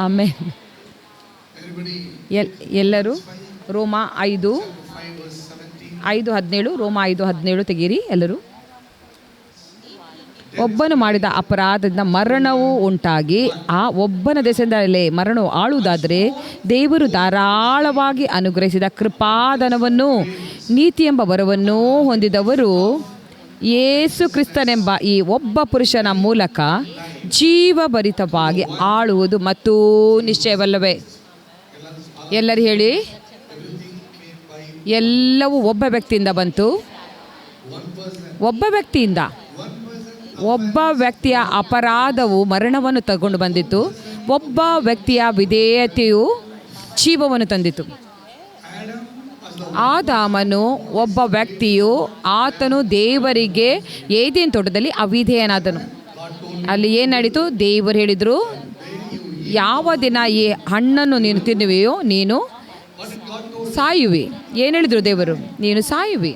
ಆಮೇಲೆ ಎಲ್ಲರೂ ರೋಮ 5:17 ರೋಮ 5:17 ತೆಗೀರಿ ಎಲ್ಲರೂ. ಒಬ್ಬನು ಮಾಡಿದ ಅಪರಾಧದಿಂದ ಮರಣವು ಉಂಟಾಗಿ ಆ ಒಬ್ಬನ ದೆಸೆಯಿಂದಲೇ ಮರಣವು ಆಳುವುದಾದರೆ ದೇವರು ಧಾರಾಳವಾಗಿ ಅನುಗ್ರಹಿಸಿದ ಕೃಪಾದಾನವನ್ನು ನೀತಿ ಎಂಬ ವರವನ್ನು ಹೊಂದಿದವರು ಯೇಸು ಕ್ರಿಸ್ತನೆಂಬ ಈ ಒಬ್ಬ ಪುರುಷನ ಮೂಲಕ ಜೀವಭರಿತವಾಗಿ ಆಳುವುದು ಮತ್ತು ನಿಶ್ಚಯವಲ್ಲವೇ? ಎಲ್ಲರೂ ಹೇಳಿ. ಎಲ್ಲವೂ ಒಬ್ಬ ವ್ಯಕ್ತಿಯಿಂದ ಬಂತು. ಒಬ್ಬ ವ್ಯಕ್ತಿಯ ಅಪರಾಧವು ಮರಣವನ್ನು ತಗೊಂಡು ಬಂದಿತ್ತು. ಒಬ್ಬ ವ್ಯಕ್ತಿಯ ವಿಧೇಯತೆಯು ಜೀವವನ್ನು ತಂದಿತು. ಆದಾಮನು ಒಬ್ಬ ವ್ಯಕ್ತಿಯು, ಆತನು ದೇವರಿಗೆ ಏದೇನ್ ತೋಟದಲ್ಲಿ ಅವಿಧೇಯನಾದನು. ಅಲ್ಲಿ ಏನು ನಡೀತು? ದೇವರು ಹೇಳಿದರು, ಯಾವ ದಿನ ಈ ಹಣ್ಣನ್ನು ನೀನು ತಿನ್ನುವೆಯೋ ನೀನು ಸಾಯುವಿ. ಏನು ಹೇಳಿದರು ದೇವರು? ನೀನು ಸಾಯುವಿ.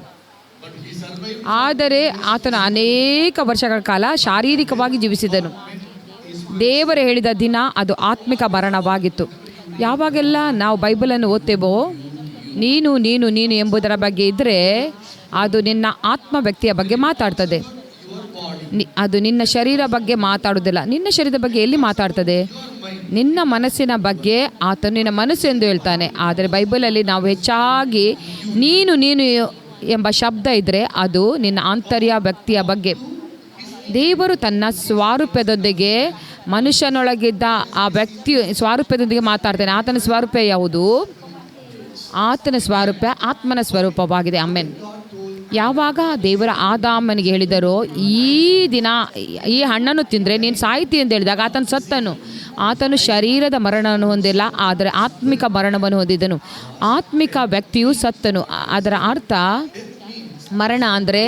ಆದರೆ ಆತನು ಅನೇಕ ವರ್ಷಗಳ ಕಾಲ ಶಾರೀರಿಕವಾಗಿ ಜೀವಿಸಿದನು. ದೇವರು ಹೇಳಿದ ದಿನ ಅದು ಆತ್ಮಿಕ ಮರಣವಾಗಿತ್ತು. ಯಾವಾಗೆಲ್ಲ ನಾವು ಬೈಬಲನ್ನು ಓದ್ತೇವೋ, ನೀನು ನೀನು ನೀನು ಎಂಬುದರ ಬಗ್ಗೆ ಇದ್ದರೆ ಅದು ನಿನ್ನ ಆತ್ಮ ವ್ಯಕ್ತಿಯ ಬಗ್ಗೆ ಮಾತಾಡ್ತದೆ. ಅದು ನಿನ್ನ ಶರೀರ ಬಗ್ಗೆ ಮಾತಾಡೋದಿಲ್ಲ. ನಿನ್ನ ಶರೀರದ ಬಗ್ಗೆ ಎಲ್ಲಿ ಮಾತಾಡ್ತದೆ? ನಿನ್ನ ಮನಸ್ಸಿನ ಬಗ್ಗೆ ಆತನು ನಿನ್ನ ಮನಸ್ಸು ಎಂದು ಹೇಳ್ತಾನೆ. ಆದರೆ ಬೈಬಲಲ್ಲಿ ನಾವು ಹೆಚ್ಚಾಗಿ ನೀನು ನೀನು ಎಂಬ ಶಬ್ದ ಇದ್ದರೆ ಅದು ನಿನ್ನ ಆಂತರ್ಯ ವ್ಯಕ್ತಿಯ ಬಗ್ಗೆ. ದೇವರು ತನ್ನ ಸ್ವರೂಪದೊಂದಿಗೆ ಮನುಷ್ಯನೊಳಗಿದ್ದ ಆ ವ್ಯಕ್ತಿ ಸ್ವರೂಪದೊಂದಿಗೆ ಮಾತಾಡ್ತಾನೆ. ಆತನ ಸ್ವರೂಪ ಯಾವುದು? ಆತನ ಸ್ವರೂಪ ಆತ್ಮನ ಸ್ವರೂಪವಾಗಿದೆ. ಆಮೆನ್. ಯಾವಾಗ ದೇವರ ಆದಾಮನಿಗೆ ಹೇಳಿದರೋ ಈ ದಿನ ಈ ಹಣ್ಣನ್ನು ತಿಂದರೆ ನೀನು ಸಾಯ್ತಿ ಎಂದು ಹೇಳಿದಾಗ ಆತನು ಸತ್ತನು. ಆತನು ಶರೀರದ ಮರಣವನ್ನು ಹೊಂದಿಲ್ಲ, ಆದರೆ ಆತ್ಮಿಕ ಮರಣವನ್ನು ಹೊಂದಿದನು. ಆತ್ಮಿಕ ವ್ಯಕ್ತಿಯು ಸತ್ತನು. ಅದರ ಅರ್ಥ ಮರಣ ಅಂದರೆ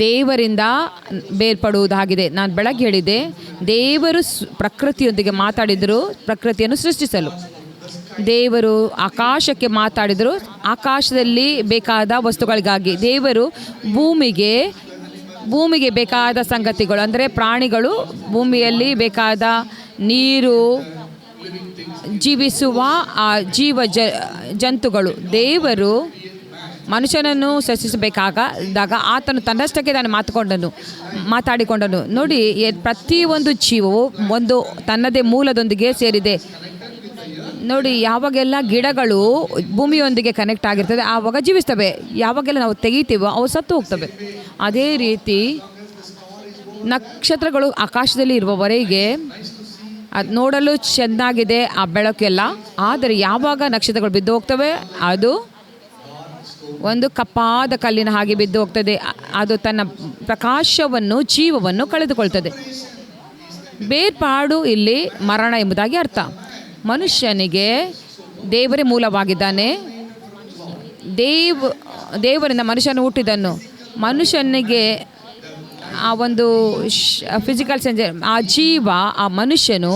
ದೇವರಿಂದ ಬೇರ್ಪಡುವುದಾಗಿದೆ. ನಾನು ಬೆಳಗ್ಗೆ ಹೇಳಿದೆ, ದೇವರು ಪ್ರಕೃತಿಯೊಂದಿಗೆ ಮಾತಾಡಿದರು ಪ್ರಕೃತಿಯನ್ನು ಸೃಷ್ಟಿಸಲು. ದೇವರು ಆಕಾಶಕ್ಕೆ ಮಾತಾಡಿದರು ಆಕಾಶದಲ್ಲಿ ಬೇಕಾದ ವಸ್ತುಗಳಿಗಾಗಿ. ದೇವರು ಭೂಮಿಗೆ ಬೇಕಾದ ಸಂಗತಿಗಳು ಅಂದರೆ ಪ್ರಾಣಿಗಳು, ಭೂಮಿಯಲ್ಲಿ ಬೇಕಾದ ನೀರು, ಜೀವಿಸುವ ಆ ಜಂತುಗಳು. ದೇವರು ಮನುಷ್ಯನನ್ನು ಸೃಷ್ಟಿಸಬೇಕಾದಾಗ ಆತನು ತನ್ನಷ್ಟಕ್ಕೆ ತಾನು ಮಾತಾಡಿಕೊಂಡನು. ನೋಡಿ, ಪ್ರತಿಯೊಂದು ಜೀವವು ಒಂದು ತನ್ನದೇ ಮೂಲದೊಂದಿಗೆ ಸೇರಿದೆ. ನೋಡಿ, ಯಾವಾಗೆಲ್ಲ ಗಿಡಗಳು ಭೂಮಿಯೊಂದಿಗೆ ಕನೆಕ್ಟ್ ಆಗಿರ್ತದೆ ಆವಾಗ ಜೀವಿಸ್ತವೆ. ಯಾವಾಗೆಲ್ಲ ನಾವು ತೆಗಿತೀವೋ ಅವು ಸತ್ತು ಹೋಗ್ತವೆ. ಅದೇ ರೀತಿ ನಕ್ಷತ್ರಗಳು ಆಕಾಶದಲ್ಲಿ ಇರುವವರೆಗೆ ಅದು ನೋಡಲು ಚೆನ್ನಾಗಿದೆ ಆ ಬೆಳಕೆಲ್ಲ. ಆದರೆ ಯಾವಾಗ ನಕ್ಷತ್ರಗಳು ಬಿದ್ದು ಹೋಗ್ತವೆ ಅದು ಒಂದು ಕಪ್ಪಾದ ಕಲ್ಲಿನ ಹಾಗೆ ಬಿದ್ದು ಹೋಗ್ತದೆ. ಅದು ತನ್ನ ಪ್ರಕಾಶವನ್ನು ಜೀವವನ್ನು ಕಳೆದುಕೊಳ್ತದೆ. ಬೇರ್ಪಾಡು ಇಲ್ಲಿ ಮರಣ ಎಂಬುದಾಗಿ ಅರ್ಥ. ಮನುಷ್ಯನಿಗೆ ದೇವರೇ ಮೂಲವಾಗಿದ್ದಾನೆ. ದೇವರಿಂದ ಮನುಷ್ಯನು ಹುಟ್ಟಿದನು. ಮನುಷ್ಯನಿಗೆ ಆ ಒಂದು ಫಿಸಿಕಲ್ ಸೆನ್ಸ್, ಆ ಜೀವ, ಆ ಮನುಷ್ಯನು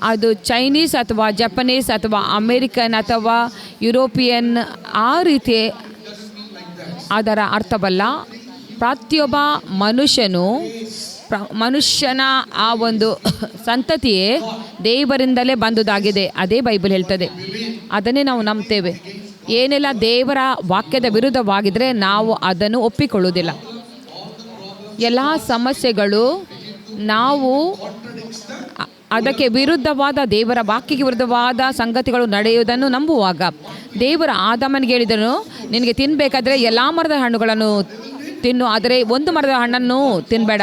ಅದು ಚೈನೀಸ್ ಅಥವಾ ಜಪನೀಸ್ ಅಥವಾ ಅಮೇರಿಕನ್ ಅಥವಾ ಯುರೋಪಿಯನ್ ಆ ರೀತಿ ಅದರ ಅರ್ಥವಲ್ಲ. ಪ್ರತಿಯೊಬ್ಬ ಮನುಷ್ಯನ ಆ ಒಂದು ಸಂತತಿಯೇ ದೇವರಿಂದಲೇ ಬಂದುದಾಗಿದೆ. ಅದೇ ಬೈಬಲ್ ಹೇಳ್ತದೆ. ಅದನ್ನೇ ನಾವು ನಂಬ್ತೇವೆ. ಏನೆಲ್ಲ ದೇವರ ವಾಕ್ಯದ ವಿರುದ್ಧವಾಗಿದ್ದರೆ ನಾವು ಅದನ್ನು ಒಪ್ಪಿಕೊಳ್ಳುವುದಿಲ್ಲ. ಎಲ್ಲ ಸಮಸ್ಯೆಗಳು ನಾವು ಅದಕ್ಕೆ ವಿರುದ್ಧವಾದ, ದೇವರ ವಾಕ್ಯಕ್ಕೆ ವಿರುದ್ಧವಾದ ಸಂಗತಿಗಳು ನಡೆಯುವುದನ್ನು ನಂಬುವಾಗ, ದೇವರ ಆದಾಮನಿಗೆ ಹೇಳಿದನು, ನಿನಗೆ ತಿನ್ನಬೇಕಾದ್ರೆ ಎಲ್ಲ ಮರದ ಹಣ್ಣುಗಳನ್ನು ತಿನ್ನು, ಆದರೆ ಒಂದು ಮರದ ಹಣ್ಣನ್ನು ತಿನ್ನಬೇಡ.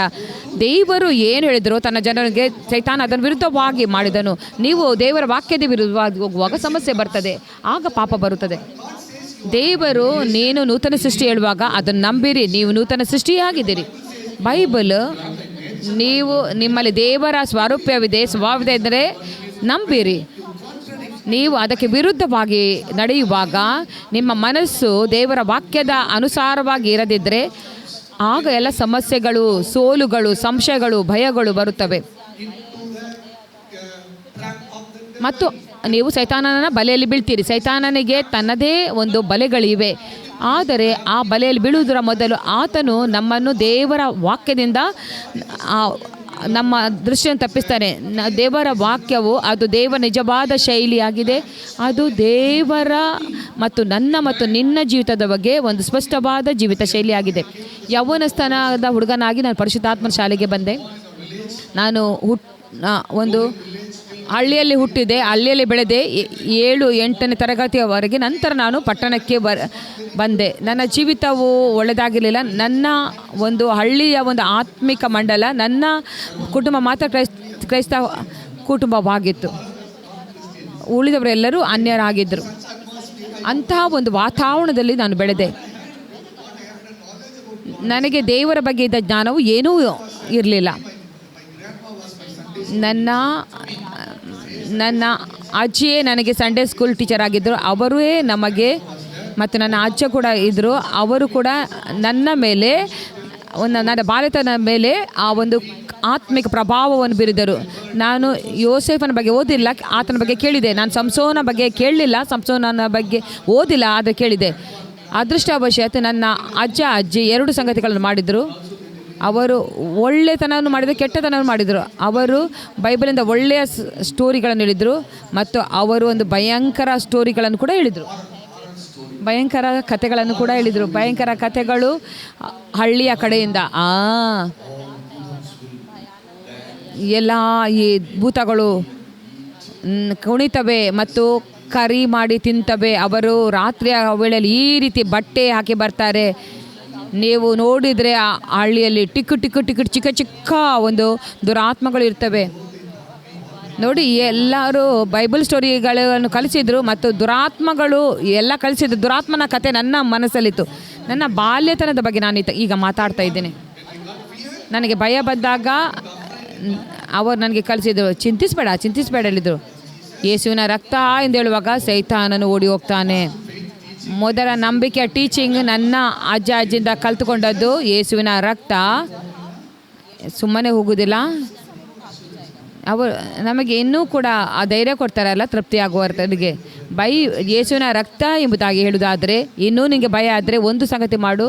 ದೇವರು ಏನು ಹೇಳಿದ್ರು ತನ್ನ ಜನರಿಗೆ, ಸೈತಾನ ಅದನ್ನು ವಿರುದ್ಧವಾಗಿ ಮಾಡಿದನು. ನೀವು ದೇವರ ವಾಕ್ಯದ ವಿರುದ್ಧವಾಗಿ ಹೋಗುವಾಗ ಸಮಸ್ಯೆ ಬರ್ತದೆ, ಆಗ ಪಾಪ ಬರುತ್ತದೆ. ದೇವರು ನೀನು ನೂತನ ಸೃಷ್ಟಿ ಹೇಳುವಾಗ ಅದನ್ನು ನಂಬಿರಿ, ನೀವು ನೂತನ ಸೃಷ್ಟಿಯಾಗಿದ್ದೀರಿ. ಬೈಬಲ್ ನೀವು ನಿಮ್ಮಲ್ಲಿ ದೇವರ ಸ್ವರೂಪವಿದೆ, ಸ್ವಭಾವವಿದೆ ಎಂದರೆ ನಂಬಿರಿ. ನೀವು ಅದಕ್ಕೆ ವಿರುದ್ಧವಾಗಿ ನಡೆಯುವಾಗ, ನಿಮ್ಮ ಮನಸ್ಸು ದೇವರ ವಾಕ್ಯದ ಅನುಸಾರವಾಗಿ ಇರದಿದ್ದರೆ ಆಗ ಎಲ್ಲ ಸಮಸ್ಯೆಗಳು, ಸೋಲುಗಳು, ಸಂಶಯಗಳು, ಭಯಗಳು ಬರುತ್ತವೆ. ಮತ್ತು ನೀವು ಸೈತಾನನ ಬಲೆಯಲ್ಲಿ ಬೀಳ್ತೀರಿ. ಸೈತಾನನಿಗೆ ತನ್ನದೇ ಒಂದು ಬಲೆಗಳಿವೆ. ಆದರೆ ಆ ಬಲೆಯಲ್ಲಿ ಬೀಳುವುದರ ಮೊದಲು ಆತನು ನಮ್ಮನ್ನು ದೇವರ ವಾಕ್ಯದಿಂದ ನಮ್ಮ ದೃಷ್ಟಿಯನ್ನು ತಪ್ಪಿಸ್ತಾನೆ. ದೇವರ ವಾಕ್ಯವು ಅದು ದೇವರ ನಿಜವಾದ ಶೈಲಿಯಾಗಿದೆ. ಅದು ದೇವರ ಮತ್ತು ನನ್ನ ಮತ್ತು ನಿನ್ನ ಜೀವಿತದ ಬಗ್ಗೆ ಒಂದು ಸ್ಪಷ್ಟವಾದ ಜೀವಿತ ಶೈಲಿಯಾಗಿದೆ. ಯೌವನಸ್ಥನಾದ ಹುಡುಗನಾಗಿ ನಾನು ಪರಿಶುದ್ಧಾತ್ಮನ ಶಾಲೆಗೆ ಬಂದೆ. ನಾನು ಒಂದು ಹಳ್ಳಿಯಲ್ಲಿ ಹುಟ್ಟಿದೆ, ಹಳ್ಳಿಯಲ್ಲಿ ಬೆಳೆದೆ 7-8ನೇ ತರಗತಿಯವರೆಗೆ. ನಂತರ ನಾನು ಪಟ್ಟಣಕ್ಕೆ ಬಂದೆ. ನನ್ನ ಜೀವಿತವು ಒಳ್ಳೆಯದಾಗಿರಲಿಲ್ಲ. ನನ್ನ ಒಂದು ಹಳ್ಳಿಯ ಒಂದು ಆತ್ಮಿಕ ಮಂಡಲ, ನನ್ನ ಕುಟುಂಬ ಮಾತ್ರ ಕ್ರೈಸ್ತ ಕುಟುಂಬವಾಗಿತ್ತು. ಉಳಿದವರೆಲ್ಲರೂ ಅನ್ಯರಾಗಿದ್ದರು. ಅಂತಹ ಒಂದು ವಾತಾವರಣದಲ್ಲಿ ನಾನು ಬೆಳೆದೆ. ನನಗೆ ದೇವರ ಬಗ್ಗೆ ಇದ್ದ ಜ್ಞಾನವು ಏನೂ ಇರಲಿಲ್ಲ. ನನ್ನ ಅಜ್ಜಿಯೇ ನನಗೆ ಸಂಡೇ ಸ್ಕೂಲ್ ಟೀಚರ್ ಆಗಿದ್ದರು. ಅವರೇ ನಮಗೆ, ಮತ್ತು ನನ್ನ ಅಜ್ಜ ಕೂಡ ಇದ್ದರು. ಅವರು ಕೂಡ ನನ್ನ ಮೇಲೆ ನನ್ನ ಬಾಲ್ಯತನ ಮೇಲೆ ಆ ಒಂದು ಆತ್ಮಿಕ ಪ್ರಭಾವವನ್ನು ಬೀರಿದರು. ನಾನು ಯೋಸೇಫನ ಬಗ್ಗೆ ಓದಿಲ್ಲ, ಆತನ ಬಗ್ಗೆ ಕೇಳಿದೆ. ನಾನು ಸಂಸೋನ ಬಗ್ಗೆ ಕೇಳಲಿಲ್ಲ, ಸಂಸೋನನ ಬಗ್ಗೆ ಓದಿಲ್ಲ, ಆದರೆ ಕೇಳಿದೆ. ಅದೃಷ್ಟವಶಾತ್ ನನ್ನ ಅಜ್ಜಿ 2 ಸಂಗತಿಗಳನ್ನು ಮಾಡಿದರು. ಅವರು ಒಳ್ಳೆತನವನ್ನು ಮಾಡಿದರು, ಕೆಟ್ಟತನವನ್ನು ಮಾಡಿದರು. ಅವರು ಬೈಬಲಿಂದ ಒಳ್ಳೆಯ ಸ್ಟೋರಿಗಳನ್ನು ಹೇಳಿದರು ಮತ್ತು ಅವರು ಒಂದು ಭಯಂಕರ ಸ್ಟೋರಿಗಳನ್ನು ಕೂಡ ಹೇಳಿದರು, ಭಯಂಕರ ಕಥೆಗಳನ್ನು ಕೂಡ ಹೇಳಿದರು. ಭಯಂಕರ ಕಥೆಗಳು ಹಳ್ಳಿಯ ಕಡೆಯಿಂದ ಎಲ್ಲ ಈ ಭೂತಗಳು ಕುಣಿತವೆ ಮತ್ತು ಕರಿ ಮಾಡಿ ತಿಂತವೆ. ಅವರು ರಾತ್ರಿಯ ವೇಳೆಯಲ್ಲಿ ಈ ರೀತಿ ಬಟ್ಟೆ ಹಾಕಿ ಬರ್ತಾರೆ. ನೀವು ನೋಡಿದರೆ ಆ ಹಳ್ಳಿಯಲ್ಲಿ ಚಿಕ್ಕ ಚಿಕ್ಕ ಒಂದು ದುರಾತ್ಮಗಳು ಇರ್ತವೆ. ನೋಡಿ, ಎಲ್ಲರೂ ಬೈಬಲ್ ಸ್ಟೋರಿಗಳನ್ನು ಕಲಿಸಿದರು ಮತ್ತು ದುರಾತ್ಮಗಳು ಎಲ್ಲ ಕಲಿಸಿದ್ರು. ದುರಾತ್ಮನ ಕತೆ ನನ್ನ ಮನಸ್ಸಲ್ಲಿತ್ತು. ನನ್ನ ಬಾಲ್ಯತನದ ಬಗ್ಗೆ ನಾನು ಈಗ ಮಾತಾಡ್ತಾ ಇದ್ದೇನೆ. ನನಗೆ ಭಯ ಬಂದಾಗ ಅವರು ನನಗೆ ಕಲಿಸಿದರು, ಚಿಂತಿಸಬೇಡ ಹೇಳಿದರು. ಯೇಸುವಿನ ರಕ್ತ ಎಂದು ಹೇಳುವಾಗ ಸೈತಾನನು ಓಡಿ ಹೋಗ್ತಾನೆ. ಮೊದಲ ನಂಬಿಕೆಯ ಟೀಚಿಂಗ್ ನನ್ನ ಅಜ್ಜಿಯಿಂದ ಕಲ್ತುಕೊಂಡದ್ದು. ಯೇಸುವಿನ ರಕ್ತ ಸುಮ್ಮನೆ ಹೋಗುವುದಿಲ್ಲ. ಅವರು ನಮಗೆ ಇನ್ನೂ ಕೂಡ ಆ ಧೈರ್ಯ ಕೊಡ್ತಾರಲ್ಲ, ತೃಪ್ತಿಯಾಗುವವರಿಗೆ. ಯೇಸುವಿನ ರಕ್ತ ಎಂಬುದಾಗಿ ಹೇಳುವುದಾದರೆ, ಇನ್ನೂ ನಿಮಗೆ ಭಯ ಆದರೆ ಒಂದು ಸಂಗತಿ ಮಾಡು,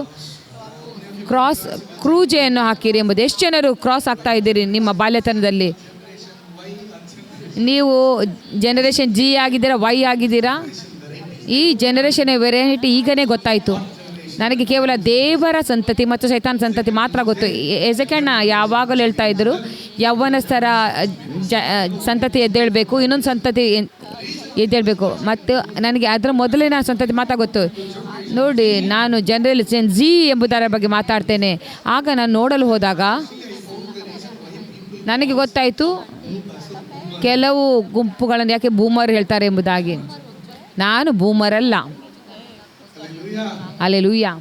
ಕ್ರೂಜೆಯನ್ನು ಹಾಕಿರಿ ಎಂಬುದು. ಎಷ್ಟು ಜನರು ಕ್ರಾಸ್ ಆಗ್ತಾ ಇದ್ದೀರಿ ನಿಮ್ಮ ಬಾಲ್ಯತನದಲ್ಲಿ? ನೀವು ಜನರೇಷನ್ ಜಿ ಆಗಿದ್ದೀರಾ, ವೈ ಆಗಿದ್ದೀರಾ? ಈ ಜನರೇಷನ್ ವೆರೈಟಿ ಈಗನೇ ಗೊತ್ತಾಯಿತು ನನಗೆ. ಕೇವಲ ದೇವರ ಸಂತತಿ ಮತ್ತು ಸೈತಾನ್ ಸಂತತಿ ಮಾತ್ರ ಗೊತ್ತು. ಎಸೆಕಣ್ಣ ಯಾವಾಗಲೂ ಹೇಳ್ತಾ ಇದ್ದರು, ಯೌವನಸ್ಥರ ಸಂತತಿ ಎದ್ದೇಳಬೇಕು, ಇನ್ನೊಂದು ಸಂತತಿ ಎದ್ದೇಳಬೇಕು. ಮತ್ತು ನನಗೆ ಅದರ ಮೊದಲಿನ ಸಂತತಿ ಮಾತ್ರ ಗೊತ್ತು. ನೋಡಿ, ನಾನು ಜನರೇಷನ್ ಜಿ ಎಂಬುದರ ಬಗ್ಗೆ ಮಾತಾಡ್ತೇನೆ. ಆಗ ನಾನು ನೋಡಲು ಹೋದಾಗ ನನಗೆ ಗೊತ್ತಾಯಿತು ಕೆಲವು ಗುಂಪುಗಳನ್ನು ಯಾಕೆ ಬೂಮರ್ ಹೇಳ್ತಾರೆ ಎಂಬುದಾಗಿ. ನಾನು ಬೂಮರಲ್ಲ. ಹಲ್ಲೆಲೂಯಾ.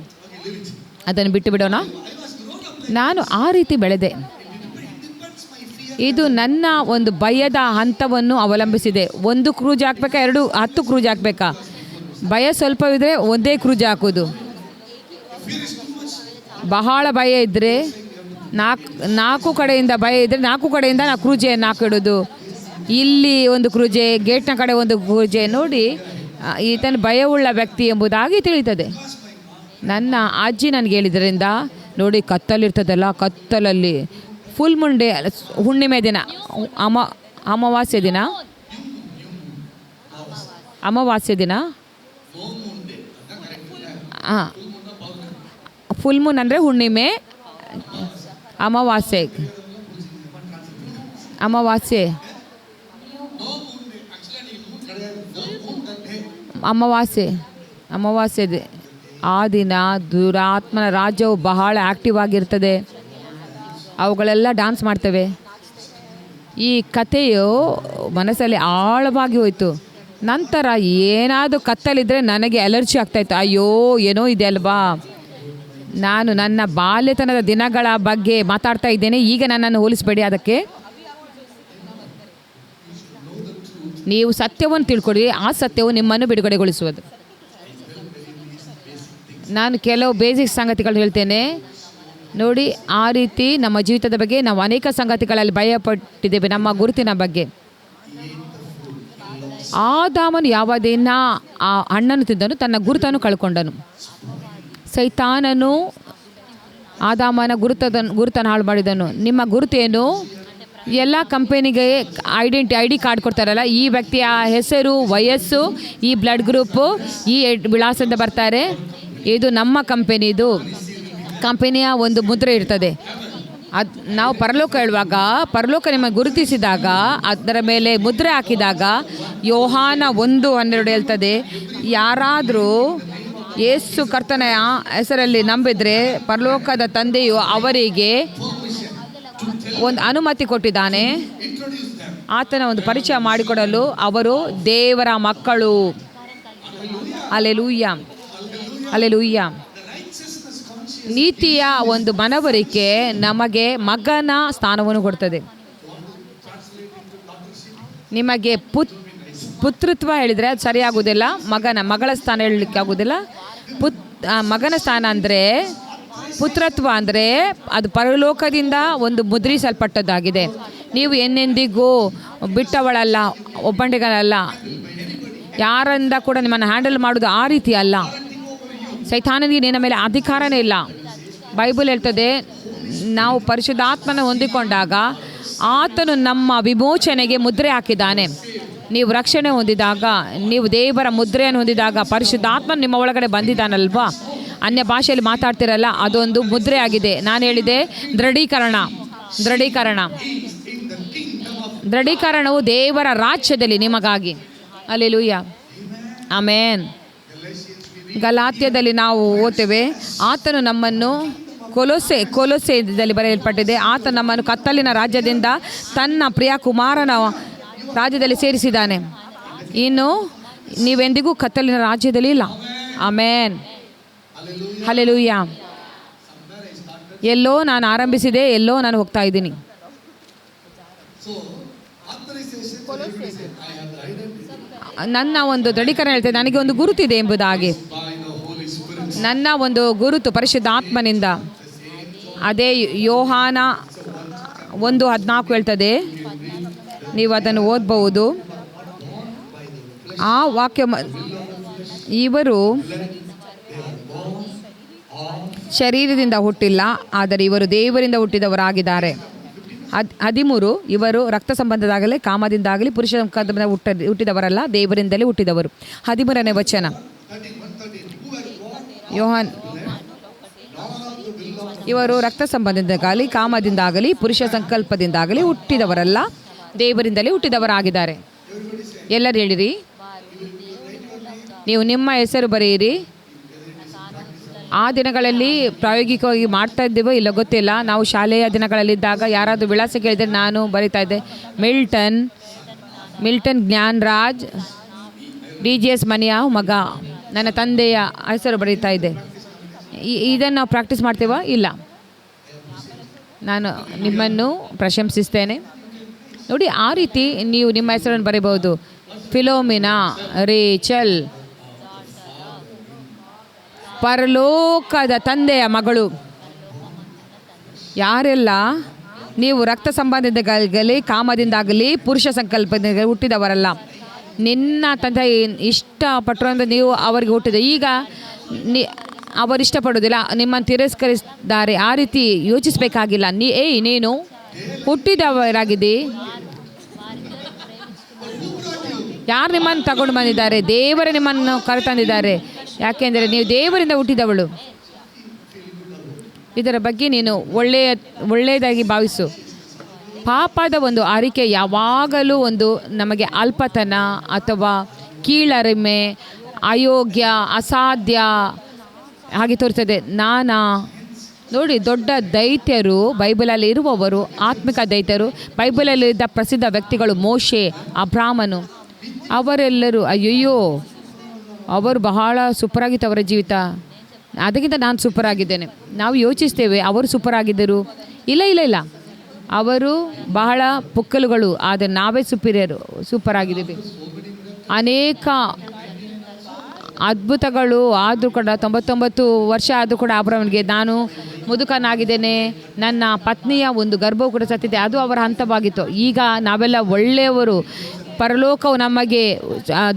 ಅದನ್ನು ಬಿಟ್ಟು ಬಿಡೋಣ. ನಾನು ಆ ರೀತಿ ಬೆಳೆದೆ. ಇದು ನನ್ನ ಒಂದು ಭಯದ ಹಂತವನ್ನು ಅವಲಂಬಿಸಿದೆ. 1 ಕ್ರೂಜ್ ಹಾಕ್ಬೇಕಾ, 10 ಕ್ರೂಜ್ ಹಾಕಬೇಕಾ? ಭಯ ಸ್ವಲ್ಪವಿದ್ದರೆ ಒಂದೇ ಕ್ರೂಜ್ ಹಾಕೋದು. ಬಹಳ ಭಯ ಇದ್ದರೆ 4 ಕಡೆಯಿಂದ ಭಯ ಇದ್ದರೆ 4 ಕಡೆಯಿಂದ ನಾವು ಕ್ರೂಜೆಯನ್ನು ಹಾಕಿಡೋದು. ಇಲ್ಲಿ ಒಂದು ಕ್ರೂಜೆ, ಗೇಟ್ನ ಕಡೆ ಒಂದು ಕ್ರೂಜೆ. ನೋಡಿ, ಈತನ ಭಯವುಳ್ಳ ವ್ಯಕ್ತಿ ಎಂಬುದಾಗಿ ತಿಳಿತದೆ. ನನ್ನ ಅಜ್ಜಿ ನನಗೆ ಹೇಳಿದ್ರಿಂದ, ನೋಡಿ, ಕತ್ತಲಿರ್ತದಲ್ಲ, ಕತ್ತಲಲ್ಲಿ ಫುಲ್ ಮುಂಡೆ ಹುಣ್ಣಿಮೆ ದಿನ, ಅಮಾವಾಸ್ಯೆ ದಿನ ಫುಲ್ ಮೂನ್ ಅಂದರೆ ಹುಣ್ಣಿಮೆ, ಅಮಾವಾಸ್ಯೆ ಆ ದಿನ ದುರಾತ್ಮನ ರಾಜ್ಯವು ಬಹಳ ಆ್ಯಕ್ಟಿವ್ ಆಗಿರ್ತದೆ. ಅವುಗಳೆಲ್ಲ ಡ್ಯಾನ್ಸ್ ಮಾಡ್ತವೆ. ಈ ಕಥೆಯು ಮನಸ್ಸಲ್ಲಿ ಆಳವಾಗಿ ಹೋಯಿತು. ನಂತರ ಏನಾದರೂ ಕತ್ತಲಿದ್ದರೆ ನನಗೆ ಅಲರ್ಜಿ ಆಗ್ತಾಯಿತ್ತು. ಅಯ್ಯೋ, ಏನೋ ಇದೆ ಅಲ್ವಾ. ನಾನು ನನ್ನ ಬಾಲ್ಯತನದ ದಿನಗಳ ಬಗ್ಗೆ ಮಾತಾಡ್ತಾ ಇದ್ದೇನೆ. ಈಗ ನನ್ನನ್ನು ಹೋಲಿಸಬೇಡಿ ಅದಕ್ಕೆ. ನೀವು ಸತ್ಯವನ್ನು ತಿಳ್ಕೊಳ್ಳಿ, ಆ ಸತ್ಯವು ನಿಮ್ಮನ್ನು ಬಿಡುಗಡೆಗೊಳಿಸುವುದು. ನಾನು ಕೆಲವು ಬೇಸಿಕ್ ಸಂಗತಿಗಳು ಹೇಳ್ತೇನೆ. ನೋಡಿ, ಆ ರೀತಿ ನಮ್ಮ ಜೀವಿತದ ಬಗ್ಗೆ ನಾವು ಅನೇಕ ಸಂಗತಿಗಳಲ್ಲಿ ಭಯಪಟ್ಟಿದ್ದೇವೆ. ನಮ್ಮ ಗುರುತಿನ ಬಗ್ಗೆ. ಆದಾಮನು ಯಾವ ದಿನ ಆ ಹಣ್ಣನ್ನು ತಿಂದನು, ತನ್ನ ಗುರುತನ್ನು ಕಳ್ಕೊಂಡನು. ಸೈತಾನನು ಆದಾಮನ ಗುರುತನ್ನು ಹಾಳು ಮಾಡಿದನು. ನಿಮ್ಮ ಗುರುತೇನು? ಎಲ್ಲ ಕಂಪನಿಗೆ ಐ ಡಿ ಕಾರ್ಡ್ ಕೊಡ್ತಾರಲ್ಲ, ಈ ವ್ಯಕ್ತಿಯ ಹೆಸರು, ವಯಸ್ಸು, ಈ ಬ್ಲಡ್ ಗ್ರೂಪು, ಈ ವಿಳಾಸದಿಂದ ಬರ್ತಾರೆ, ಇದು ನಮ್ಮ ಕಂಪನಿಯ ಒಂದು ಮುದ್ರೆ ಇರ್ತದೆ. ಅದು ನಾವು ಪರಲೋಕ ಹೇಳುವಾಗ, ಪರಲೋಕ ನಿಮಗೆ ಗುರುತಿಸಿದಾಗ, ಅದರ ಮೇಲೆ ಮುದ್ರೆ ಹಾಕಿದಾಗ, ಯೋಹಾನ 1:12 ಹೇಳ್ತದೆ, ಯಾರಾದರೂ ಯೇಸು ಕರ್ತನ ಹೆಸರಲ್ಲಿ ನಂಬಿದರೆ ಪರಲೋಕದ ತಂದೆಯು ಅವರಿಗೆ ಒಂದು ಅನುಮತಿ ಕೊಟ್ಟಿದ್ದಾನೆ, ಆತನ ಒಂದು ಪರಿಚಯ ಮಾಡಿಕೊಡಲು ಅವರು ದೇವರ ಮಕ್ಕಳು. Alleluia, alleluia. ನೀತಿಯ ಒಂದು ಮನವರಿಕೆ ನಮಗೆ ಮಗನ ಸ್ಥಾನವನ್ನು ಕೊಡ್ತದೆ. ನಿಮಗೆ ಪುತ್ರತ್ವ ಹೇಳಿದರೆ ಅದು ಸರಿಯಾಗುವುದಿಲ್ಲ, ಮಗಳ ಸ್ಥಾನ ಹೇಳಲಿಕ್ಕೆ ಆಗೋದಿಲ್ಲ. ಮಗನ ಸ್ಥಾನ ಅಂದರೆ, ಪುತ್ರತ್ವ ಅಂದರೆ ಅದು ಪರಲೋಕದಿಂದ ಒಂದು ಮುದ್ರಿಸಲ್ಪಟ್ಟದ್ದಾಗಿದೆ. ನೀವು ಎಂದೆಂದಿಗೂ ಬಿಟ್ಟವಳಲ್ಲ, ಒಬ್ಬಂಟಿಗಳಲ್ಲ, ಯಾರಿಂದ ಕೂಡ ನಿಮ್ಮನ್ನು ಹ್ಯಾಂಡಲ್ ಮಾಡೋದು ಆ ರೀತಿ ಅಲ್ಲ. ಸೈತಾನನಿಗೆ ನಿನ್ನ ಮೇಲೆ ಅಧಿಕಾರನೇ ಇಲ್ಲ. ಬೈಬಲ್ ಹೇಳ್ತದೆ, ನಾವು ಪರಿಶುದ್ಧಾತ್ಮನ ಹೊಂದಿಕೊಂಡಾಗ ಆತನು ನಮ್ಮ ವಿಮೋಚನೆಗೆ ಮುದ್ರೆ ಹಾಕಿದ್ದಾನೆ. ನೀವು ರಕ್ಷಣೆ ಹೊಂದಿದಾಗ, ನೀವು ದೇವರ ಮುದ್ರೆಯನ್ನು ಹೊಂದಿದಾಗ ಪರಿಶುದ್ಧಾತ್ಮನ ನಿಮ್ಮ ಒಳಗಡೆ ಬಂದಿದ್ದಾನಲ್ವಾ. ಅನ್ಯ ಭಾಷೆಯಲ್ಲಿ ಮಾತಾಡ್ತಿರಲ್ಲ, ಅದೊಂದು ಮುದ್ರೆ ಆಗಿದೆ. ನಾನು ಹೇಳಿದೆ ದೃಢೀಕರಣವು ದೇವರ ರಾಜ್ಯದಲ್ಲಿ ನಿಮಗಾಗಿ. Alleluia, amen. ಗಲಾತ್ಯದಲ್ಲಿ ನಾವು ಓದ್ತೇವೆ, ಆತನು ನಮ್ಮನ್ನು ಕೊಲೊಸೆಯಲ್ಲಿ ಬರೆಯಲ್ಪಟ್ಟಿದೆ, ಆತ ನಮ್ಮನ್ನು ಕತ್ತಲಿನ ರಾಜ್ಯದಿಂದ ತನ್ನ ಪ್ರಿಯ ಕುಮಾರನ ರಾಜ್ಯದಲ್ಲಿ ಸೇರಿಸಿದ್ದಾನೆ. ಇನ್ನು ನೀವೆಂದಿಗೂ ಕತ್ತಲಿನ ರಾಜ್ಯದಲ್ಲಿ ಇಲ್ಲ. ಆಮೆನ್, ಹಲ್ಲೆಲೂಯ್ಯ. ಎಲ್ಲೋ ನಾನು ಆರಂಭಿಸಿದೆ, ಎಲ್ಲೋ ನಾನು ಹೋಗ್ತಾ ಇದ್ದೀನಿ. ನನ್ನ ಒಂದು ದೃಢೀಕರಣ ಹೇಳ್ತೇನೆ, ನನಗೆ ಒಂದು ಗುರುತಿದೆ ಎಂಬುದಾಗಿ. ನನ್ನ ಒಂದು ಗುರುತು ಪರಿಶುದ್ಧಾತ್ಮನಿಂದ. ಅದೇ ಯೋಹಾನ 1:14 ಹೇಳ್ತದೆ, ನೀವು ಅದನ್ನು ಓದಬಹುದು. ಆ ವಾಕ್ಯ, ಇವರು ಶರೀರದಿಂದ ಹುಟ್ಟಿಲ್ಲ, ಆದರೆ ಇವರು ದೇವರಿಂದ ಹುಟ್ಟಿದವರಾಗಿದ್ದಾರೆ. 13 ಇವರು ರಕ್ತ ಸಂಬಂಧದಾಗಲಿ ಕಾಮದಿಂದಾಗಲಿ ಪುರುಷ ಸಂಬಂಧದಿಂದ ಹುಟ್ಟಿದವರಲ್ಲ, ದೇವರಿಂದಲೇ ಹುಟ್ಟಿದವರು. 13ನೇ ವಚನ ಯೋಹಾನ್, ಇವರು ರಕ್ತ ಸಂಬಂಧದಿಂದಾಗಲಿ ಕಾಮದಿಂದಾಗಲಿ ಪುರುಷ ಸಂಕಲ್ಪದಿಂದಾಗಲಿ ಹುಟ್ಟಿದವರಲ್ಲ, ದೇವರಿಂದಲೇ ಹುಟ್ಟಿದವರಾಗಿದ್ದಾರೆ. ಎಲ್ಲರೂ ಹೇಳಿರಿ, ನೀವು ನಿಮ್ಮ ಹೆಸರು ಬರೆಯಿರಿ. ಆ ದಿನಗಳಲ್ಲಿ ಪ್ರಾಯೋಗಿಕವಾಗಿ ಮಾಡ್ತಾ ಇದ್ದೇವೋ ಇಲ್ಲ ಗೊತ್ತಿಲ್ಲ. ನಾವು ಶಾಲೆಯ ದಿನಗಳಲ್ಲಿದ್ದಾಗ ಯಾರಾದರೂ ವಿಳಾಸ ಕೇಳಿದರೆ ನಾನು ಬರಿತಾ ಇದ್ದೆ, ಮಿಲ್ಟನ್ ಜ್ಞಾನರಾಜ್ DGS ಮನೆಯ ಮಗ, ನನ್ನ ತಂದೆಯ ಹೆಸರು ಬರೀತಾ ಇದ್ದೆ. ಇದನ್ನು ನಾವು ಪ್ರಾಕ್ಟೀಸ್ ಮಾಡ್ತೇವಾ? ಇಲ್ಲ. ನಾನು ನಿಮ್ಮನ್ನು ಪ್ರಶಂಸಿಸ್ತೇನೆ. ನೋಡಿ, ಆ ರೀತಿ ನೀವು ನಿಮ್ಮ ಹೆಸರನ್ನು ಬರೀಬಹುದು. ಫಿಲೋಮಿನಾ, ರೇಚಲ್, ಪರಲೋಕದ ತಂದೆಯ ಮಗಳು. ಯಾರೆಲ್ಲ ನೀವು ರಕ್ತ ಸಂಬಂಧದಿಂದಾಗಲಿ ಕಾಮದಿಂದಾಗಲಿ ಪುರುಷ ಸಂಕಲ್ಪದಿಂದ ಹುಟ್ಟಿದವರಲ್ಲ, ನಿನ್ನ ತಂದೆ ಇಷ್ಟಪಟ್ಟರು ಅಂದರೆ ನೀವು ಅವರಿಗೆ ಹುಟ್ಟಿದ. ಈಗ ಅವರು ಇಷ್ಟಪಡೋದಿಲ್ಲ, ನಿಮ್ಮನ್ನು ತಿರಸ್ಕರಿಸಿದ್ದಾರೆ. ಆ ರೀತಿ ಯೋಚಿಸಬೇಕಾಗಿಲ್ಲ. ನೀನು ಹುಟ್ಟಿದವರಾಗಿದ್ದಿ. ಯಾರು ನಿಮ್ಮನ್ನು ತಗೊಂಡು ಬಂದಿದ್ದಾರೆ? ದೇವರು ನಿಮ್ಮನ್ನು ಕರೆತಂದಿದ್ದಾರೆ. ಯಾಕೆಂದರೆ ನೀವು ದೇವರಿಂದ ಹುಟ್ಟಿದವಳು. ಇದರ ಬಗ್ಗೆ ನೀನು ಒಳ್ಳೆಯದಾಗಿ ಭಾವಿಸು. ಪಾಪದ ಒಂದು ಆರಿಕೆ ಯಾವಾಗಲೂ ಒಂದು ನಮಗೆ ಅಲ್ಪತನ ಅಥವಾ ಕೀಳರಿಮೆ, ಅಯೋಗ್ಯ, ಅಸಾಧ್ಯ ಹಾಗೆ ತೋರ್ತದೆ. ನೋಡಿ, ದೊಡ್ಡ ದೈತ್ಯರು ಬೈಬಲಲ್ಲಿ ಇರುವವರು, ಆತ್ಮಿಕ ದೈತ್ಯರು, ಬೈಬಲಲ್ಲಿದ್ದ ಪ್ರಸಿದ್ಧ ವ್ಯಕ್ತಿಗಳು, ಮೋಶೆ, ಅಬ್ರಾಮನು, ಅವರೆಲ್ಲರೂ ಅಯ್ಯಯ್ಯೋ ಅವರು ಬಹಳ ಸೂಪರಾಗಿತ್ತು ಅವರ ಜೀವಿತ, ಅದಕ್ಕಿಂತ ನಾನು ಸೂಪರ್ ಆಗಿದ್ದೇನೆ. ನಾವು ಯೋಚಿಸ್ತೇವೆ ಅವರು ಸೂಪರ್ ಆಗಿದ್ದರು. ಇಲ್ಲ, ಅವರು ಬಹಳ ಪುಕ್ಕಲುಗಳು, ಆದರೆ ನಾವೇ ಸೂಪರ್ ಆಗಿದ್ದೀವಿ. ಅನೇಕ ಅದ್ಭುತಗಳು ಆದರೂ ಕೂಡ 99 ವರ್ಷ ಆದರೂ ಕೂಡ ಅಬ್ರಾಮನಿಗೆ ನಾನು ಮುದುಕನಾಗಿದ್ದೇನೆ, ನನ್ನ ಪತ್ನಿಯ ಒಂದು ಗರ್ಭವು ಕೂಡ ಸತ್ತಿದೆ, ಅದು ಅವರ ಹಂತವಾಗಿತ್ತು. ಈಗ ನಾವೆಲ್ಲ ಒಳ್ಳೆಯವರು, ಪರಲೋಕವು ನಮಗೆ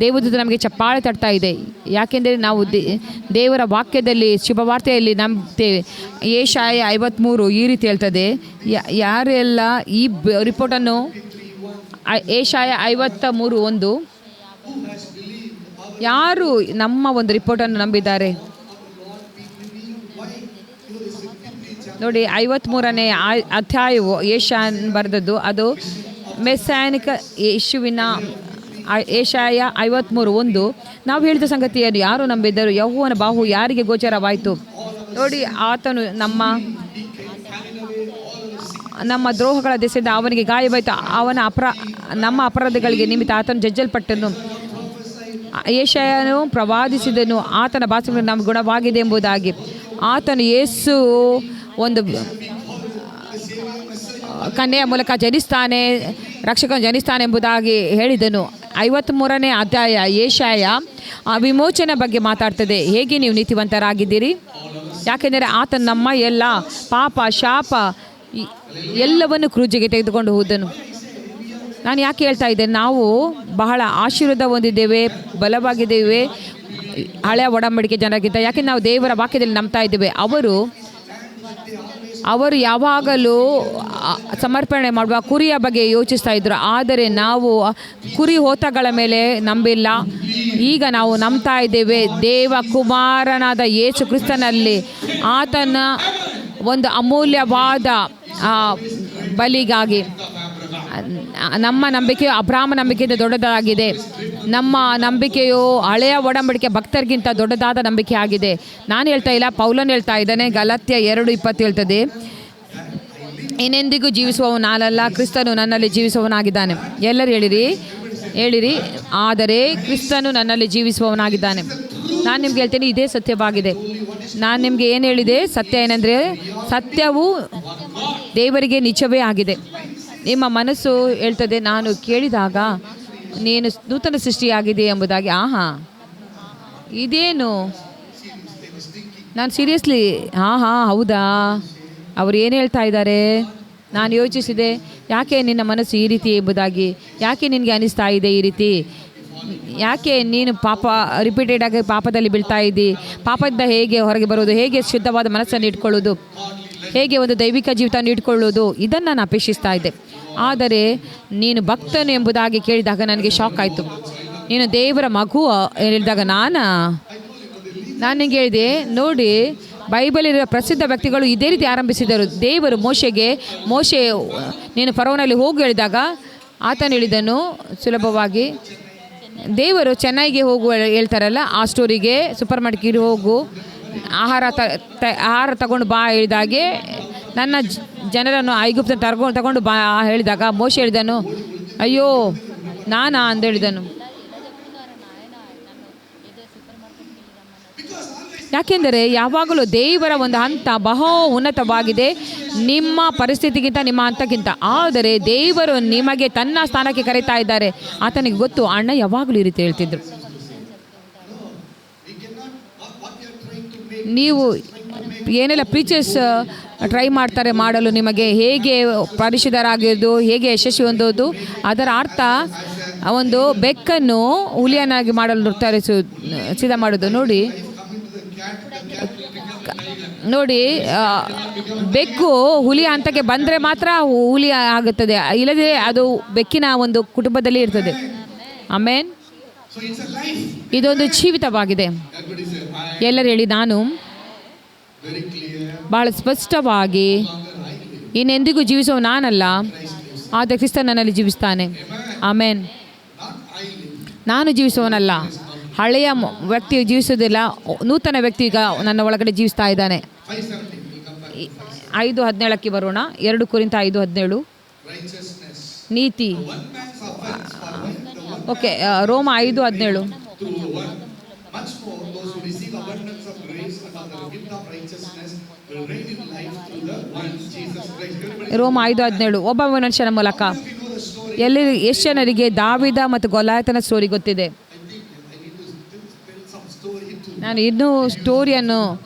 ದೇವದೂತ ನಮಗೆ ಚಪ್ಪಾಳೆ ತಟ್ತಾ ಇದೆ. ಯಾಕೆಂದರೆ ನಾವು ದೇವರ ವಾಕ್ಯದಲ್ಲಿ ಶುಭವಾರ್ತೆಯಲ್ಲಿ ನಂಬ್ತೇವೆ. ಯೆಶಾಯ 53 ಈ ರೀತಿ ಹೇಳ್ತದೆ. ಯಾರೆಲ್ಲ ಈ ರಿಪೋರ್ಟನ್ನು ಯೆಶಾಯ 53:1 ಯಾರು ನಮ್ಮ ಒಂದು ರಿಪೋರ್ಟನ್ನು ನಂಬಿದ್ದಾರೆ ನೋಡಿ. 53ನೇ ಅಧ್ಯಾಯವು ಯೆಶಾಯನ ಬರೆದದ್ದು. ಅದು ಮೆಸ್ಸಾನಿಕ ಯೇಸುವಿನ ಯೆಶಾಯ 53:1 ನಾವು ಹೇಳಿದ ಸಂಗತಿಯನ್ನು ಯಾರು ನಂಬಿದ್ದರು? ಯೆಹೋವನ ಬಾಹು ಯಾರಿಗೆ ಗೋಚರವಾಯಿತು? ನೋಡಿ, ಆತನು ನಮ್ಮ ದ್ರೋಹಗಳ ದೆಸೆಯಿಂದ ಅವನಿಗೆ ಗಾಯವಾಯಿತು, ನಮ್ಮ ಅಪರಾಧಗಳಿಗೆ ನಿಮಿತ್ತ ಆತನು ಜಜ್ಜಲ್ಪಟ್ಟನು. ಯೆಶಾಯನು ಪ್ರವಾದಿಸಿದನು, ಆತನ ಭಾಷೆಗಳು ನಮಗೆ ಗುಣವಾಗಿದೆ ಎಂಬುದಾಗಿ. ಆತನು ಯೇಸು ಒಂದು ಕನ್ಯೆಯ ಮೂಲಕ ಜನಿಸ್ತಾನೆ, ರಕ್ಷಕನು ಜನಿಸ್ತಾನೆ ಎಂಬುದಾಗಿ ಹೇಳಿದನು. 53ನೇ ಅಧ್ಯಾಯ ಯೆಶಾಯ ವಿಮೋಚನೆ ಬಗ್ಗೆ ಮಾತಾಡ್ತದೆ. ಹೇಗೆ ನೀವು ನೀತಿವಂತರಾಗಿದ್ದೀರಿ? ಯಾಕೆಂದರೆ ಆತನು ನಮ್ಮ ಎಲ್ಲ ಪಾಪ ಶಾಪ ಎಲ್ಲವನ್ನು ಕ್ರೂಜಿಗೆ ತೆಗೆದುಕೊಂಡು ಹೋದನು. ನಾನು ಯಾಕೆ ಹೇಳ್ತಾ ಇದ್ದೇನೆ? ನಾವು ಬಹಳ ಆಶೀರ್ವಾದ ಹೊಂದಿದ್ದೇವೆ, ಬಲವಾಗಿದ್ದೇವೆ ಹಳೆಯ ಒಡಂಬಡಿಕೆ ಜನರಿಗಿಂತ. ಯಾಕೆಂದರೆ ನಾವು ದೇವರ ವಾಕ್ಯದಲ್ಲಿ ನಂಬ್ತಾ ಇದ್ದೇವೆ. ಅವರು ಯಾವಾಗಲೂ ಸಮರ್ಪಣೆ ಮಾಡುವ ಕುರಿಯ ಬಗ್ಗೆ ಯೋಚಿಸ್ತಾ ಇದ್ರು. ಆದರೆ ನಾವು ಕುರಿ ಹೋತಗಳ ಮೇಲೆ ನಂಬಿಲ್ಲ. ಈಗ ನಾವು ನಂಬ್ತಾ ಇದ್ದೇವೆ ದೇವ ಕುಮಾರನಾದ ಯೇಸು ಕ್ರಿಸ್ತನಲ್ಲಿ. ಆತನ ಒಂದು ಅಮೂಲ್ಯವಾದ ಬಲಿಗಾಗಿ ನಮ್ಮ ನಂಬಿಕೆಯು ಅಬ್ರಾಹ್ಮ ನಂಬಿಕೆಯಿಂದ ದೊಡ್ಡದಾಗಿದೆ. ನಮ್ಮ ನಂಬಿಕೆಯು ಹಳೆಯ ಒಡಂಬಡಿಕೆ ಭಕ್ತರಿಗಿಂತ ದೊಡ್ಡದಾದ ನಂಬಿಕೆ ಆಗಿದೆ. ನಾನು ಹೇಳ್ತಾ ಇಲ್ಲ, ಪೌಲನು ಹೇಳ್ತಾ ಇದ್ದಾನೆ. ಗಲಾತ್ಯ 2:20 ಹೇಳ್ತದೆ, ಇನ್ನೆಂದಿಗೂ ಜೀವಿಸುವವನು ನಾನಲ್ಲ, ಕ್ರಿಸ್ತನು ನನ್ನಲ್ಲಿ ಜೀವಿಸುವವನಾಗಿದ್ದಾನೆ. ಎಲ್ಲರೂ ಹೇಳಿರಿ, ಆದರೆ ಕ್ರಿಸ್ತನು ನನ್ನಲ್ಲಿ ಜೀವಿಸುವವನಾಗಿದ್ದಾನೆ. ನಾನು ನಿಮ್ಗೆ ಹೇಳ್ತೇನೆ, ಇದೇ ಸತ್ಯವಾಗಿದೆ. ನಾನು ನಿಮಗೆ ಏನು ಹೇಳಿದೆ? ಸತ್ಯ ಏನಂದರೆ, ಸತ್ಯವು ದೇವರಿಗೆ ನಿಜವೇ ಆಗಿದೆ. ನಿಮ್ಮ ಮನಸ್ಸು ಹೇಳ್ತದೆ, ನಾನು ಕೇಳಿದಾಗ ನೀನು ನೂತನ ಸೃಷ್ಟಿಯಾಗಿದೆ ಎಂಬುದಾಗಿ. ಇದೇನು? ನಾನು ಸೀರಿಯಸ್ಲಿ ಹೌದಾ, ಅವರು ಏನು ಹೇಳ್ತಾ ಇದ್ದಾರೆ? ನಾನು ಯೋಚಿಸಿದೆ, ಯಾಕೆ ನಿನ್ನ ಮನಸ್ಸು ಈ ರೀತಿ ಎಂಬುದಾಗಿ. ಯಾಕೆ ನಿನಗೆ ಅನಿಸ್ತಾ ಇದೆ ಈ ರೀತಿ? ಯಾಕೆ ನೀನು ರಿಪೀಟೆಡ್ ಆಗಿ ಪಾಪದಲ್ಲಿ ಬೀಳ್ತಾ ಇದ್ದಿ? ಪಾಪದಿಂದ ಹೇಗೆ ಹೊರಗೆ ಬರೋದು? ಹೇಗೆ ಶುದ್ಧವಾದ ಮನಸ್ಸನ್ನು ಇಟ್ಕೊಳ್ಳೋದು? ಹೇಗೆ ಒಂದು ದೈವಿಕ ಜೀವಿತವನ್ನು ಇಟ್ಕೊಳ್ಳೋದು? ಇದನ್ನು ನಾನು ಅಪೇಕ್ಷಿಸ್ತಾ ಇದ್ದೆ. ಆದರೆ ನೀನು ಭಕ್ತನು ಎಂಬುದಾಗಿ ಕೇಳಿದಾಗ ನನಗೆ ಶಾಕ್ ಆಯಿತು. ನೀನು ದೇವರ ಮಗು ಹೇಳಿದಾಗ ನಾನು ನಿನಗೆ ಹೇಳಿದೆ, ನೋಡಿ, ಬೈಬಲಿರುವ ಪ್ರಸಿದ್ಧ ವ್ಯಕ್ತಿಗಳು ಇದೇ ರೀತಿ ಆರಂಭಿಸಿದರು. ದೇವರು ಮೋಶೆ ನೀನು ಫರೋನಲ್ಲಿ ಹೋಗಿ ಹೇಳಿದಾಗ ಆತನು ಹೇಳಿದನು ಸುಲಭವಾಗಿ. ದೇವರು ಚೆನ್ನೈಗೆ ಹೋಗು ಹೇಳ್ತಾರಲ್ಲ, ಆ ಸ್ಟೋರಿಗೆ ಸೂಪರ್ ಮಾರ್ಕೆಟ್ಗೆ ಹೋಗು, ಆಹಾರ ತಗೊಂಡು ಬಾ ಹೇಳಿದಾಗೆ ನನ್ನ ಜನರನ್ನು ಐಗುಪ್ತ ತಗೊಂಡು ಬಾ ಹೇಳಿದಾಗ ಮೋಶೆ ಹೇಳಿದನು, ಅಯ್ಯೋ ನಾನಾ ಅಂತ ಹೇಳಿದನು. ಯಾಕೆಂದರೆ ಯಾವಾಗಲೂ ದೇವರ ಒಂದು ಹಂತ ಬಹು ಉನ್ನತವಾಗಿದೆ ನಿಮ್ಮ ಪರಿಸ್ಥಿತಿಗಿಂತ, ನಿಮ್ಮ ಹಂತಕ್ಕಿಂತ. ಆದರೆ ದೇವರು ನಿಮಗೆ ತನ್ನ ಸ್ಥಾನಕ್ಕೆ ಕರೀತಾ ಇದ್ದಾರೆ. ಆತನಿಗೆ ಗೊತ್ತು. ಅಣ್ಣ ಯಾವಾಗಲೂ ಈ ರೀತಿ ಹೇಳ್ತಿದ್ರು, ನೀವು ಏನೆಲ್ಲ ಪ್ರೀಚರ್ಸ್ ಟ್ರೈ ಮಾಡ್ತಾರೆ ಮಾಡಲು, ನಿಮಗೆ ಹೇಗೆ ಪರಿಶುದ್ಧರಾಗಿರೋದು, ಹೇಗೆ ಯಶಸ್ವಿ ಹೊಂದೋದು, ಅದರ ಅರ್ಥ ಒಂದು ಬೆಕ್ಕನ್ನು ಹುಲಿಯನ್ನಾಗಿ ಮಾಡಲು ಸಿದ್ಧ ಮಾಡೋದು. ನೋಡಿ ಬೆಕ್ಕು ಹುಲಿಯ ಹಂತಕ್ಕೆ ಬಂದರೆ ಮಾತ್ರ ಹುಲಿ ಆಗುತ್ತದೆ, ಇಲ್ಲದೆ ಅದು ಬೆಕ್ಕಿನ ಒಂದು ಕುಟುಂಬದಲ್ಲಿ ಇರ್ತದೆ. ಆಮೇನ್. ಇದೊಂದು ಜೀವಿತವಾಗಿದೆ. ಎಲ್ಲರೂ ಹೇಳಿ, ನಾನು ಬಹಳ ಸ್ಪಷ್ಟವಾಗಿ ಇನ್ನೆಂದಿಗೂ ಜೀವಿಸುವ ನಾನಲ್ಲ, ಆದರೆ ಕ್ರಿಸ್ತ ನನ್ನಲ್ಲಿ ಜೀವಿಸ್ತಾನೆ. ಆಮೇನ್. ನಾನು ಜೀವಿಸುವವನಲ್ಲ, ಹಳೆಯ ವ್ಯಕ್ತಿ ಜೀವಿಸೋದಿಲ್ಲ, ನೂತನ ವ್ಯಕ್ತಿ ಈಗ ನನ್ನ ಒಳಗಡೆ ಜೀವಿಸ್ತಾ ಇದ್ದಾನೆ. 5:17 ಬರೋಣ. 2 ಕೊರಿಂಥ 5:17 ನೀತಿ. ಓಕೆ, ರೋಮ 5:17 ರೋಮ 5:17 ಒಬ್ಬ ಮನುಷ್ಯನ ಮೂಲಕ ಎಷ್ಟು ಜನರಿಗೆ ದಾವಿದ ಮತ್ತು ಗೊಲಾಯತನ ಸ್ಟೋರಿ ಗೊತ್ತಿದೆ? ನಾನು ಇನ್ನೂ ಸ್ಟೋರಿಯನ್ನು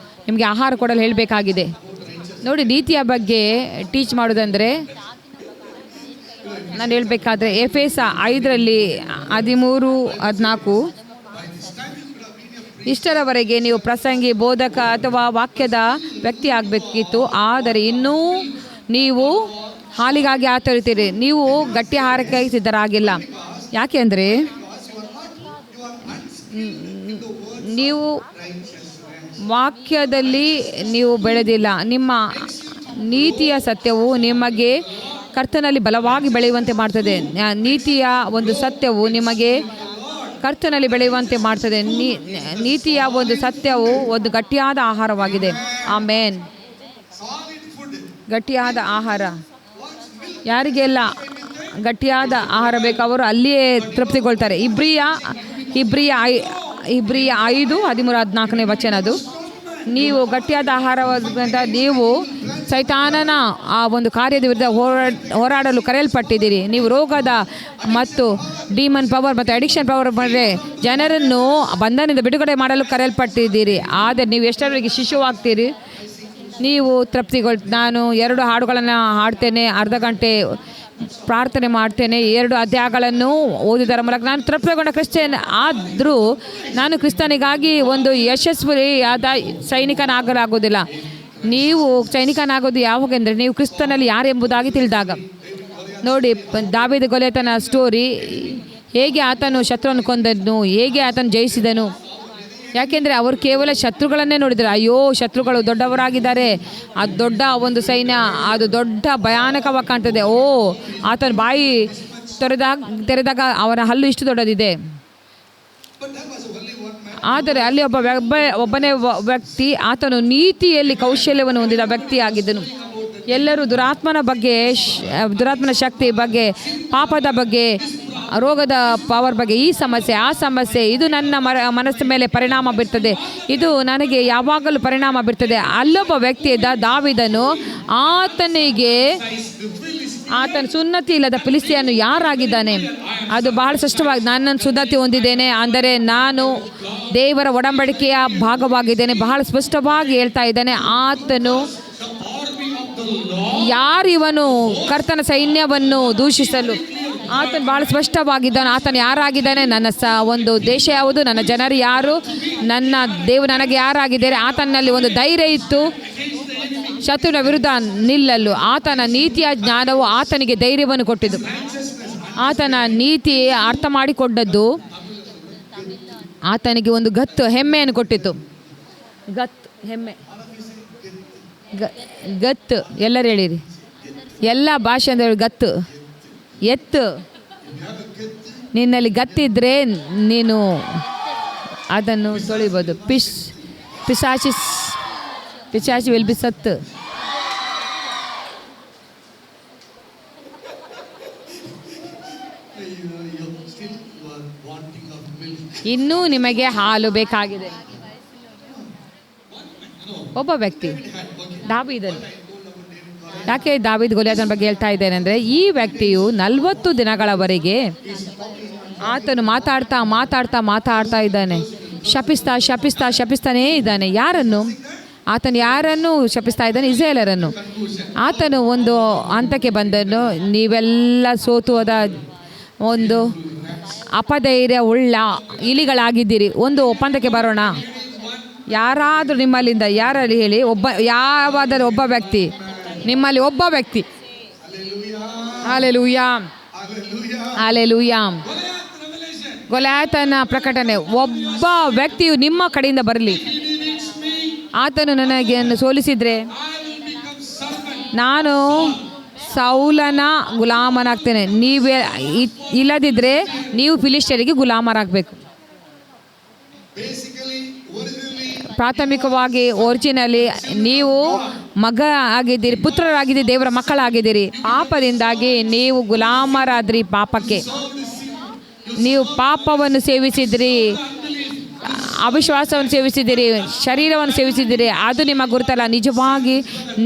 ನಿಮಗೆ ಆಹಾರ ಕೊಡಲು ಹೇಳಬೇಕಾಗಿದೆ. ನೋಡಿ, ನೀತಿಯ ಬಗ್ಗೆ ಟೀಚ್ ಮಾಡೋದಂದರೆ ನಾನು ಹೇಳಬೇಕಾದ್ರೆ ಎಫೆಸ 5:13-14 ಇಷ್ಟರವರೆಗೆ ನೀವು ಪ್ರಸಂಗಿ, ಬೋಧಕ ಅಥವಾ ವಾಕ್ಯದ ವ್ಯಕ್ತಿ ಆಗಬೇಕಿತ್ತು, ಆದರೆ ಇನ್ನೂ ನೀವು ಹಾಲಿಗಾಗಿ ಆತರಿತೀರಿ. ನೀವು ಗಟ್ಟಿ ಆಹಾರಕ್ಕೆ ಸಿದ್ಧರಾಗಿಲ್ಲ. ಯಾಕೆಂದರೆ ನೀವು ವಾಕ್ಯದಲ್ಲಿ ನೀವು ಬೆಳೆದಿಲ್ಲ. ನಿಮ್ಮ ನೀತಿಯ ಸತ್ಯವು ನಿಮಗೆ ಕರ್ತನಲ್ಲಿ ಬಲವಾಗಿ ಬೆಳೆಯುವಂತೆ ಮಾಡ್ತದೆ. ನೀತಿಯ ಒಂದು ಸತ್ಯವು ನಿಮಗೆ ಕರ್ತನಲ್ಲಿ ಬೆಳೆಯುವಂತೆ ಮಾಡ್ತದೆ. ನೀತಿಯ ಒಂದು ಸತ್ಯವು ಒಂದು ಗಟ್ಟಿಯಾದ ಆಹಾರವಾಗಿದೆ. ಆಮೇನ್. ಗಟ್ಟಿಯಾದ ಆಹಾರ ಯಾರಿಗೆಲ್ಲ ಗಟ್ಟಿಯಾದ ಆಹಾರ ಬೇಕು ಅವರು ಅಲ್ಲಿಯೇ ತೃಪ್ತಿಗೊಳ್ತಾರೆ. ಇಬ್ರಿಯ 5:13-14 ವಚನ. ಅದು ನೀವು ಗಟ್ಟಿಯಾದ ಆಹಾರವಾದ ನೀವು ಸೈತಾನನ ಆ ಒಂದು ಕಾರ್ಯದ ವಿರುದ್ಧ ಹೋರಾಡಲು ಕರೆಯಲ್ಪಟ್ಟಿದ್ದೀರಿ. ನೀವು ರೋಗದ ಮತ್ತು ಡಿಮನ್ ಪವರ್ ಮತ್ತು ಅಡಿಕ್ಷನ್ ಪವರ್ ಅಂದರೆ ಜನರನ್ನು ಬಂಧನದಿಂದ ಬಿಡುಗಡೆ ಮಾಡಲು ಕರೆಯಲ್ಪಟ್ಟಿದ್ದೀರಿ. ಆದರೆ ನೀವು ಎಷ್ಟರವರೆಗೆ ಶಿಶುವಾಗ್ತೀರಿ? ನೀವು ನಾನು 2 ಹಾಡುಗಳನ್ನು ಹಾಡ್ತೇನೆ, ಅರ್ಧ ಗಂಟೆ ಪ್ರಾರ್ಥನೆ ಮಾಡ್ತೇನೆ, 2 ಅಧ್ಯಾಯಗಳನ್ನು ಓದಿದರ ಮೂಲಕ ನಾನು ತೃಪ್ತಿಗೊಂಡ ಕ್ರಿಶ್ಚಿಯನ್ ಆದರೂ ನಾನು ಕ್ರಿಸ್ತನಿಗಾಗಿ ಒಂದು ಯಶಸ್ವಿಯಾದ ಸೈನಿಕನಾಗಲಾಗುವುದಿಲ್ಲ. ನೀವು ಸೈನಿಕನಾಗೋದು ಯಾವಾಗೆಂದರೆ ನೀವು ಕ್ರಿಸ್ತನಲ್ಲಿ ಯಾರೆಂಬುದಾಗಿ ತಿಳಿದಾಗ. ನೋಡಿ, ದಾವೀದ ಗೊಲಿಯಾತನ ಸ್ಟೋರಿ, ಹೇಗೆ ಆತನು ಶತ್ರುವನ್ನು ಕೊಂದನು, ಹೇಗೆ ಆತನು ಜಯಿಸಿದನು. ಯಾಕೆಂದರೆ ಅವರು ಕೇವಲ ಶತ್ರುಗಳನ್ನೇ ನೋಡಿದರು. ಅಯ್ಯೋ, ಶತ್ರುಗಳು ದೊಡ್ಡವರಾಗಿದ್ದಾರೆ, ಅದು ದೊಡ್ಡ ಒಂದು ಸೈನ್ಯ, ಅದು ದೊಡ್ಡ ಭಯಾನಕವಾಗಿ ಕಾಣ್ತದೆ. ಆತನ ಬಾಯಿ ತೆರೆದಾಗ ಅವನ ಹಲ್ಲು ಇಷ್ಟು ದೊಡ್ಡದಿದೆ. ಆದರೆ ಅಲ್ಲಿ ಒಬ್ಬನೇ ವ್ಯಕ್ತಿ, ಆತನು ನೀತಿಯಲ್ಲಿ ಕೌಶಲ್ಯವನ್ನು ಹೊಂದಿದ ವ್ಯಕ್ತಿಯಾಗಿದ್ದನು. ಎಲ್ಲರೂ ದುರಾತ್ಮನ ಶಕ್ತಿ ಬಗ್ಗೆ, ಪಾಪದ ಬಗ್ಗೆ, ರೋಗದ ಪವರ್ ಬಗ್ಗೆ, ಈ ಸಮಸ್ಯೆ ಆ ಸಮಸ್ಯೆ, ಇದು ನನ್ನ ಮನಸ್ಸಿನ ಮೇಲೆ ಪರಿಣಾಮ ಬೀರ್ತದೆ, ಇದು ನನಗೆ ಯಾವಾಗಲೂ ಪರಿಣಾಮ ಬೀರ್ತದೆ. ಅಲ್ಲೊಬ್ಬ ವ್ಯಕ್ತಿ ಇದ್ದ, ದಾವೀದನು. ಆತನ ಸುನ್ನತಿ ಇಲ್ಲದ ಫಿಲಿಸ್ತಿಯನು ಯಾರಾಗಿದ್ದಾನೆ ಅದು ಬಹಳ ಸ್ಪಷ್ಟವಾಗಿ, ನನ್ನನ್ನು ಸುನ್ನತಿ ಹೊಂದಿದ್ದೇನೆ ಅಂದರೆ ನಾನು ದೇವರ ಒಡಂಬಡಿಕೆಯ ಭಾಗವಾಗಿದ್ದೇನೆ, ಬಹಳ ಸ್ಪಷ್ಟವಾಗಿ ಹೇಳ್ತಾ ಇದ್ದಾನೆ. ಆತನು ಯಾರಿವನು ಕರ್ತನ ಸೈನ್ಯವನ್ನು ದೂಷಿಸಲು? ಆತನು ಬಹಳ ಸ್ಪಷ್ಟವಾಗಿದ್ದಾನೆ. ಆತನು ಯಾರಾಗಿದ್ದಾನೆ, ನನ್ನ ಒಂದು ದೇಶ ಯಾವುದು, ನನ್ನ ಜನರು ಯಾರು, ನನ್ನ ದೇವರು ನನಗೆ ಯಾರಾಗಿದ್ದಾರೆ. ಆತನಲ್ಲಿ ಒಂದು ಧೈರ್ಯ ಇತ್ತು ಶತ್ರುವಿನ ವಿರುದ್ಧ ನಿಲ್ಲಲು. ಆತನ ನೀತಿಯ ಜ್ಞಾನವು ಆತನಿಗೆ ಧೈರ್ಯವನ್ನು ಕೊಟ್ಟಿದ್ದು. ಆತನ ನೀತಿ ಅರ್ಥ ಮಾಡಿಕೊಂಡದ್ದು ಆತನಿಗೆ ಒಂದು ಹೆಮ್ಮೆಯನ್ನು ಕೊಟ್ಟಿತು. ಗತ್ತು ಎಲ್ಲರೂ ಹೇಳಿರಿ, ಎಲ್ಲ ಭಾಷೆ ಅಂದರೆ ಗತ್ತು. ಎತ್ತು, ನಿನ್ನಲ್ಲಿ ಗತ್ತಿದ್ರೆ ನೀನು ಅದನ್ನು ತೊಳಿಬೋದು. ಪಿಶಾಚಿ ವಿಲ್ ಬಿ ಸತ್ತು. ಇನ್ನೂ ನಿಮಗೆ ಹಾಲು ಬೇಕಾಗಿದೆ. ಒಬ್ಬ ವ್ಯಕ್ತಿ ದಾವೀದನು. ಯಾಕೆ ದಾವೀದ ಗೊಲಿಯಾತನ ಬಗ್ಗೆ ಹೇಳ್ತಾ ಇದ್ದೇನೆ ಅಂದರೆ, ಈ ವ್ಯಕ್ತಿಯು 40 ದಿನಗಳವರೆಗೆ ಆತನು ಮಾತಾಡ್ತಾ ಇದ್ದಾನೆ. ಶಪಿಸ್ತಾನೇ ಇದ್ದಾನೆ. ಆತನು ಯಾರನ್ನು ಶಪಿಸ್ತಾ ಇದ್ದಾನೆ? ಇಸ್ರಾಯೇಲರನ್ನು. ಆತನು ಒಂದು ಹಂತಕ್ಕೆ ಬಂದನು, ನೀವೆಲ್ಲ ಸೋತು ಹೋದ ಒಂದು ಅಪಧೈರ್ಯ ಉಳ್ಳ ಇಲಿಗಳಾಗಿದ್ದೀರಿ. ಒಂದು ಒಪ್ಪಂದಕ್ಕೆ ಬರೋಣ. ಯಾರಾದರೂ ನಿಮ್ಮಲ್ಲಿಂದ, ಯಾರಲ್ಲಿ ಹೇಳಿ, ಯಾವಾದರೂ ಒಬ್ಬ ವ್ಯಕ್ತಿ, ನಿಮ್ಮಲ್ಲಿ ಒಬ್ಬ ವ್ಯಕ್ತಿ, ಹಲ್ಲೆಲೂಯಾ ಹಲ್ಲೆಲೂಯಾ, ಗೊಲಿಯಾತನ ಪ್ರಕಟಣೆ, ಒಬ್ಬ ವ್ಯಕ್ತಿಯು ನಿಮ್ಮ ಕಡೆಯಿಂದ ಬರಲಿ. ಆತನು ನನಗೆ ಸೋಲಿಸಿದರೆ ನಾನು ಸೌಲನ ಗುಲಾಮನಾಗ್ತೇನೆ. ನೀವೇ ಇಲ್ಲದಿದ್ದರೆ ನೀವು ಫಿಲಿಸ್ಟಿಯರಿಗೆ ಗುಲಾಮರಾಗಬೇಕು. ಪ್ರಾಥಮಿಕವಾಗಿ ಒರಿಜಿನಲಿ ನೀವು ಮಗ ಆಗಿದ್ದೀರಿ, ಪುತ್ರರಾಗಿದ್ದೀರಿ, ದೇವರ ಮಕ್ಕಳಾಗಿದ್ದೀರಿ. ಪಾಪದಿಂದಾಗಿ ನೀವು ಗುಲಾಮರಾದ್ರಿ. ಪಾಪಕ್ಕೆ ನೀವು ಪಾಪವನ್ನು ಸೇವಿಸಿದ್ರಿ, ಅವಿಶ್ವಾಸವನ್ನು ಸೇವಿಸಿದ್ದೀರಿ, ಶರೀರವನ್ನು ಸೇವಿಸಿದ್ದೀರಿ. ಅದು ನಿಮ್ಮ ಗುರುತಲ್ಲ. ನಿಜವಾಗಿ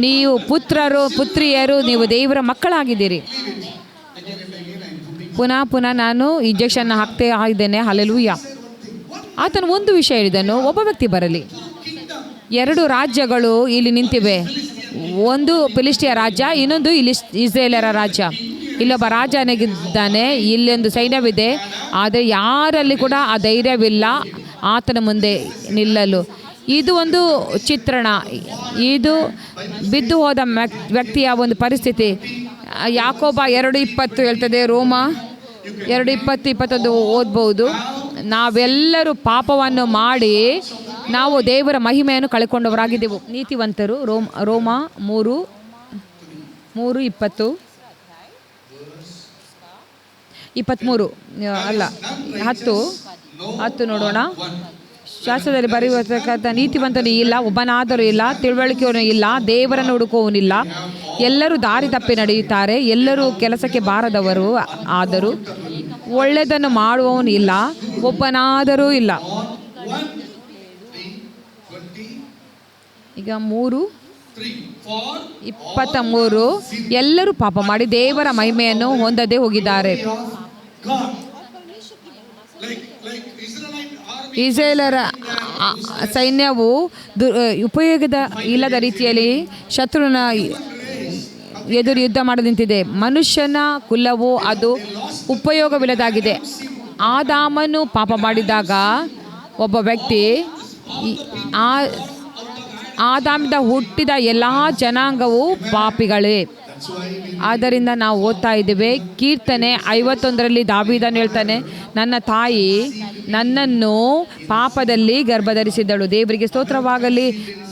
ನೀವು ಪುತ್ರಿಯರು, ನೀವು ದೇವರ ಮಕ್ಕಳಾಗಿದ್ದೀರಿ. ಪುನಃ ನಾನು ಇಂಜೆಕ್ಷನ್ ಹಾಕ್ತಾ ಇದ್ದೇನೆ. ಹಲ್ಲೆಲೂಯಾ. ಆತನು ಒಂದು ವಿಷಯ ಹೇಳಿದನು, ಒಬ್ಬ ವ್ಯಕ್ತಿ ಬರಲಿ. 2 ರಾಜ್ಯಗಳು ಇಲ್ಲಿ ನಿಂತಿವೆ. ಒಂದು ಫಿಲಿಸ್ಟಿಯ ರಾಜ್ಯ, ಇನ್ನೊಂದು ಇಲ್ಲಿ ಇಸ್ರಾಯೇಲರ ರಾಜ್ಯ. ಇಲ್ಲೊಬ್ಬ ರಾಜನಿಗಿದ್ದಾನೆ, ಇಲ್ಲೊಂದು ಸೈನ್ಯವಿದೆ, ಆದರೆ ಯಾರಲ್ಲಿ ಕೂಡ ಆ ಧೈರ್ಯವಿಲ್ಲ ಆತನ ಮುಂದೆ ನಿಲ್ಲಲು. ಇದು ಒಂದು ಚಿತ್ರಣ, ಇದು ಬಿದ್ದು ಹೋದ ವ್ಯಕ್ತಿಯ ಒಂದು ಪರಿಸ್ಥಿತಿ. ಯಾಕೋಬ 2:20 ಹೇಳ್ತದೆ, ರೋಮ 2:20-21 ಓದ್ಬೋದು. ನಾವೆಲ್ಲರೂ ಪಾಪವನ್ನು ಮಾಡಿ ನಾವು ದೇವರ ಮಹಿಮೆಯನ್ನು ಕಳ್ಕೊಂಡವರಾಗಿದ್ದೆವು. ನೀತಿವಂತರು ರೋಮ 3:20 23 ಅಲ್ಲ 10 ನೋಡೋಣ. ಶಾಸ್ತ್ರದಲ್ಲಿ ಬರೆಯುವಂಥ ನೀತಿವಂತನು ಇಲ್ಲ, ಒಬ್ಬನಾದರೂ ಇಲ್ಲ, ತಿಳುವಳಿಕೆಯವನು ಇಲ್ಲ, ದೇವರನ್ನು ಹುಡುಕುವವನಿಲ್ಲ. ಎಲ್ಲರೂ ದಾರಿ ತಪ್ಪಿ ನಡೆಯುತ್ತಾರೆ, ಎಲ್ಲರೂ ಕೆಲಸಕ್ಕೆ ಬಾರದವರು, ಆದರೂ ಒಳ್ಳೆಯದನ್ನು ಮಾಡುವವನು ಇಲ್ಲ, ಒಬ್ಬನಾದರೂ ಇಲ್ಲ. ಈಗ 3:23 ಎಲ್ಲರೂ ಪಾಪ ಮಾಡಿ ದೇವರ ಮಹಿಮೆಯನ್ನು ಹೊಂದದೆ ಹೋಗಿದ್ದಾರೆ. ಇಸ್ರಾಯೇಲರ ಸೈನ್ಯವು ಉಪಯೋಗದ ಇಲ್ಲದ ರೀತಿಯಲ್ಲಿ ಶತ್ರುವಿನ ಎದುರು ಯುದ್ಧ ಮಾಡಿ ನಿಂತಿದೆ. ಮನುಷ್ಯನ ಕುಲವು ಅದು ಉಪಯೋಗವಿಲ್ಲದಾಗಿದೆ. ಆದಾಮನು ಪಾಪ ಮಾಡಿದಾಗ ಒಬ್ಬ ವ್ಯಕ್ತಿ ಆದಾಮಿಂದ ಹುಟ್ಟಿದ ಎಲ್ಲ ಜನಾಂಗವು ಪಾಪಿಗಳೇ. ಆದ್ದರಿಂದ ನಾವು ಓದ್ತಾ ಇದ್ದೇವೆ, ಕೀರ್ತನೆ 51 ದಾವೀದನು ಹೇಳ್ತಾನೆ, ನನ್ನ ತಾಯಿ ನನ್ನನ್ನು ಪಾಪದಲ್ಲಿ ಗರ್ಭಧರಿಸಿದಳು. ದೇವರಿಗೆ ಸ್ತೋತ್ರವಾಗಲಿ.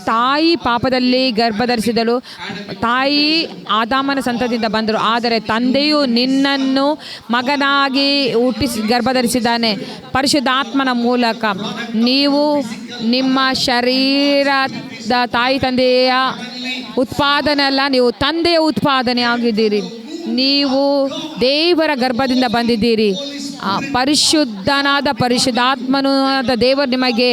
ತಾಯಿ ಪಾಪದಲ್ಲಿ ಗರ್ಭಧರಿಸಿದಳು. ತಾಯಿ ಆದಾಮನ ಸಂತತಿಯಿಂದ ಬಂದರು, ಆದರೆ ತಂದೆಯು ನಿನ್ನನ್ನು ಮಗನಾಗಿ ಗರ್ಭಧರಿಸಿದ್ದಾನೆ ಪರಿಶುದ್ಧಾತ್ಮನ ಮೂಲಕ. ನೀವು ನಿಮ್ಮ ಶರೀರದ ತಾಯಿ ತಂದೆಯ ಉತ್ಪಾದನೆ ಅಲ್ಲ, ನೀವು ತಂದೆಯ ಉತ್ಪಾದನೆ ಆಗಿದ್ದೀರಿ. ನೀವು ದೇವರ ಗರ್ಭದಿಂದ ಬಂದಿದ್ದೀರಿ. ಪರಿಶುದ್ಧಾತ್ಮನಾದ ದೇವರು ನಿಮಗೆ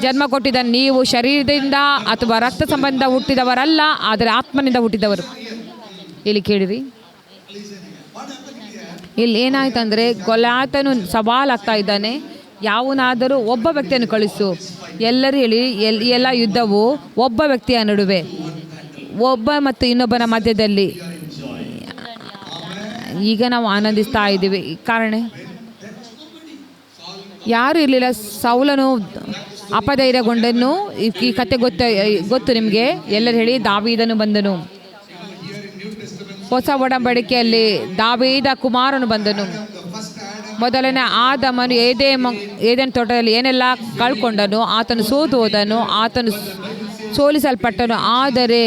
ಜನ್ಮ ಕೊಟ್ಟಿದ್ದಾನೆ. ನೀವು ಶರೀರದಿಂದ ಅಥವಾ ರಕ್ತ ಸಂಬಂಧ ಹುಟ್ಟಿದವರಲ್ಲ, ಆದರೆ ಆತ್ಮನಿಂದ ಹುಟ್ಟಿದವರು. ಇಲ್ಲಿ ಕೇಳಿರಿ, ಇಲ್ಲಿ ಏನಾಯ್ತಂದರೆ ಗೊಲ್ಯಾತನು ಸವಾಲಾಗ್ತಾ ಇದ್ದಾನೆ, ಯಾವನಾದರೂ ಒಬ್ಬ ವ್ಯಕ್ತಿಯನ್ನು ಕಳಿಸು. ಎಲ್ಲರೂ ಹೇಳಿ, ಎಲ್ಲ ಯುದ್ಧವು ಒಬ್ಬ ವ್ಯಕ್ತಿಯ ನಡುವೆ, ಒಬ್ಬ ಮತ್ತು ಇನ್ನೊಬ್ಬನ ಮಧ್ಯದಲ್ಲಿ. ಈಗ ನಾವು ಆನಂದಿಸ್ತಾ ಇದ್ದೀವಿ. ಕಾರಣ ಯಾರು ಇರಲಿಲ್ಲ. ಸೌಲನು ಅಪಧೈರ್ಯಗೊಂಡನು. ಈ ಕತೆ ಗೊತ್ತು ನಿಮಗೆ. ಎಲ್ಲರೂ ಹೇಳಿ, ದಾವೀದನು ಬಂದನು. ಹೊಸ ಒಡಂಬಡಿಕೆಯಲ್ಲಿ ದಾವೀದ ಕುಮಾರನು ಬಂದನು. ಮೊದಲನೇ ಆದಾಮನು ಏದೇನ್ ತೋಟದಲ್ಲಿ ಏನೆಲ್ಲ ಕಳ್ಕೊಂಡನು, ಆತನು ಸೋತು ಹೋದನು, ಆತನು ಸೋಲಿಸಲ್ಪಟ್ಟನು. ಆದರೆ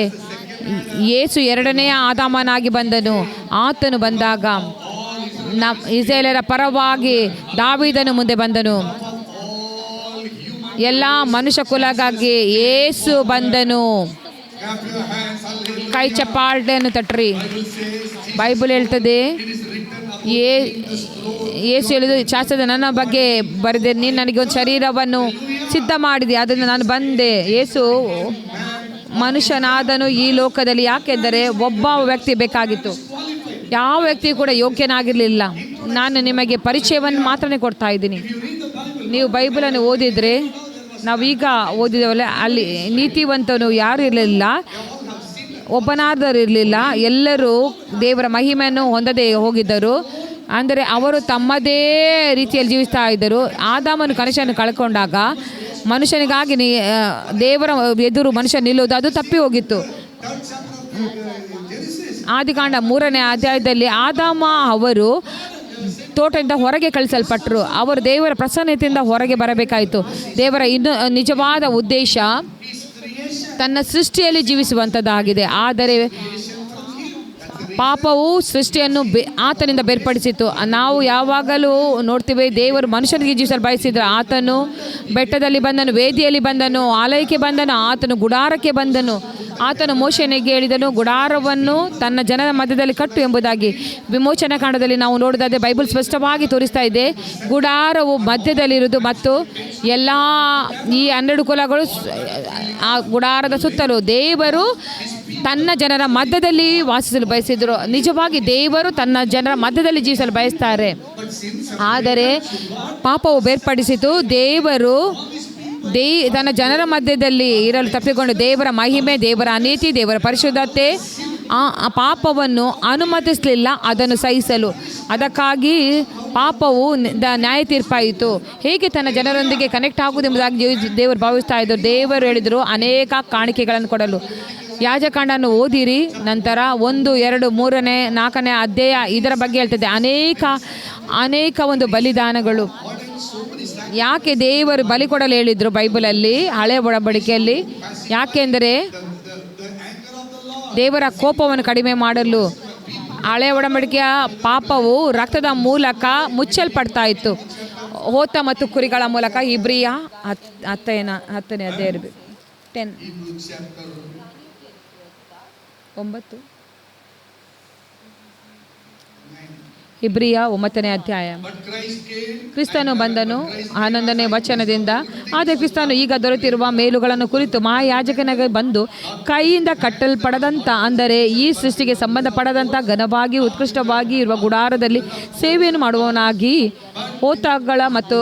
ಯೇಸು ಎರಡನೆಯ ಆದಾಮನಾಗಿ ಬಂದನು. ಆತನು ಬಂದಾಗ ಇಸ್ರಾಯೇಲರ ಪರವಾಗಿ ದಾವೀದನು ಮುಂದೆ ಬಂದನು. ಎಲ್ಲ ಮನುಷ್ಯ ಕುಲಗಾಗಿ ಯೇಸು ಬಂದನು. ಕೈ ಚಪ್ಪಾಳೆಯನ್ನು ತಟ್ರಿ. ಬೈಬಲ್ ಹೇಳ್ತದೆ, ಯೇಸು ಹೇಳಿದು, ಶಾಸ್ತ್ರದ ನನ್ನ ಬಗ್ಗೆ ಬರೆದೆ, ನೀನು ನನಗೆ ಒಂದು ಶರೀರವನ್ನು ಸಿದ್ಧ ಮಾಡಿದೆ, ಅದನ್ನು ನಾನು ಬಂದೆ. ಯೇಸು ಮನುಷ್ಯನಾದನು ಈ ಲೋಕದಲ್ಲಿ. ಯಾಕೆಂದರೆ ಒಬ್ಬ ವ್ಯಕ್ತಿ ಬೇಕಾಗಿತ್ತು. ಯಾವ ವ್ಯಕ್ತಿ ಕೂಡ ಯೋಗ್ಯನಾಗಿರಲಿಲ್ಲ. ನಾನು ನಿಮಗೆ ಪರಿಚಯವನ್ನು ಮಾತ್ರ ಕೊಡ್ತಾ ಇದ್ದೀನಿ. ನೀವು ಬೈಬಲನ್ನು ಓದಿದರೆ, ನಾವೀಗ ಓದಿದವಲ್ಲ, ಅಲ್ಲಿ ನೀತಿವಂತನು ಯಾರು ಇರಲಿಲ್ಲ, ಒಬ್ಬನಾದರೂ ಇರಲಿಲ್ಲ. ಎಲ್ಲರೂ ದೇವರ ಮಹಿಮೆಯನ್ನು ಹೊಂದದೇ ಹೋಗಿದ್ದರು. ಅಂದರೆ ಅವರು ತಮ್ಮದೇ ರೀತಿಯಲ್ಲಿ ಜೀವಿಸ್ತಾ ಇದ್ದರು. ಆದಾಮನು ಕನಸನ್ನು ಕಳ್ಕೊಂಡಾಗ ಮನುಷ್ಯನಿಗಾಗಿ ದೇವರ ಎದುರು ಮನುಷ್ಯ ನಿಲ್ಲುವುದು ಅದು ತಪ್ಪಿ ಹೋಗಿತ್ತು. ಆದಿಕಾಂಡ 3ನೇ ಅಧ್ಯಾಯದಲ್ಲಿ ಆದಾಮ ಅವರು ತೋಟದಿಂದ ಹೊರಗೆ ಕಳಿಸಲ್ಪಟ್ಟರು. ಅವರು ದೇವರ ಪ್ರಸನ್ನತೆಯಿಂದ ಹೊರಗೆ ಬರಬೇಕಾಯಿತು. ದೇವರ ನಿಜವಾದ ಉದ್ದೇಶ ತನ್ನ ಸೃಷ್ಟಿಯಲ್ಲಿ ಜೀವಿಸುವಂಥದ್ದಾಗಿದೆ. ಆದರೆ ಪಾಪವು ಸೃಷ್ಟಿಯನ್ನು ಆತನಿಂದ ಬೇರ್ಪಡಿಸಿತು. ನಾವು ಯಾವಾಗಲೂ ನೋಡ್ತೀವಿ, ದೇವರು ಮನುಷ್ಯನಿಗೆ ಜೀವಿಸಲು ಬಯಸಿದ್ರು. ಆತನು ಬೆಟ್ಟದಲ್ಲಿ ಬಂದನು, ವೇದಿಯಲ್ಲಿ ಬಂದನು, ಆಲಯಕ್ಕೆ ಬಂದನು, ಆತನು ಗುಡಾರಕ್ಕೆ ಬಂದನು. ಆತನು ಮೋಶೆನಿಗೆ ಹೇಳಿದನು, ಗುಡಾರವನ್ನು ತನ್ನ ಜನರ ಮಧ್ಯದಲ್ಲಿ ಕಟ್ಟು ಎಂಬುದಾಗಿ. ವಿಮೋಚನಾ ಕಾಂಡದಲ್ಲಿ ನಾವು ನೋಡಿದಾದ್ರೆ ಬೈಬಲ್ ಸ್ಪಷ್ಟವಾಗಿ ತೋರಿಸ್ತಾ ಇದೆ, ಗುಡಾರವು ಮಧ್ಯದಲ್ಲಿರುವುದು ಮತ್ತು ಎಲ್ಲ ಈ 12 ಕುಲಗಳು ಆ ಗುಡಾರದ ಸುತ್ತಲೂ ದೇವರು ತನ್ನ ಜನರ ಮಧ್ಯದಲ್ಲಿ ವಾಸಿಸಲು ಬಯಸಿದರು. ನಿಜವಾಗಿ ದೇವರು ತನ್ನ ಜನರ ಮಧ್ಯದಲ್ಲಿ ಜೀವಿಸಲು ಬಯಸ್ತಾರೆ. ಆದರೆ ಪಾಪವು ಬೇರ್ಪಡಿಸಿತು. ದೇವರು ತನ್ನ ಜನರ ಮಧ್ಯದಲ್ಲಿ ಇರಲು ತಪ್ಪಿಕೊಂಡು ದೇವರ ಮಹಿಮೆ, ದೇವರ ಅನೀತಿ, ದೇವರ ಪರಿಶುದ್ಧತೆ ಆ ಪಾಪವನ್ನು ಅನುಮತಿಸಲಿಲ್ಲ ಅದನ್ನು ಸಹಿಸಲು. ಅದಕ್ಕಾಗಿ ಪಾಪವು ನ್ಯಾಯ ತೀರ್ಪಾಯಿತು. ಹೇಗೆ ತನ್ನ ಜನರೊಂದಿಗೆ ಕನೆಕ್ಟ್ ಆಗುವುದೆಂಬುದಾಗಿ ದೇವರು ಭಾವಿಸ್ತಾ ಇದ್ದರು. ದೇವರು ಹೇಳಿದರು ಅನೇಕ ಕಾಣಿಕೆಗಳನ್ನು ಕೊಡಲು. ಯಾಜಕಾಂಡವನ್ನು ಓದಿರಿ, ನಂತರ 1, 2, 3, 4ನೇ ಅಧ್ಯಾಯ ಇದರ ಬಗ್ಗೆ ಹೇಳ್ತದೆ. ಅನೇಕ ಒಂದು ಬಲಿದಾನಗಳು. ಯಾಕೆ ದೇವರು ಬಲಿ ಕೊಡಲು ಹೇಳಿದರು ಬೈಬಲಲ್ಲಿ, ಹಳೆಯ ಒಡಂಬಡಿಕೆಯಲ್ಲಿ? ಯಾಕೆಂದರೆ ದೇವರ ಕೋಪವನ್ನು ಕಡಿಮೆ ಮಾಡಲು. ಹಳೆಯ ಒಡಂಬಡಿಕೆಯ ಪಾಪವು ರಕ್ತದ ಮೂಲಕ ಮುಚ್ಚಲ್ಪಡ್ತಾ ಇತ್ತು, ಹೋತ ಮತ್ತು ಕುರಿಗಳ ಮೂಲಕ. ಇಬ್ರಿಯ 10ನೇ ಅಧ್ಯಾಯ 9 ಇಬ್ರಿಯ 9ನೇ ಅಧ್ಯಾಯ. ಕ್ರಿಸ್ತನು ಬಂದನು 11ನೇ ವಚನದಿಂದ. ಆದರೆ ಕ್ರಿಸ್ತನು ಈಗ ದೊರೆತಿರುವ ಮೇಲುಗಳನ್ನು ಕುರಿತು ಮಹಾಯಾಜಕನಿಗೆ ಬಂದು ಕೈಯಿಂದ ಕಟ್ಟಲ್ಪಡದಂಥ, ಅಂದರೆ ಈ ಸೃಷ್ಟಿಗೆ ಸಂಬಂಧಪಡದಂಥ ಘನವಾಗಿ ಉತ್ಕೃಷ್ಟವಾಗಿ ಇರುವ ಗುಡಾರದಲ್ಲಿ ಸೇವೆಯನ್ನು ಮಾಡುವವನಾಗಿ ಹೋತಗಳ ಮತ್ತು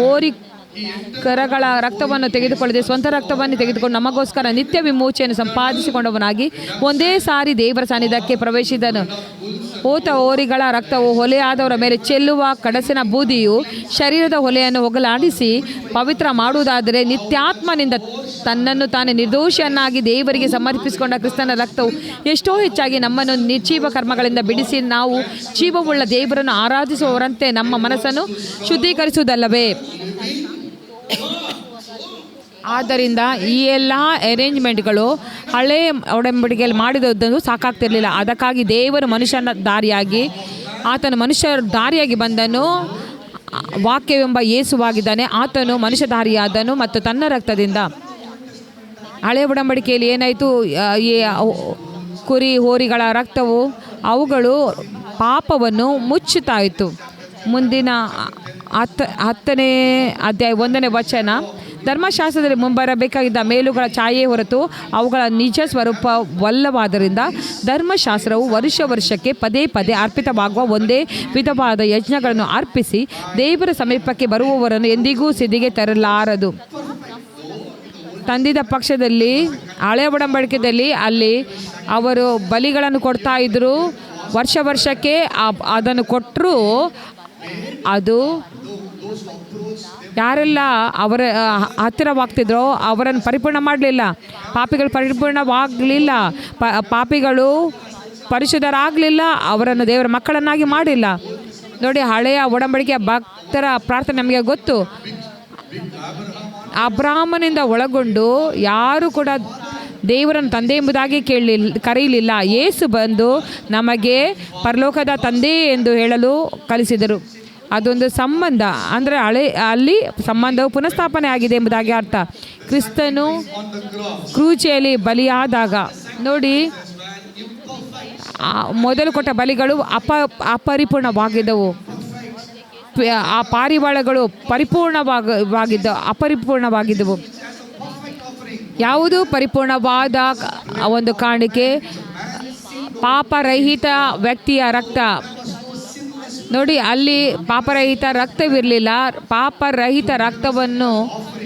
ಹೋರಿಕರಗಳ ರಕ್ತವನ್ನು ತೆಗೆದುಕೊಳ್ಳದೆ ಸ್ವಂತ ರಕ್ತವನ್ನು ತೆಗೆದುಕೊಂಡು ನಮಗೋಸ್ಕರ ನಿತ್ಯ ವಿಮೋಚನೆಯನ್ನು ಸಂಪಾದಿಸಿಕೊಂಡವನಾಗಿ ಒಂದೇ ಸಾರಿ ದೇವರ ಸನ್ನಿಧಾನಕ್ಕೆ ಪ್ರವೇಶಿಸಿದನು. ಹೋರಿಗಳ ರಕ್ತವು ಹೊಲೆಯಾದವರ ಮೇಲೆ ಚೆಲ್ಲುವ ಕಡಸಿನ ಬೂದಿಯು ಶರೀರದ ಹೊಲೆಯನ್ನು ಹೋಗಲಾಡಿಸಿ ಪವಿತ್ರ ಮಾಡುವುದಾದರೆ, ನಿತ್ಯಾತ್ಮನಿಂದ ತನ್ನನ್ನು ತಾನೇ ನಿರ್ದೋಷಿಯನ್ನಾಗಿ ದೇವರಿಗೆ ಸಮರ್ಪಿಸಿಕೊಂಡ ಕ್ರಿಸ್ತನ ರಕ್ತವು ಎಷ್ಟೋ ಹೆಚ್ಚಾಗಿ ನಮ್ಮನ್ನು ನಿರ್ಜೀವ ಕರ್ಮಗಳಿಂದ ಬಿಡಿಸಿ ನಾವು ಜೀವವುಳ್ಳ ದೇವರನ್ನು ಆರಾಧಿಸುವವರಂತೆ ನಮ್ಮ ಮನಸ್ಸನ್ನು ಶುದ್ಧೀಕರಿಸುವುದಲ್ಲವೇ? ಆದ್ದರಿಂದ ಈ ಎಲ್ಲ ಅರೇಂಜ್ಮೆಂಟ್ಗಳು ಹಳೆಯ ಒಡಂಬಡಿಕೆಯಲ್ಲಿ ಮಾಡಿದದ್ದು ಸಾಕಾಗ್ತಿರಲಿಲ್ಲ. ಅದಕ್ಕಾಗಿ ದೇವರು ಮನುಷ್ಯನ ದಾರಿಯಾಗಿ, ಆತನು ಮನುಷ್ಯರ ದಾರಿಯಾಗಿ ಬಂದನು. ವಾಕ್ಯವೆಂಬ ಯೇಸುವಾಗಿದ್ದಾನೆ. ಆತನು ಮನುಷ್ಯ ದಾರಿಯಾದನು ಮತ್ತು ತನ್ನ ರಕ್ತದಿಂದ. ಹಳೆಯ ಒಡಂಬಡಿಕೆಯಲ್ಲಿ ಏನಾಯಿತು? ಈ ಕುರಿ ಹೋರಿಗಳ ರಕ್ತವು ಅವುಗಳು ಪಾಪವನ್ನು ಮುಚ್ಚುತ್ತಾ ಇತ್ತು. ಮುಂದಿನ 10ನೇ ಅಧ್ಯಾಯ 1ನೇ ವಚನ. ಧರ್ಮಶಾಸ್ತ್ರದಲ್ಲಿ ಮುಂಬರಬೇಕಾಗಿದ್ದ ಮೇಲುಗಳ ಛಾಯೆ ಹೊರತು ಅವುಗಳ ನಿಜ ಸ್ವರೂಪವಲ್ಲವಾದ್ದರಿಂದ ಧರ್ಮಶಾಸ್ತ್ರವು ವರ್ಷಕ್ಕೆ ಪದೇ ಅರ್ಪಿತವಾಗುವ ಒಂದೇ ವಿಧವಾದ ಯಜ್ಞಗಳನ್ನು ಅರ್ಪಿಸಿ ದೇವರ ಸಮೀಪಕ್ಕೆ ಬರುವವರನ್ನು ಎಂದಿಗೂ ಸಿದ್ಧಿಗೆ ತರಲಾರದು. ತಂದಿದ ಪಕ್ಷದಲ್ಲಿ ಹಳೆಯ ಒಡಂಬಡಿಕೆಯಲ್ಲಿ ಅಲ್ಲಿ ಅವರು ಬಲಿಗಳನ್ನು ಕೊಡ್ತಾ ಇದ್ದರು. ವರ್ಷಕ್ಕೆ ಅದನ್ನು ಕೊಟ್ಟರೂ ಅದು ಯಾರೆಲ್ಲ ಅವರ ಹತ್ತಿರವಾಗ್ತಿದ್ರೋ ಅವರನ್ನು ಪರಿಪೂರ್ಣ ಮಾಡಲಿಲ್ಲ. ಪಾಪಿಗಳು ಪರಿಪೂರ್ಣವಾಗಲಿಲ್ಲ, ಪಾಪಿಗಳು ಪರಿಶುದ್ಧರಾಗಲಿಲ್ಲ, ಅವರನ್ನು ದೇವರ ಮಕ್ಕಳನ್ನಾಗಿ ಮಾಡಿಲ್ಲ. ನೋಡಿ, ಹಳೆಯ ಒಡಂಬಡಿಕೆಯ ಭಕ್ತರ ಪ್ರಾರ್ಥನೆ ನಮಗೆ ಗೊತ್ತು. ಅಬ್ರಾಹ್ಮನಿಂದ ಒಳಗೊಂಡು ಯಾರು ಕೂಡ ದೇವರನ್ನು ತಂದೆ ಎಂಬುದಾಗಿ ಕರೆಯಲಿಲ್ಲ. ಯೇಸು ಬಂದು ನಮಗೆ ಪರಲೋಕದ ತಂದೆ ಎಂದು ಹೇಳಲು ಕಲಿಸಿದರು. ಅದೊಂದು ಸಂಬಂಧ, ಅಂದರೆ ಅಲ್ಲಿ ಸಂಬಂಧವು ಪುನಃಸ್ಥಾಪನೆ ಆಗಿದೆ ಎಂಬುದಾಗಿ ಅರ್ಥ. ಕ್ರಿಸ್ತನು ಕ್ರೂಚಿಯಲ್ಲಿ ಬಲಿಯಾದಾಗ ನೋಡಿ, ಮೊದಲು ಕೊಟ್ಟ ಬಲಿಗಳು ಅಪರಿಪೂರ್ಣವಾಗಿದ್ದವು. ಆ ಪಾರಿವಾಳಗಳು ಅಪರಿಪೂರ್ಣವಾಗಿದ್ದವು. ಯಾವುದು ಪರಿಪೂರ್ಣವಾದ ಒಂದು ಕಾಣಿಕೆ? ಪಾಪರಹಿತ ವ್ಯಕ್ತಿಯ ರಕ್ತ. ನೋಡಿ, ಅಲ್ಲಿ ಪಾಪರಹಿತ ರಕ್ತವಿರಲಿಲ್ಲ. ಪಾಪರಹಿತ ರಕ್ತವನ್ನು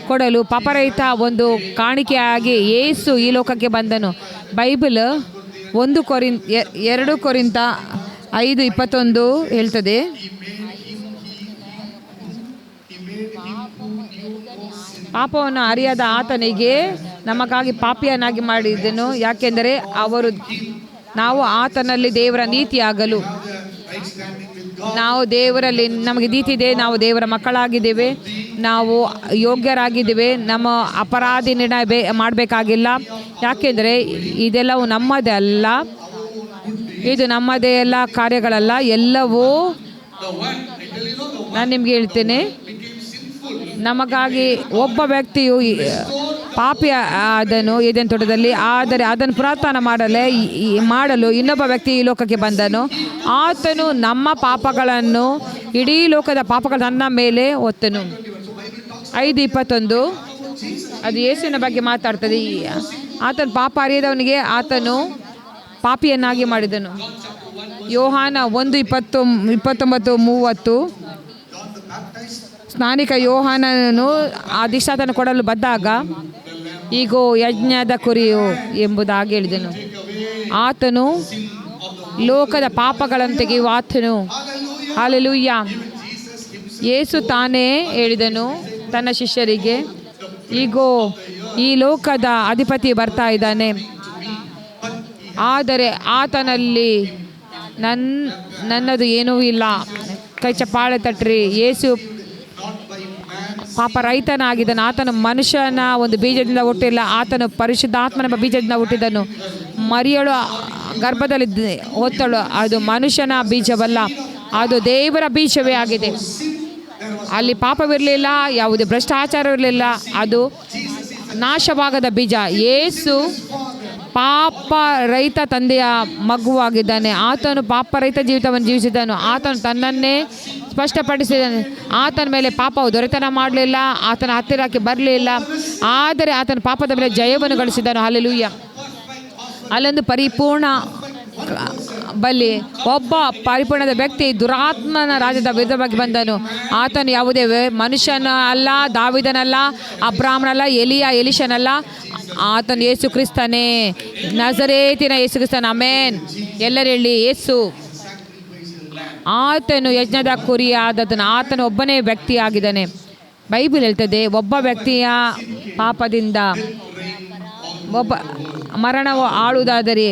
ಕೊಡಲು ಪಾಪರಹಿತ ಒಂದು ಕಾಣಿಕೆಯಾಗಿ ಯೇಸು ಈ ಲೋಕಕ್ಕೆ ಬಂದನು. ಬೈಬಲ್ 2 ಕೊರಿಂಥ 5:21 ಹೇಳ್ತದೆ, ಪಾಪವನ್ನು ಅರಿಯದ ಆತನಿಗೆ ನಮಗಾಗಿ ಪಾಪಿಯನ್ನಾಗಿ ಮಾಡಿದನು. ಯಾಕೆಂದರೆ ನಾವು ಆತನಲ್ಲಿ ದೇವರ ನೀತಿಯಾಗಲು, ನಾವು ದೇವರಲ್ಲಿ ನಮಗೆ ನೀತಿ ಇದೆ, ನಾವು ದೇವರ ಮಕ್ಕಳಾಗಿದ್ದೇವೆ, ನಾವು ಯೋಗ್ಯರಾಗಿದ್ದೇವೆ, ನಮ್ಮ ಅಪರಾಧಿ ನಿರ್ಣಯ ಮಾಡಬೇಕಾಗಿಲ್ಲ. ಯಾಕೆಂದರೆ ಇದೆಲ್ಲವೂ ನಮ್ಮದೇ ಅಲ್ಲ, ಇದು ನಮ್ಮದೇ ಎಲ್ಲ ಕಾರ್ಯಗಳಲ್ಲ, ಎಲ್ಲವೂ ನಾನು ನಿಮಗೆ ಹೇಳ್ತೇನೆ, ನಮಗಾಗಿ ಒಬ್ಬ ವ್ಯಕ್ತಿಯು ಪಾಪಿ ಆದನು ಏದೆನ್ ತೋಟದಲ್ಲಿ. ಆದರೆ ಅದನ್ನು ಪುನರುತ್ಥಾನ ಮಾಡಲು ಇನ್ನೊಬ್ಬ ವ್ಯಕ್ತಿ ಈ ಲೋಕಕ್ಕೆ ಬಂದನು. ಆತನು ನಮ್ಮ ಪಾಪಗಳನ್ನು, ಇಡೀ ಲೋಕದ ಪಾಪಗಳು ನನ್ನ ಮೇಲೆ ಹೊತ್ತನು. 5:21 ಅದು ಯೇಸುವಿನ ಬಗ್ಗೆ ಮಾತಾಡ್ತದೆ. ಆತನು ಪಾಪ ಅರಿಯದವನಿಗೆ ಆತನು ಪಾಪಿಯನ್ನಾಗಿ ಮಾಡಿದನು. ಯೋಹಾನ 1:29-30 ಸ್ನಾನಿಕ ಯೋಹಾನನು ಆ ದೀಕ್ಷಾತನ ಕೊಡಲು ಬಂದಾಗ, ಈಗೋ ಯಜ್ಞದ ಕುರಿಯು ಎಂಬುದಾಗಿ ಹೇಳಿದನು. ಆತನು ಲೋಕದ ಪಾಪಗಳನ್ನು ತೆಗೆಯುವ ಆತನು. ಹಲ್ಲೆಲೂಯ. ಯೇಸು ತಾನೇ ಹೇಳಿದನು ತನ್ನ ಶಿಷ್ಯರಿಗೆ, ಈಗೋ ಈ ಲೋಕದ ಅಧಿಪತಿ ಬರ್ತಾ ಇದ್ದಾನೆ, ಆದರೆ ಆತನಲ್ಲಿ ನನ್ನದು ಏನೂ ಇಲ್ಲ. ಕೈ ಚಪ್ಪಾಳೆ ತಟ್ರಿ. ಯೇಸು ಪಾಪ ರೈತನಾಗಿದ್ದನು. ಆತನು ಮನುಷ್ಯನ ಒಂದು ಬೀಜದಿಂದ ಹುಟ್ಟಿಲ್ಲ, ಆತನು ಪರಿಶುದ್ಧಾತ್ಮನ ಬೀಜದಿಂದ ಹುಟ್ಟಿದನು. ಮರಿಯಳು ಗರ್ಭದಲ್ಲಿ ಹೊತ್ತಳು, ಅದು ಮನುಷ್ಯನ ಬೀಜವಲ್ಲ, ಅದು ದೇವರ ಬೀಜವೇ ಆಗಿದೆ. ಅಲ್ಲಿ ಪಾಪವಿರಲಿಲ್ಲ, ಯಾವುದೇ ಭ್ರಷ್ಟಾಚಾರವಿರಲಿಲ್ಲ, ಅದು ನಾಶವಾಗದ ಬೀಜ. ಯೇಸು ಪಾಪ ರಹಿತ ತಂದೆಯ ಮಗುವಾಗಿದ್ದಾನೆ. ಆತನು ಪಾಪ ರಹಿತ ಜೀವಿತವನ್ನು ಜೀವಿಸಿದನು. ಆತನು ತನ್ನನ್ನೇ ಸ್ಪಷ್ಟಪಡಿಸಿದನು. ಆತನ ಮೇಲೆ ಪಾಪವು ದೊರೆತನ ಮಾಡಲಿಲ್ಲ, ಆತನ ಹತ್ತಿರಕ್ಕೆ ಬರಲಿಲ್ಲ, ಆದರೆ ಆತನ ಪಾಪದ ಮೇಲೆ ಜಯವನ್ನು ಗಳಿಸಿದನು. ಹಲ್ಲೆಲೂಯ. ಅಲ್ಲೊಂದು ಪರಿಪೂರ್ಣ ಬಲ್ಲಿ ಒಬ್ಬ ಪರಿಪೂರ್ಣದ ವ್ಯಕ್ತಿ ದುರಾತ್ಮನ ರಾಜ್ಯದ ವಿರುದ್ಧವಾಗಿ ಬಂದನು. ಆತನು ಯಾವುದೇ ಮನುಷ್ಯನ ಅಲ್ಲ, ದಾವಿದನಲ್ಲ, ಅಬ್ರಾಹ್ಮನಲ್ಲ, ಎಲಿಶನಲ್ಲ, ಆತನು ಯೇಸು ಕ್ರಿಸ್ತನೇ, ನಜರೇತಿನ ಯೇಸು ಕ್ರಿಸ್ತನ. ಆಮೆನ್. ಎಲ್ಲರೂ ಹೇಳಿ ಯೇಸು. ಆತನು ಯಜ್ಞದ ಕುರಿಯಾದದನು. ಆತನು ಒಬ್ಬನೇ ವ್ಯಕ್ತಿಯಾಗಿದ್ದಾನೆ. ಬೈಬಲ್ ಹೇಳ್ತದೆ, ಒಬ್ಬ ವ್ಯಕ್ತಿಯ ಪಾಪದಿಂದ ಒಬ್ಬ ಮರಣವು ಆಳುವುದಾದರೆ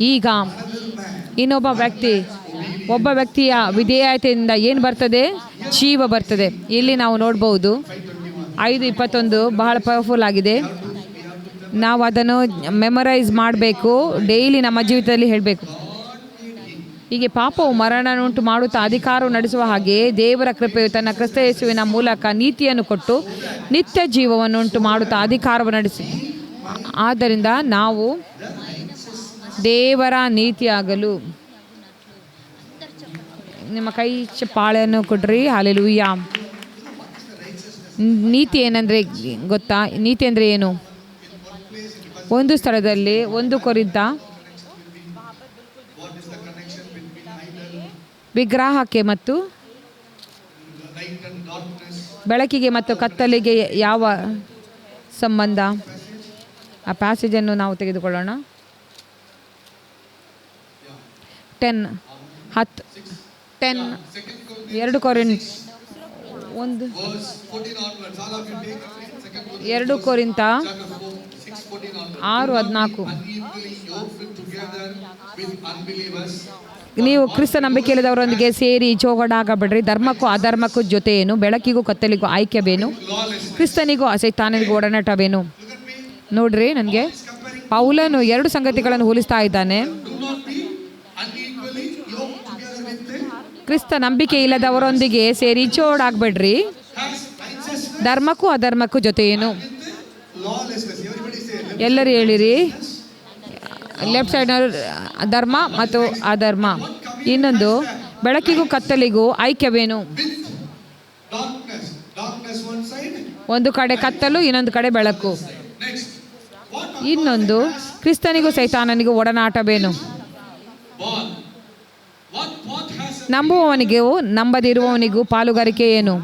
ಈಗ ಒಬ್ಬ ವ್ಯಕ್ತಿಯ ವಿಧೇಯತೆಯಿಂದ ಏನು ಬರ್ತದೆ? ಜೀವ ಬರ್ತದೆ. ಇಲ್ಲಿ ನಾವು ನೋಡ್ಬೋದು 5:21 ಬಹಳ ಪವರ್ಫುಲ್ ಆಗಿದೆ. ನಾವು ಅದನ್ನು ಮೆಮೊರೈಸ್ ಮಾಡಬೇಕು, ಡೈಲಿ ನಮ್ಮ ಜೀವಿತದಲ್ಲಿ ಹೇಳಬೇಕು. ಹೀಗೆ ಪಾಪವು ಮರಣವನ್ನುಂಟು ಮಾಡುತ್ತಾ ಅಧಿಕಾರವು ನಡೆಸುವ ಹಾಗೆ ದೇವರ ಕೃಪೆಯು ತನ್ನ ಕ್ರಿಸ್ತ ಯೇಸುವಿನ ಮೂಲಕ ನೀತಿಯನ್ನು ಕೊಟ್ಟು ನಿತ್ಯ ಜೀವವನ್ನುಂಟು ಮಾಡುತ್ತಾ ಅಧಿಕಾರವನ್ನು ನಡೆಸಿ. ಆದ್ದರಿಂದ ನಾವು ದೇವರ ನೀತಿಯಾಗಲು ನಿಮ್ಮ ಕೈ ಚಪ್ಪಾಳೆಯನ್ನು ಕೊಡ್ರಿ. ಹಲ್ಲೆಲೂಯ. ನೀತಿ ಏನಂದರೆ ಗೊತ್ತಾ? ನೀತಿ ಅಂದರೆ ಏನು? ಒಂದು ಸ್ಥಳದಲ್ಲಿ 1 ಕೊರಿಂಥ ವಿಗ್ರಹಕ್ಕೆ ಮತ್ತು ಬೆಳಕಿಗೆ ಮತ್ತು ಕತ್ತಲಿಗೆ ಯಾವ ಸಂಬಂಧ? ಆ ಪ್ಯಾಸೇಜನ್ನು ನಾವು ತೆಗೆದುಕೊಳ್ಳೋಣ. 10 2 ಕೊರಿಂಥ 6:14. ನೀವು ಕ್ರಿಸ್ತ ನಂಬಿಕೆ ಇಲ್ಲದವರೊಂದಿಗೆ ಸೇರಿ ಜೋಗಡಾಗಬೇಡ್ರಿ. ಧರ್ಮಕ್ಕೂ ಅಧರ್ಮಕ್ಕೂ ಜೊತೆಯೇನು? ಬೆಳಕಿಗೂ ಕತ್ತಲಿಗೂ ಐಕ್ಯವೇನು? ಕ್ರಿಸ್ತನಿಗೂ ಸೈತಾನನಿಗೂ ಒಡನಾಟವೇನು? ನೋಡ್ರಿ, ನನಗೆ ಪೌಲನು 2 ಸಂಗತಿಗಳನ್ನು ಹೋಲಿಸ್ತಾ ಇದ್ದಾನೆ. ಕ್ರಿಸ್ತ ನಂಬಿಕೆ ಇಲ್ಲದವರೊಂದಿಗೆ ಸೇರಿ ಜೋಡಾಗಬೇಡ್ರಿ. ಧರ್ಮಕ್ಕೂ ಅಧರ್ಮಕ್ಕೂ ಜೊತೆಯೇನು? ಎಲ್ಲರೂ ಹೇಳಿರಿ. ಲೆಫ್ಟ್ ಸೈಡ್ನವರು ಧರ್ಮ ಮತ್ತು ಅಧರ್ಮ. ಇನ್ನೊಂದು ಬೆಳಕಿಗೂ ಕತ್ತಲಿಗೂ ಐಕ್ಯವೇನು? ಒಂದು ಕಡೆ ಕತ್ತಲು, ಇನ್ನೊಂದು ಕಡೆ ಬೆಳಕು. ಇನ್ನೊಂದು ಕ್ರಿಸ್ತನಿಗೂ ಸೈತಾನನಿಗೂ ಒಡನಾಟವೇನು? ನಂಬುವವನಿಗೂ ನಂಬದಿರುವವನಿಗೂ ಪಾಲುಗಾರಿಕೆ ಏನು?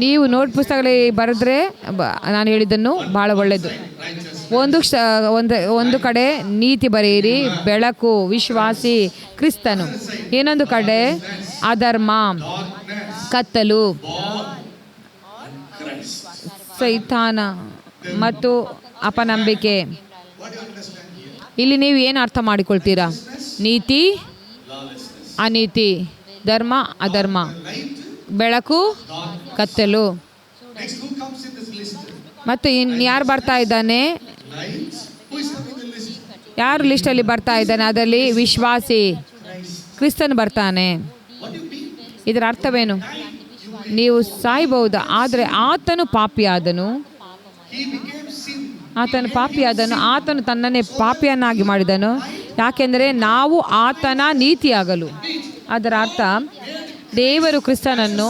ನೀವು ನೋಟ್ ಪುಸ್ತಕದಲ್ಲಿ ಬರೆದ್ರೆ ನಾನು ಹೇಳಿದ್ದನ್ನು ಭಾಳ ಒಳ್ಳೆಯದು. ಒಂದು ಕಡೆ ನೀತಿ ಬರೆಯಿರಿ, ಬೆಳಕು ವಿಶ್ವಾಸಿ ಕ್ರಿಸ್ತನು. ಇನ್ನೊಂದು ಕಡೆ ಅಧರ್ಮ ಕತ್ತಲು ಸೈತಾನ ಮತ್ತು ಅಪನಂಬಿಕೆ. ಇಲ್ಲಿ ನೀವು ಏನು ಅರ್ಥ ಮಾಡಿಕೊಳ್ತೀರಾ? ನೀತಿ ಅನೀತಿ, ಧರ್ಮ ಅಧರ್ಮ, ಬೆಳಕು ಕತ್ತಲು. ಮತ್ತು ಯಾರು ಬರ್ತಾ ಇದ್ದಾನೆ? ಯಾರು ಲಿಸ್ಟಲ್ಲಿ ಬರ್ತಾ ಇದ್ದಾನೆ? ಅದರಲ್ಲಿ ವಿಶ್ವಾಸಿ ಕ್ರಿಸ್ತನ್ ಬರ್ತಾನೆ. ಇದರ ಅರ್ಥವೇನು? ನೀವು ಸಾಯ್ಬಹುದು, ಆದರೆ ಆತನು ಪಾಪಿಯಾದನು. ಆತನು ತನ್ನನ್ನೇ ಪಾಪಿಯನ್ನಾಗಿ ಮಾಡಿದನು. ಯಾಕೆಂದರೆ ನಾವು ಆತನ ನೀತಿಯಾಗಲು. ಅದರ ಅರ್ಥ ದೇವರು ಕ್ರಿಸ್ತನನ್ನು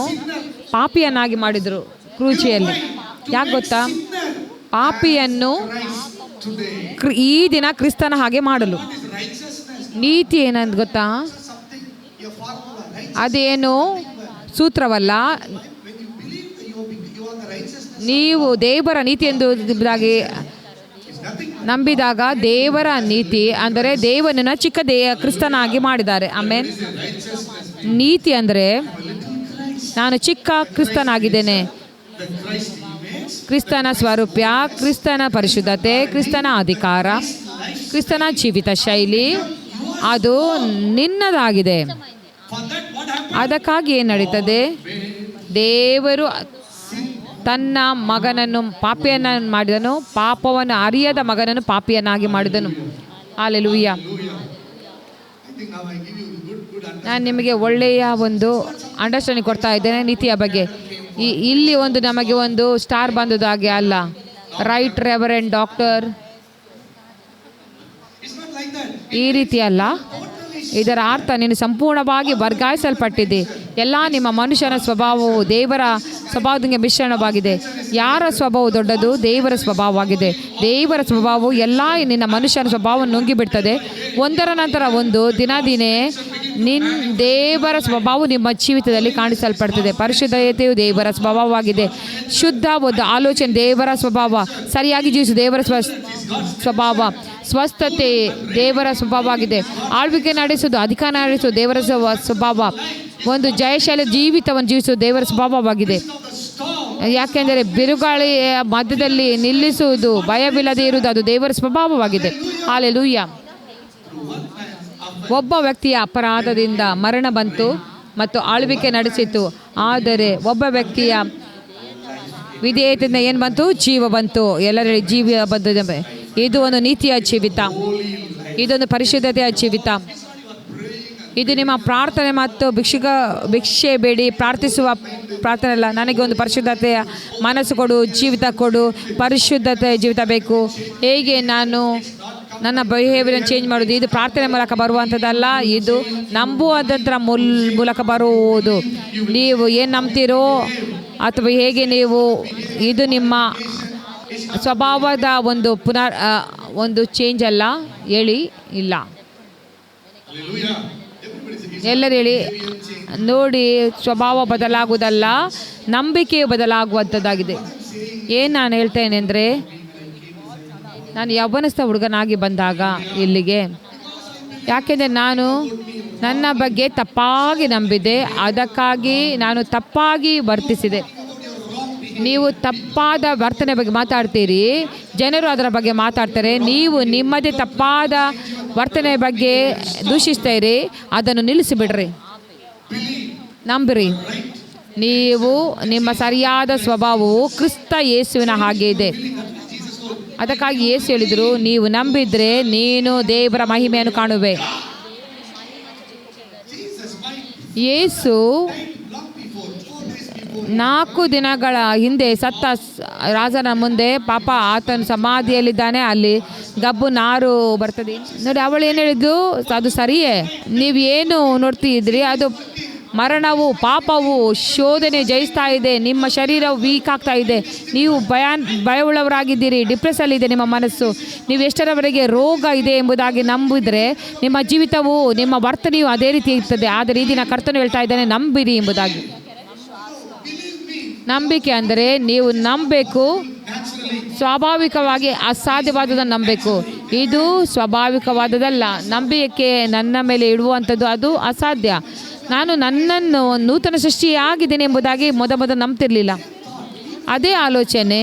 ಪಾಪಿಯನ್ನಾಗಿ ಮಾಡಿದರು ಕ್ರೂಚಿಯಲ್ಲಿ. ಯಾಕೆ ಗೊತ್ತಾ? ಪಾಪಿಯನ್ನು ಈ ದಿನ ಕ್ರಿಸ್ತನ ಹಾಗೆ ಮಾಡಲು. ನೀತಿ ಏನಂತ ಗೊತ್ತಾ? ಅದೇನು ಸೂತ್ರವಲ್ಲ. ನೀವು ದೇವರ ನೀತಿ ಎಂಬುದಾಗಿ ನಂಬಿದಾಗ ದೇವರ ನೀತಿ ಅಂದರೆ ದೇವನನ್ನು ಚಿಕ್ಕ ಕ್ರಿಸ್ತನಾಗಿ ಮಾಡಿದ್ದಾರೆ. ಆಮೇಲೆ ನೀತಿ ಅಂದರೆ ನಾನು ಚಿಕ್ಕ ಕ್ರಿಸ್ತನಾಗಿದ್ದೇನೆ. ಕ್ರಿಸ್ತನ ಸ್ವರೂಪ, ಕ್ರಿಸ್ತನ ಪರಿಶುದ್ಧತೆ, ಕ್ರಿಸ್ತನ ಅಧಿಕಾರ, ಕ್ರಿಸ್ತನ ಜೀವಿತ ಶೈಲಿ ಅದು ನಿನ್ನದಾಗಿದೆ. ಅದಕ್ಕಾಗಿ ಏನು ನಡೀತದೆ? ದೇವರು ತನ್ನ ಮಗನನ್ನು ಪಾಪಿಯನ್ನ ಮಾಡಿದನು, ಪಾಪವನ್ನು ಅರಿಯದ ಮಗನನ್ನು ಪಾಪಿಯನ್ನಾಗಿ ಮಾಡಿದನು. ಹಲ್ಲೆಲೂಯಾ. ನಾನು ನಿಮಗೆ ಒಳ್ಳೆಯ ಒಂದು ಅಂಡರ್ಸ್ಟ್ಯಾಂಡಿಂಗ್ ಕೊಡ್ತಾ ಇದ್ದೇನೆ ನೀತಿಯ ಬಗ್ಗೆ. ಇಲ್ಲಿ ಒಂದು ನಮಗೆ ಒಂದು ಸ್ಟಾರ್ ಬಂದದಾಗೆ ಅಲ್ಲ, ರೈಟ್ ರೆವರೆಂಡ್ ಡಾಕ್ಟರ್ ಈ ರೀತಿ ಅಲ್ಲ. ಇದರ ಅರ್ಥ ನೀನು ಸಂಪೂರ್ಣವಾಗಿ ವರ್ಗಾಯಿಸಲ್ಪಟ್ಟಿದೆ. ಎಲ್ಲ ನಿಮ್ಮ ಮನುಷ್ಯನ ಸ್ವಭಾವವು ದೇವರ ಸ್ವಭಾವದಿಂದ ಮಿಶ್ರಣವಾಗಿದೆ. ಯಾರ ಸ್ವಭಾವ ದೊಡ್ಡದು? ದೇವರ ಸ್ವಭಾವವಾಗಿದೆ. ದೇವರ ಸ್ವಭಾವವು ಎಲ್ಲ ನಿನ್ನ ಮನುಷ್ಯನ ಸ್ವಭಾವವನ್ನು ನುಂಗಿಬಿಡ್ತದೆ. ಒಂದರ ನಂತರ ಒಂದು ದಿನೇ ದೇವರ ಸ್ವಭಾವವು ನಿಮ್ಮ ಜೀವಿತದಲ್ಲಿ ಕಾಣಿಸಲ್ಪಡ್ತದೆ. ಪರಿಶುದ್ಧತೆಯು ದೇವರ ಸ್ವಭಾವವಾಗಿದೆ. ಶುದ್ಧ ಒಂದು ಆಲೋಚನೆ ದೇವರ ಸ್ವಭಾವ. ಸರಿಯಾಗಿ ಜೀವಿಸು ದೇವರ ಸ್ವಭಾವ. ಸ್ವಸ್ಥತೆ ದೇವರ ಸ್ವಭಾವವಾಗಿದೆ. ಆಳ್ವಿಕೆ ನಡೆಸುವುದು, ಅಧಿಕಾರ ನಡೆಸುವುದು ದೇವರ ಸ್ವಭಾವ. ಒಂದು ಜಯಶಾಲಿ ಜೀವಿತವನ್ನು ಜೀವಿಸುವುದು ದೇವರ ಸ್ವಭಾವವಾಗಿದೆ. ಯಾಕೆಂದರೆ ಬಿರುಗಾಳಿಯ ಮಧ್ಯದಲ್ಲಿ ನಿಲ್ಲಿಸುವುದು, ಭಯವಿಲ್ಲದೆ ಇರುವುದು ಅದು ದೇವರ ಸ್ವಭಾವವಾಗಿದೆ. ಹಲ್ಲೆಲೂಯಾ. ಒಬ್ಬ ವ್ಯಕ್ತಿಯ ಅಪರಾಧದಿಂದ ಮರಣ ಬಂತು ಮತ್ತು ಆಳ್ವಿಕೆ ನಡೆಸಿತು. ಆದರೆ ಒಬ್ಬ ವ್ಯಕ್ತಿಯ ವಿಧೇಯತೆಯಿಂದ ಏನು ಬಂತು? ಜೀವ ಬಂತು. ಎಲ್ಲರ ಜೀವ ಬಂದಿದೆ. ಇದು ಒಂದು ನೀತಿಯ ಜೀವಿತ, ಇದೊಂದು ಪರಿಶುದ್ಧತೆಯ ಜೀವಿತ. ಇದು ನಿಮ್ಮ ಪ್ರಾರ್ಥನೆ ಮತ್ತು ಭಿಕ್ಷೆ ಬೇಡಿ ಪ್ರಾರ್ಥಿಸುವ ಪ್ರಾರ್ಥನೆ ಅಲ್ಲ. ನನಗೆ ಒಂದು ಪರಿಶುದ್ಧತೆಯ ಮನಸ್ಸು ಕೊಡು, ಜೀವಿತ ಕೊಡು, ಪರಿಶುದ್ಧತೆಯ ಜೀವಿತ ಬೇಕು. ಹೇಗೆ ನಾನು ನನ್ನ ಬಿಹೇವಿಯರನ್ನು ಚೇಂಜ್ ಮಾಡೋದು? ಇದು ಪ್ರಾರ್ಥನೆ ಮೂಲಕ ಬರುವಂಥದ್ದಲ್ಲ, ಇದು ನಂಬುವುದರ ಮೂಲಕ ಬರುವುದು. ನೀವು ಏನು ನಂಬ್ತೀರೋ ಅಥವಾ ಹೇಗೆ ನೀವು, ಇದು ನಿಮ್ಮ ಸ್ವಭಾವದ ಒಂದು ಒಂದು ಚೇಂಜ್ ಅಲ್ಲ. ಹೇಳಿ ಇಲ್ಲ. ಎಲ್ಲರೂ ಹೇಳಿ ನೋಡಿ. ಸ್ವಭಾವ ಬದಲಾಗುವುದಲ್ಲ, ನಂಬಿಕೆಯು ಬದಲಾಗುವಂಥದ್ದಾಗಿದೆ. ಏನು ನಾನು ಹೇಳ್ತೇನೆ ಅಂದರೆ, ನಾನು ಯೌವನಸ್ಥ ಹುಡುಗನಾಗಿ ಬಂದಾಗ ಇಲ್ಲಿಗೆ, ಯಾಕೆಂದರೆ ನಾನು ನನ್ನ ಬಗ್ಗೆ ತಪ್ಪಾಗಿ ನಂಬಿದೆ, ಅದಕ್ಕಾಗಿ ನಾನು ತಪ್ಪಾಗಿ ವರ್ತಿಸಿದೆ. ನೀವು ತಪ್ಪಾದ ವರ್ತನೆ ಬಗ್ಗೆ ಮಾತಾಡ್ತೀರಿ, ಜನರು ಅದರ ಬಗ್ಗೆ ಮಾತಾಡ್ತಾರೆ. ನೀವು ನಿಮ್ಮದೇ ತಪ್ಪಾದ ವರ್ತನೆ ಬಗ್ಗೆ ದೂಷಿಸ್ತೀರಿ. ಅದನ್ನು ನಿಲ್ಲಿಸಿಬಿಡ್ರಿ, ನಂಬಿರಿ. ನೀವು ನಿಮ್ಮ ಸರಿಯಾದ ಸ್ವಭಾವವು ಕ್ರಿಸ್ತ ಯೇಸುವಿನ ಹಾಗೆ ಇದೆ. ಅದಕ್ಕಾಗಿ ಯೇಸು ಹೇಳಿದರು, ನೀವು ನಂಬಿದರೆ ನೀನು ದೇವರ ಮಹಿಮೆಯನ್ನು ಕಾಣುವೆ. ಯೇಸು 4 ದಿನಗಳ ಹಿಂದೆ ಸತ್ತ ರಾಜನ ಮುಂದೆ ಪಾಪ ಆತನು ಸಮಾಧಿಯಲ್ಲಿದ್ದಾನೆ. ಅಲ್ಲಿ ಗಬ್ಬು ನಾರು ಬರ್ತದೆ ನೋಡಿ. ಅವಳು ಏನು ಹೇಳಿದ್ದು? ಅದು ಸರಿಯೇ, ನೀವು ಏನು ನೋಡ್ತಿದ್ರಿ ಅದು ಮರಣವು, ಪಾಪವು, ಶೋಧನೆ ಜಯಿಸ್ತಾ ಇದೆ. ನಿಮ್ಮ ಶರೀರವು ವೀಕ್ ಆಗ್ತಾ ಇದೆ. ನೀವು ಭಯವುಳ್ಳವರಾಗಿದ್ದೀರಿ. ಡಿಪ್ರೆಸ್ಸಲ್ಲಿದೆ ನಿಮ್ಮ ಮನಸ್ಸು. ನೀವು ಎಷ್ಟರವರೆಗೆ ರೋಗ ಇದೆ ಎಂಬುದಾಗಿ ನಂಬಿದರೆ ನಿಮ್ಮ ಜೀವಿತವು, ನಿಮ್ಮ ವರ್ತನೆಯು ಅದೇ ರೀತಿ ಇರ್ತದೆ. ಆದರೆ ಈ ದಿನ ಕರ್ತನು ಹೇಳ್ತಾ ಇದ್ದಾನೆ, ನಂಬಿರಿ ಎಂಬುದಾಗಿ. ನಂಬಿಕೆ ಅಂದರೆ ನೀವು ನಂಬಬೇಕು. ಸ್ವಾಭಾವಿಕವಾಗಿ ಅಸಾಧ್ಯವಾದದನ್ನು ನಂಬಬೇಕು. ಇದು ಸ್ವಾಭಾವಿಕವಾದದಲ್ಲ. ನಂಬಿಕೆ ನನ್ನ ಮೇಲೆ ಇಡುವಂಥದ್ದು ಅದು ಅಸಾಧ್ಯ. ನಾನು ನನ್ನನ್ನು ನೂತನ ಸೃಷ್ಟಿಯಾಗಿದ್ದೇನೆ ಎಂಬುದಾಗಿ ಮೊದಲು ನಂಬ್ತಿರಲಿಲ್ಲ. ಅದೇ ಆಲೋಚನೆ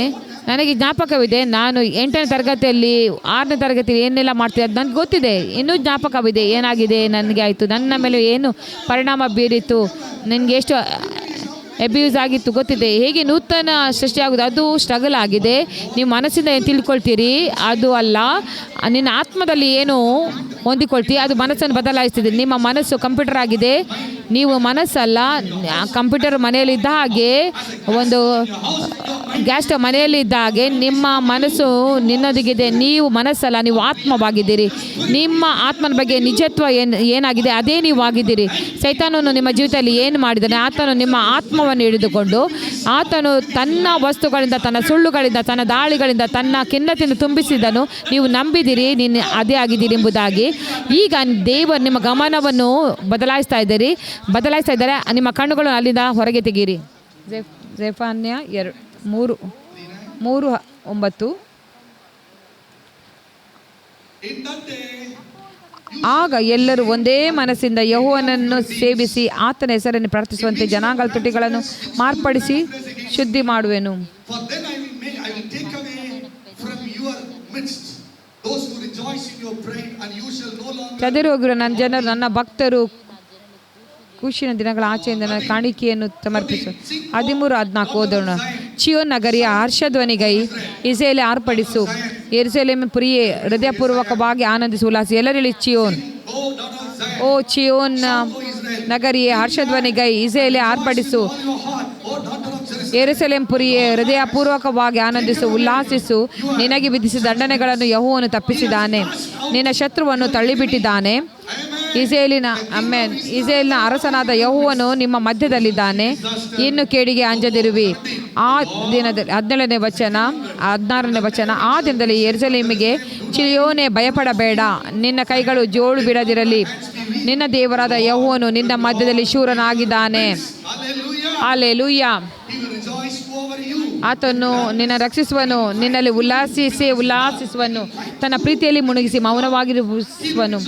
ನನಗೆ ಜ್ಞಾಪಕವಿದೆ. ನಾನು 8ನೇ ತರಗತಿಯಲ್ಲಿ 6ನೇ ತರಗತಿಯಲ್ಲಿ ಏನೆಲ್ಲ ಮಾಡ್ತಿದ್ದೆ ಅದು ನನಗೆ ಗೊತ್ತಿದೆ. ಇನ್ನೂ ಜ್ಞಾಪಕವಿದೆ ಏನಾಗಿದೆ ನನಗೆ ಆಯಿತು, ನನ್ನ ಮೇಲೆ ಏನು ಪರಿಣಾಮ ಬೀರಿತು, ನನಗೆ ಎಷ್ಟು ಅಬ್ಯೂಸ್ ಆಗಿತ್ತು ಗೊತ್ತಿದೆ. ಹೇಗೆ ನೂತನ ಸೃಷ್ಟಿಯಾಗೋದು ಅದು ಸ್ಟ್ರಗಲ್ ಆಗಿದೆ. ನೀವು ಮನಸ್ಸಿಂದ ಏನು ತಿಳ್ಕೊಳ್ತೀರಿ ಅದು ಅಲ್ಲ, ನಿನ್ನ ಆತ್ಮದಲ್ಲಿ ಏನು ಹೊಂದಿಕೊಳ್ತೀವಿ ಅದು ಮನಸ್ಸನ್ನು ಬದಲಾಯಿಸ್ತಿದೆ. ನಿಮ್ಮ ಮನಸ್ಸು ಕಂಪ್ಯೂಟರ್ ಆಗಿದೆ, ನೀವು ಮನಸ್ಸಲ್ಲ. ಕಂಪ್ಯೂಟರ್ ಮನೆಯಲ್ಲಿದ್ದ ಹಾಗೆ, ಒಂದು ಗ್ಯಾಸ್ ಸ್ಟವ್ ಮನೆಯಲ್ಲಿದ್ದ ಹಾಗೆ ನಿಮ್ಮ ಮನಸ್ಸು ನಿನ್ನೊಂದಿಗಿದೆ. ನೀವು ಮನಸ್ಸಲ್ಲ, ನೀವು ಆತ್ಮವಾಗಿದ್ದೀರಿ. ನಿಮ್ಮ ಆತ್ಮನ ಬಗ್ಗೆ ನಿಜತ್ವ ಏನಾಗಿದೆ ಅದೇ ನೀವು ಆಗಿದ್ದೀರಿ. ಸೈತಾನನು ನಿಮ್ಮ ಜೀವಿತದಲ್ಲಿ ಏನು ಮಾಡಿದ್ದಾನೆ? ಆತನು ನಿಮ್ಮ ಆತ್ಮವನ್ನು ಹಿಡಿದುಕೊಂಡು ಆತನು ತನ್ನ ವಸ್ತುಗಳಿಂದ, ತನ್ನ ಸುಳ್ಳುಗಳಿಂದ, ತನ್ನ ದಾಳಿಗಳಿಂದ, ತನ್ನ ಖಿನ್ನತೆಯನ್ನು ತುಂಬಿಸಿದನು. ನೀವು ನಂಬಿದಿರಿ, ನೀನು ಅದೇ ಆಗಿದ್ದೀರಿ ಎಂಬುದಾಗಿ. ಈಗ ದೇವರು ನಿಮ್ಮ ಗಮನವನ್ನು ಬದಲಾಯಿಸ್ತಾ ಇದ್ದಾರೆ. ನಿಮ್ಮ ಕಣ್ಣುಗಳನ್ನು ಅಲ್ಲಿಂದ ಹೊರಗೆ ತೆಗೀರಿ. ಜೆಫನ್ಯ 3:9. In that day, ಆಗ ಎಲ್ಲರೂ ಒಂದೇ ಮನಸ್ಸಿಂದ ಯೆಹೋವನನ್ನು ಸೇವಿಸಿ ಆತನ ಹೆಸರನ್ನು ಪ್ರಾರ್ಥಿಸುವಂತೆ ಜನಾಂಗಗಳ ತುಟಿಗಳನ್ನು ಮಾರ್ಪಡಿಸಿ ಶುದ್ಧಿ ಮಾಡುವೆನು. for then I will take away from your midst those who rejoice in your pride, and you shall no longer. ಚದರಿ ಹೋಗಿರೋ ನನ್ನ ಜನರು, ನನ್ನ ಭಕ್ತರು ಖುಷಿನ ದಿನಗಳ ಆಚೆಯಿಂದ ನನ್ನ ಕಾಣಿಕೆಯನ್ನು ಸಮರ್ಪಿಸು. 13-14 ಓದೋಣ. ಚಿಯೋನ್ ನಗರಿಯ ಹರ್ಷಧ್ವನಿಗೈ ಇಸ್ರಾಯೇಲೇ ಆರ್ಪಡಿಸು. ಯೆರೂಸಲೇಮ್ ಪುರಿಯೇ ಹೃದಯಪೂರ್ವಕವಾಗಿ ಆನಂದಿಸು, ಉಲ್ಲಾಸಿ. ಎಲ್ಲರೂ ಹೇಳಿ ಚಿಯೋನ್. ಓ ಚಿಯೋನ್ ನಗರಿಯೇ ಹರ್ಷಧ್ವನಿಗೈ ಇಸ್ರಾಯೇಲೇ ಆರ್ಪಡಿಸು. ಯೆರೂಸಲೇಮ್ ಪುರಿಯೇ ಹೃದಯಪೂರ್ವಕವಾಗಿ ಆನಂದಿಸು, ಉಲ್ಲಾಸಿಸು. ನಿನಗೆ ವಿಧಿಸಿದ ದಂಡನೆಗಳನ್ನು ಯೆಹೋವನು ತಪ್ಪಿಸಿದ್ದಾನೆ, ನಿನ್ನ ಶತ್ರುವನ್ನು ತಳ್ಳಿಬಿಟ್ಟಿದ್ದಾನೆ. ಇಸ್ರಾಯೇಲಿನ ಅರಸನಾದ ಯೆಹೋವನು ನಿಮ್ಮ ಮಧ್ಯದಲ್ಲಿದ್ದಾನೆ. ಇನ್ನು ಕೇಡಿಗೆ ಅಂಜದಿರುವಿ. ಆ ದಿನದಲ್ಲಿ 17ನೇ ವಚನ 16ನೇ ವಚನ. ಆ ದಿನದಲ್ಲಿ ಯೆರೂಸಲೇಮಿಗೆ ಚಿಯೋನೇ ಭಯಪಡಬೇಡ, ನಿನ್ನ ಕೈಗಳು ಜೋಳು ಬಿಡದಿರಲಿ. ನಿನ್ನ ದೇವರಾದ ಯೆಹೋವನು ನಿನ್ನ ಮಧ್ಯದಲ್ಲಿ ಶೂರನಾಗಿದ್ದಾನೆ. ಹಲ್ಲೆಲೂಯಾ. ಆತನು ನಿನ್ನ ರಕ್ಷಿಸುವನು, ನಿನ್ನಲ್ಲಿ ಉಲ್ಲಾಸಿಸುವನು, ತನ್ನ ಪ್ರೀತಿಯಲ್ಲಿ ಮುಳುಗಿಸಿ ಮೌನವಾಗಿರುವನು,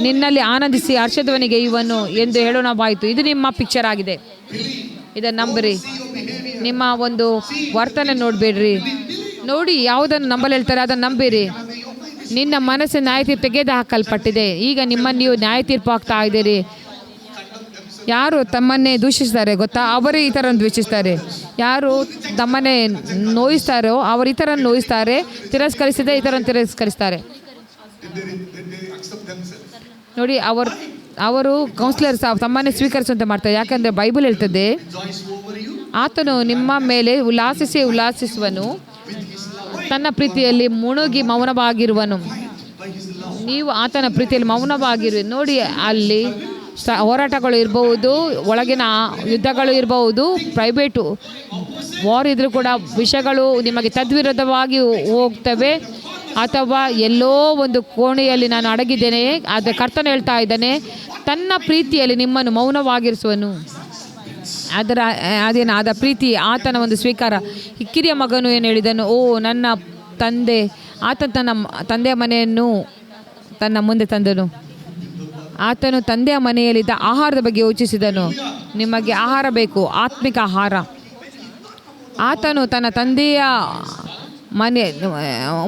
ನಿನ್ನಲ್ಲಿ ಆನಂದಿಸಿ ಹರ್ಷಧ್ವನಿಗೆ ಇವನು ಎಂದು ಹೇಳೋಣವಾಯಿತು. ಇದು ನಿಮ್ಮ ಪಿಕ್ಚರ್ ಆಗಿದೆ, ಇದನ್ನು ನಂಬಿರಿ. ನಿಮ್ಮ ಒಂದು ವರ್ತನೆ ನೋಡಬೇಡ್ರಿ, ನೋಡಿ ಯಾವುದನ್ನು ನಂಬಲು ಹೇಳ್ತಾರೆ ಅದನ್ನು ನಂಬಿರಿ. ನಿನ್ನ ಮನಸ್ಸು ನ್ಯಾಯ ತೀರ್ಪು ತೆಗೆದು ಹಾಕಲ್ಪಟ್ಟಿದೆ. ಈಗ ನಿಮ್ಮನ್ನು ನೀವು ನ್ಯಾಯ ತೀರ್ಪು ಆಗ್ತಾ ಇದ್ದೀರಿ. ಯಾರು ತಮ್ಮನ್ನೇ ದೂಷಿಸ್ತಾರೆ ಗೊತ್ತಾ, ಅವರೇ ಇತರನ್ನು ದ್ವೇಷಿಸ್ತಾರೆ. ಯಾರು ತಮ್ಮನ್ನೇ ನೋಯಿಸ್ತಾರೋ ಅವರು ಇತರನ್ನು ನೋಯಿಸ್ತಾರೆ, ತಿರಸ್ಕರಿಸಿದೆ ಇತರನ್ನು ತಿರಸ್ಕರಿಸ್ತಾರೆ. ನೋಡಿ, ಅವರು ಕೌನ್ಸಿಲರ್ಸ್ ತಮ್ಮನ್ನೇ ಸ್ವೀಕರಿಸುವಂತೆ ಮಾಡ್ತಾರೆ. ಯಾಕಂದರೆ ಬೈಬಲ್ ಹೇಳ್ತದೆ, ಆತನು ನಿಮ್ಮ ಮೇಲೆ ಉಲ್ಲಾಸಿಸುವನು, ತನ್ನ ಪ್ರೀತಿಯಲ್ಲಿ ಮುಳುಗಿ ಮೌನವಾಗಿರುವನು. ನೀವು ಆತನ ಪ್ರೀತಿಯಲ್ಲಿ ಮೌನವಾಗಿರುವೆ. ನೋಡಿ, ಅಲ್ಲಿ ಹೋರಾಟಗಳು ಇರಬಹುದು, ಒಳಗಿನ ಯುದ್ಧಗಳು ಇರಬಹುದು, ಪ್ರೈವೇಟು ವಾರ್ ಇದ್ರೂ ಕೂಡ ವಿಷಯಗಳು ನಿಮಗೆ ತದ್ವಿರುದ್ಧವಾಗಿ ಹೋಗ್ತವೆ. ಅಥವಾ ಎಲ್ಲೋ ಒಂದು ಕೋಣೆಯಲ್ಲಿ ನಾನು ಅಡಗಿದ್ದೇನೆ, ಆದರೆ ಕರ್ತನು ಹೇಳ್ತಾ ಇದ್ದಾನೆ ತನ್ನ ಪ್ರೀತಿಯಲ್ಲಿ ನಿಮ್ಮನ್ನು ಮೌನವಾಗಿರಿಸುವನು. ಅದೇನಾದ ಪ್ರೀತಿ, ಆತನ ಒಂದು ಸ್ವೀಕಾರ. ಕಿರಿಯ ಮಗನು ಏನು ಹೇಳಿದನು, ಓ ನನ್ನ ತಂದೆ. ಆತನ ತನ್ನ ತಂದೆಯ ಮನೆಯನ್ನು ತನ್ನ ಮುಂದೆ ತಂದನು. ಆತನು ತಂದೆಯ ಮನೆಯಲ್ಲಿದ್ದ ಆಹಾರದ ಬಗ್ಗೆ ಯೋಚಿಸಿದನು. ನಿಮಗೆ ಆಹಾರ ಬೇಕು, ಆತ್ಮಿಕ ಆಹಾರ. ಆತನು ತನ್ನ ತಂದೆಯ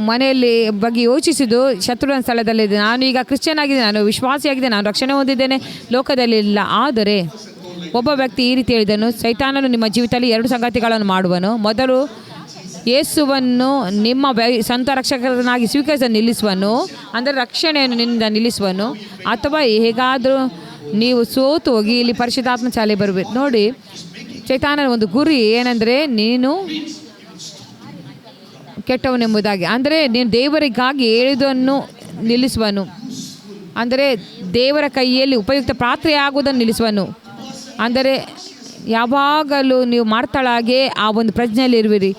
ಮನೆಯಲ್ಲಿ ಬಗ್ಗೆ ಯೋಚಿಸಿದ್ದು ಶತ್ರುವಿನ ಸ್ಥಳದಲ್ಲಿದೆ. ನಾನು ಈಗ ಕ್ರಿಶ್ಚಿಯನ್ ಆಗಿದೆ, ನಾನು ವಿಶ್ವಾಸಿಯಾಗಿದೆ, ನಾನು ರಕ್ಷಣೆ ಹೊಂದಿದ್ದೇನೆ, ಲೋಕದಲ್ಲಿ ಇಲ್ಲ. ಆದರೆ ಒಬ್ಬ ವ್ಯಕ್ತಿ ಈ ರೀತಿ ಹೇಳಿದನು, ಸೈತಾನನು ನಿಮ್ಮ ಜೀವಿತದಲ್ಲಿ 2 ಸಂಗತಿಗಳನ್ನು ಮಾಡುವನು. ಮೊದಲು ಯೇಸುವನ್ನು ನಿಮ್ಮ ಸ್ವಂತ ರಕ್ಷಕರನ್ನಾಗಿ ಸ್ವೀಕರಿಸಿ ನಿಲ್ಲಿಸುವನು, ಅಂದರೆ ರಕ್ಷಣೆಯನ್ನು ನಿನ್ನಿಂದ ನಿಲ್ಲಿಸುವನು. ಅಥವಾ ಹೇಗಾದರೂ ನೀವು ಸೋತು ಹೋಗಿ ಇಲ್ಲಿ ಪರಿಶುದ್ಧಾತ್ಮ ಶಾಲೆ ಬರಬೇಕು. ನೋಡಿ, ಸೈತಾನನ ಒಂದು ಗುರಿ ಏನೆಂದರೆ ನೀನು ಕೆಟ್ಟವನೆಂಬುದಾಗಿ. ಅಂದರೆ ನೀನು ದೇವರಿಗಾಗಿ ಹೇಳಿದ್ದನ್ನು ನಿಲ್ಲಿಸುವನು, ಅಂದರೆ ದೇವರ ಕೈಯಲ್ಲಿ ಉಪಯುಕ್ತ ಪಾತ್ರೆಯಾಗುವುದನ್ನು ನಿಲ್ಲಿಸುವನು. ಅಂದರೆ ಯಾವಾಗಲೂ ನೀವು ಮಾರ್ತಾಳಾಗೆ ಆ ಒಂದು ಪ್ರಜ್ಞೆಯಲ್ಲಿ ಇರುವಿರಿ.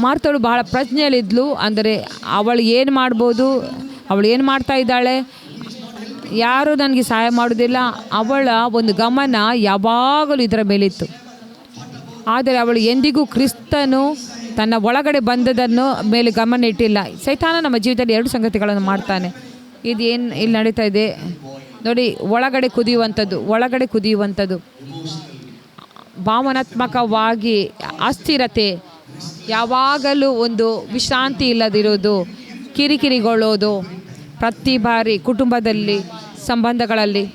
ಮಾರ್ತಳು ಬಹಳ ಪ್ರಜ್ಞೆಯಲ್ಲಿದ್ಲು. ಅಂದರೆ ಅವಳು ಏನು ಮಾಡ್ಬೋದು, ಅವಳು ಏನು ಮಾಡ್ತಾ ಇದ್ದಾಳೆ, ಯಾರೂ ನನಗೆ ಸಹಾಯ ಮಾಡೋದಿಲ್ಲ, ಅವಳ ಒಂದು ಗಮನ ಯಾವಾಗಲೂ ಇದರ ಮೇಲಿತ್ತು. ಆದರೆ ಅವಳು ಎಂದಿಗೂ ಕ್ರಿಸ್ತನು ತನ್ನ ಒಳಗಡೆ ಬಂದದನ್ನು ಮೇಲೆ ಗಮನ ಇಟ್ಟಿಲ್ಲ. ಸೈತಾನ ನಮ್ಮ ಜೀವಿತದಲ್ಲಿ 2 ಸಂಗತಿಗಳನ್ನು ಮಾಡ್ತಾನೆ. ಇದು ಏನು ಇಲ್ಲಿ ನಡೀತಾ ಇದೆ ನೋಡಿ, ಒಳಗಡೆ ಕುದಿಯುವಂಥದ್ದು, ಭಾವನಾತ್ಮಕವಾಗಿ ಅಸ್ಥಿರತೆ, ಯಾವಾಗಲೂ ಒಂದು ವಿಶ್ರಾಂತಿ ಇಲ್ಲದಿರೋದು, ಕಿರಿಕಿರಿಗೊಳ್ಳೋದು ಪ್ರತಿ ಬಾರಿ ಕುಟುಂಬದಲ್ಲಿ, ಸಂಬಂಧಗಳಲ್ಲಿ.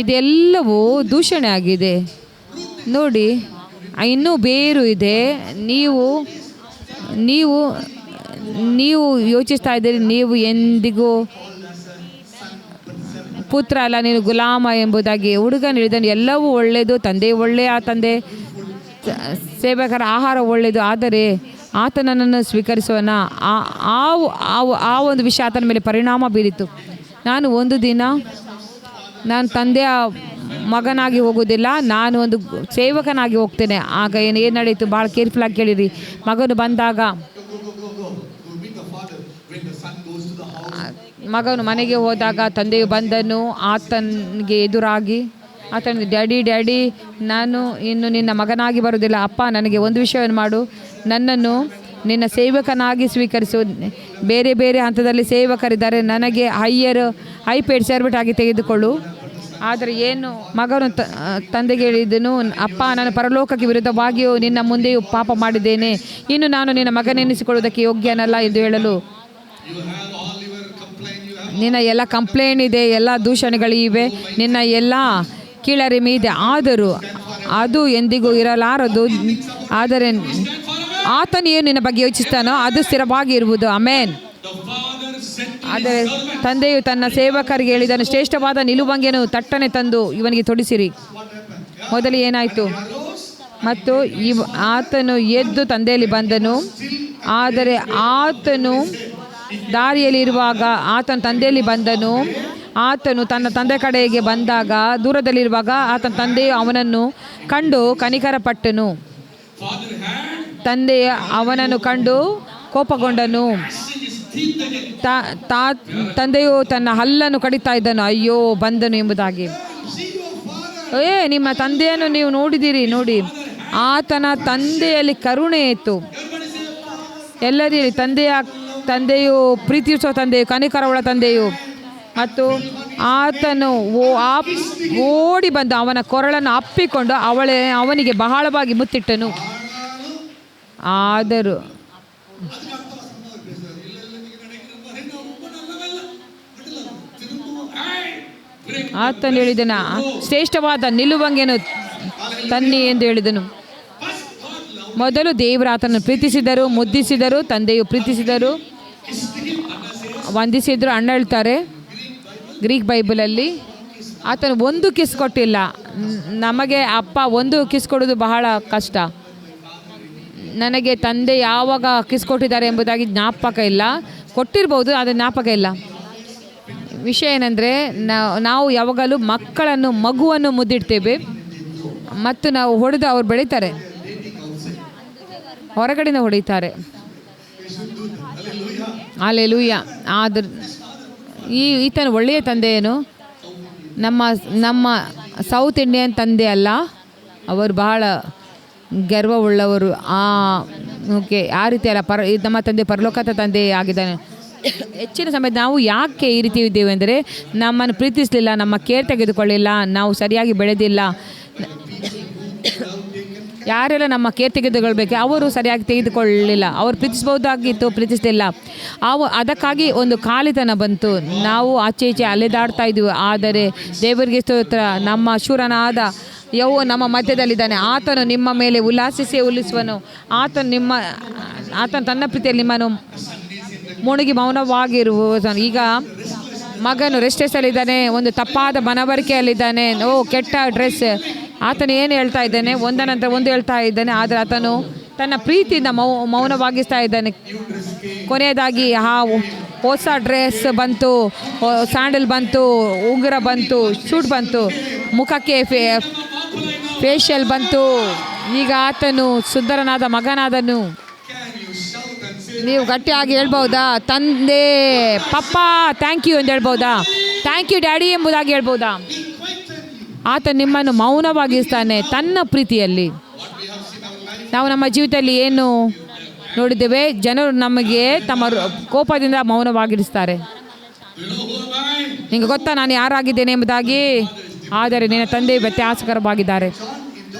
ಇದೆಲ್ಲವೂ ದೂಷಣೆ ಆಗಿದೆ. ನೋಡಿ, ಇನ್ನೂ ಬೇರು ಇದೆ. ನೀವು ಯೋಚಿಸ್ತಾ ಇದ್ದೀರಿ, ನೀವು ಎಂದಿಗೂ ಪುತ್ರ ಅಲ್ಲ, ನೀನು ಗುಲಾಮ ಎಂಬುದಾಗಿ. ಹುಡುಗನ ಹೇಳಿದನು, ಎಲ್ಲವೂ ಒಳ್ಳೆಯದು, ತಂದೆ ಒಳ್ಳೆಯ ತಂದೆ, ಸೇವಕರ ಆಹಾರ ಒಳ್ಳೆಯದು, ಆದರೆ ಆತನನ್ನು ಸ್ವೀಕರಿಸುವನ ಆ ಒಂದು ವಿಷಯ ಆತನ ಮೇಲೆ ಪರಿಣಾಮ ಬೀರಿತು. ಒಂದು ದಿನ ನಾನು ತಂದೆಯ ಮಗನಾಗಿ ಹೋಗೋದಿಲ್ಲ, ನಾನು ಒಂದು ಸೇವಕನಾಗಿ ಹೋಗ್ತೇನೆ. ಆಗ ಏನು ನಡೀತು, ಭಾಳ ಕೇರ್ಫುಲ್ಲಾಗಿ ಕೇಳಿರಿ. ಮಗನು ಬಂದಾಗ, ಮಗನು ಮನೆಗೆ ಹೋದಾಗ ತಂದೆಯು ಬಂದನು. ಆತನಿಗೆ ಎದುರಾಗಿ ಆತನಿಗೆ, ಡ್ಯಾಡಿ, ನಾನು ಇನ್ನು ನಿನ್ನ ಮಗನಾಗಿ ಬರೋದಿಲ್ಲ. ಅಪ್ಪ, ನನಗೆ ಒಂದು ವಿಷಯವನ್ನು ಮಾಡು, ನನ್ನನ್ನು ನಿನ್ನ ಸೇವಕನಾಗಿ ಸ್ವೀಕರಿಸು. ಬೇರೆ ಬೇರೆ ಹಂತದಲ್ಲಿ ಸೇವಕರಿದ್ದಾರೆ, ನನಗೆ ಹೈ ಪೇಡ್ ಸರ್ವೆಂಟ್ ಆಗಿ ತೆಗೆದುಕೊಳ್ಳು. ಆದರೆ ಏನು ಮಗನು ತಂದೆಗೆ ಹೇಳಿದನು, ಅಪ್ಪ, ನಾನು ಪರಲೋಕಕ್ಕೆ ವಿರುದ್ಧವಾಗಿಯೂ ನಿನ್ನ ಮುಂದೆಯೂ ಪಾಪ ಮಾಡಿದ್ದೇನೆ, ಇನ್ನು ನಾನು ನಿನ್ನ ಮಗನೆನಿಸಿಕೊಳ್ಳುವುದಕ್ಕೆ ಯೋಗ್ಯನಲ್ಲ ಎಂದು ಹೇಳಲು, ನಿನ್ನ ಎಲ್ಲ ಕಂಪ್ಲೇಂಟ್ ಇದೆ, ಎಲ್ಲ ದೂಷಣೆಗಳಿವೆ, ನಿನ್ನ ಎಲ್ಲ ಕೀಳರಿಮೆ ಇದೆ, ಆದರೂ ಅದು ಎಂದಿಗೂ ಇರಲಾರದು. ಆದರೆ ಆತನು ಏನು ನಿನ್ನ ಬಗ್ಗೆ ಯೋಚಿಸ್ತಾನೋ ಅದು ಸ್ಥಿರವಾಗಿ ಇರುವುದು. ಆಮೇನ್. ಆದರೆ ತಂದೆಯು ತನ್ನ ಸೇವಕರಿಗೆ ಹೇಳಿದನು, ಶ್ರೇಷ್ಠವಾದ ನಿಲುವಂಗಿಯನ್ನು ತಟ್ಟನೆ ತಂದು ಇವನಿಗೆ ತೊಡಿಸಿರಿ. ಮೊದಲು ಏನಾಯಿತು? ಮತ್ತು ಆತನು ಎದ್ದು ತಂದೆಯಲ್ಲಿ ಬಂದನು. ಆದರೆ ಆತನು ದಾರಿಯಲ್ಲಿರುವಾಗ ಆತನ ತಂದೆಯಲ್ಲಿ ಬಂದನು. ಆತನು ತನ್ನ ತಂದೆ ಕಡೆಗೆ ಬಂದಾಗ ದೂರದಲ್ಲಿರುವಾಗ ಆತನ ತಂದೆಯು ಅವನನ್ನು ಕಂಡು ಕನಿಕರಪಟ್ಟನು. ತಂದೆಯ ಅವನನ್ನು ಕಂಡು ಕೋಪಗೊಂಡನು. ತಂದೆಯು ತನ್ನ ಹಲ್ಲನ್ನು ಕಡಿತಾ ಇದ್ದನು, ಅಯ್ಯೋ ಬಂದನು ಎಂಬುದಾಗಿ. ನಿಮ್ಮ ತಂದೆಯನ್ನು ನೀವು ನೋಡಿದಿರಿ, ನೋಡಿ, ಆತನ ತಂದೆಯಲ್ಲಿ ಕರುಣೆ ಇತ್ತು. ಎಲ್ಲರೂ ತಂದೆಯು ಪ್ರೀತಿಸುವ ತಂದೆಯು, ಕನಿಕರವುಳ್ಳ ತಂದೆಯು. ಮತ್ತು ಆತನು ಓಡಿ ಬಂದು ಅವನ ಕೊರಳನ್ನು ಅಪ್ಪಿಕೊಂಡು ಅವನಿಗೆ ಬಹಳವಾಗಿ ಮುತ್ತಿಟ್ಟನು. ಆದರೂ ಆತನು ಹೇಳಿದನು, ಶ್ರೇಷ್ಠವಾದ ನಿಲುವಂಗಿಯನ್ನು ತನ್ನಿ ಎಂದು ಹೇಳಿದನು. ಮೊದಲು ದೇವರು ಆತನನ್ನು ಪ್ರೀತಿಸಿದರು, ಮುದ್ದಿಸಿದರು, ತಂದೆಯು ಪ್ರೀತಿಸಿದರು, ವಂದಿಸಿದರು. ಅಣ್ಣ ಹೇಳ್ತಾರೆ ಗ್ರೀಕ್ ಬೈಬಲಲ್ಲಿ, ಆತನು ಒಂದು ಕಿಸ್ ಕೊಟ್ಟಿಲ್ಲ. ನಮಗೆ ಅಪ್ಪ ಒಂದು ಕಿಸ್ ಕೊಡೋದು ಬಹಳ ಕಷ್ಟ. ನನಗೆ ತಂದೆ ಯಾವಾಗ ಕಿಸ್ ಕೊಟ್ಟಿದ್ದಾರೆ ಎಂಬುದಾಗಿ ಜ್ಞಾಪಕ ಇಲ್ಲ. ಕೊಟ್ಟಿರ್ಬೋದು, ಆದರೆ ಜ್ಞಾಪಕ ಇಲ್ಲ. ವಿಷಯ ಏನಂದರೆ, ನಾವು ಯಾವಾಗಲೂ ಮಗುವನ್ನು ಮುದ್ದಿಡ್ತೇವೆ ಮತ್ತು ನಾವು ಹೊಡೆದು ಅವ್ರು ಬೆಳೀತಾರೆ, ಹೊರಗಡೆಯಿಂದ ಹೊಡಿತಾರೆ. ಹಲ್ಲೆಲೂಯಾ. ಆದ್ರೆ ಈತನ ಒಳ್ಳೆಯ ತಂದೆಯೇನು, ನಮ್ಮ ಸೌತ್ ಇಂಡಿಯನ್ ತಂದೆ ಅಲ್ಲ, ಅವರು ಬಹಳ ಗರ್ವವುಳ್ಳವರು. ಓಕೆ, ಆ ರೀತಿ ಅಲ್ಲ. ನಮ್ಮ ತಂದೆ ಪರಲೋಕದ ತಂದೆ ಆಗಿದ್ದಾನೆ. ಹೆಚ್ಚಿನ ಸಮಯ ನಾವು ಯಾಕೆ ಈ ರೀತಿ ಇದ್ದೇವೆ ಅಂದರೆ, ನಮ್ಮನ್ನು ಪ್ರೀತಿಸಲಿಲ್ಲ, ನಮ್ಮ ಕೇರ್ ತೆಗೆದುಕೊಳ್ಳಿಲ್ಲ, ನಾವು ಸರಿಯಾಗಿ ಬೆಳೆದಿಲ್ಲ. ಯಾರೆಲ್ಲ ನಮ್ಮ ಕೇರ್ ತೆಗೆದುಕೊಳ್ಬೇಕು ಅವರು ಸರಿಯಾಗಿ ತೆಗೆದುಕೊಳ್ಳಲಿಲ್ಲ. ಅವರು ಪ್ರೀತಿಸ್ಬೋದಾಗಿತ್ತು, ಪ್ರೀತಿಸಲಿಲ್ಲ. ಅದಕ್ಕಾಗಿ ಒಂದು ಖಾಲಿತನ ಬಂತು. ನಾವು ಆಚೆ ಈಚೆ ಅಲೆದಾಡ್ತಾ ಇದ್ವಿ. ಆದರೆ ದೇವರಿಗೆ ಸ್ತೋತ್ರ, ನಮ್ಮ ಶೂರನಾದ ನಮ್ಮ ಮಧ್ಯದಲ್ಲಿದ್ದಾನೆ. ಆತನು ನಿಮ್ಮ ಮೇಲೆ ಉಲ್ಲಾಸಿಸುವನು. ಆತನು ತನ್ನ ಪ್ರೀತಿಯಲ್ಲಿ ನಿಮ್ಮನ್ನು ಮುಳುಗಿ ಮೌನವಾಗಿರುವನು. ಈಗ ಮಗನು ರೆಸ್ಟೆಸ್ಸಲ್ಲಿದ್ದಾನೆ, ಒಂದು ತಪ್ಪಾದ ಮನವರಿಕೆಯಲ್ಲಿದ್ದಾನೆ, ಕೆಟ್ಟ ಡ್ರೆಸ್. ಆತನು ಏನು ಹೇಳ್ತಾ ಇದ್ದಾನೆ, ಒಂದನಂತರ ಒಂದು ಹೇಳ್ತಾ ಇದ್ದಾನೆ. ಆದರೆ ಆತನು ತನ್ನ ಪ್ರೀತಿಯಿಂದ ಮೌನವಾಗಿಸ್ತಾ ಇದ್ದಾನೆ. ಕೊನೆಯದಾಗಿ ಹೊಸ ಡ್ರೆಸ್ ಬಂತು, ಸ್ಯಾಂಡಲ್ ಬಂತು, ಉಂಗುರ ಬಂತು, ಶೂಟ್ ಬಂತು, ಮುಖಕ್ಕೆ ಫೇಶಿಯಲ್ ಬಂತು. ಈಗ ಆತನು ಸುಂದರನಾದ ಮಗನಾದನು. ನೀವು ಗಟ್ಟಿಯಾಗಿ ಹೇಳ್ಬೋದಾ, ತಂದೆ ಪಪ್ಪ ಥ್ಯಾಂಕ್ ಯು ಎಂದು ಹೇಳ್ಬೋದಾ, ಥ್ಯಾಂಕ್ ಯು ಡ್ಯಾಡಿ ಎಂಬುದಾಗಿ ಹೇಳ್ಬೋದಾ? ಆತ ನಿಮ್ಮನ್ನು ಮೌನವಾಗಿಸ್ತಾನೆ ತನ್ನ ಪ್ರೀತಿಯಲ್ಲಿ. ನಾವು ನಮ್ಮ ಜೀವಿತದಲ್ಲಿ ಏನು ನೋಡಿದ್ದೇವೆ, ಜನರು ನಮಗೆ ತಮ್ಮ ಕೋಪದಿಂದ ಮೌನವಾಗಿರಿಸ್ತಾರೆ. ನಿಮಗೆ ಗೊತ್ತಾ ನಾನು ಯಾರಾಗಿದ್ದೇನೆ ಎಂಬುದಾಗಿ? ಆದರೆ ನಿನ್ನ ತಂದೆ ವ್ಯತ್ಯಾಸಕರವಾಗಿದ್ದಾರೆ.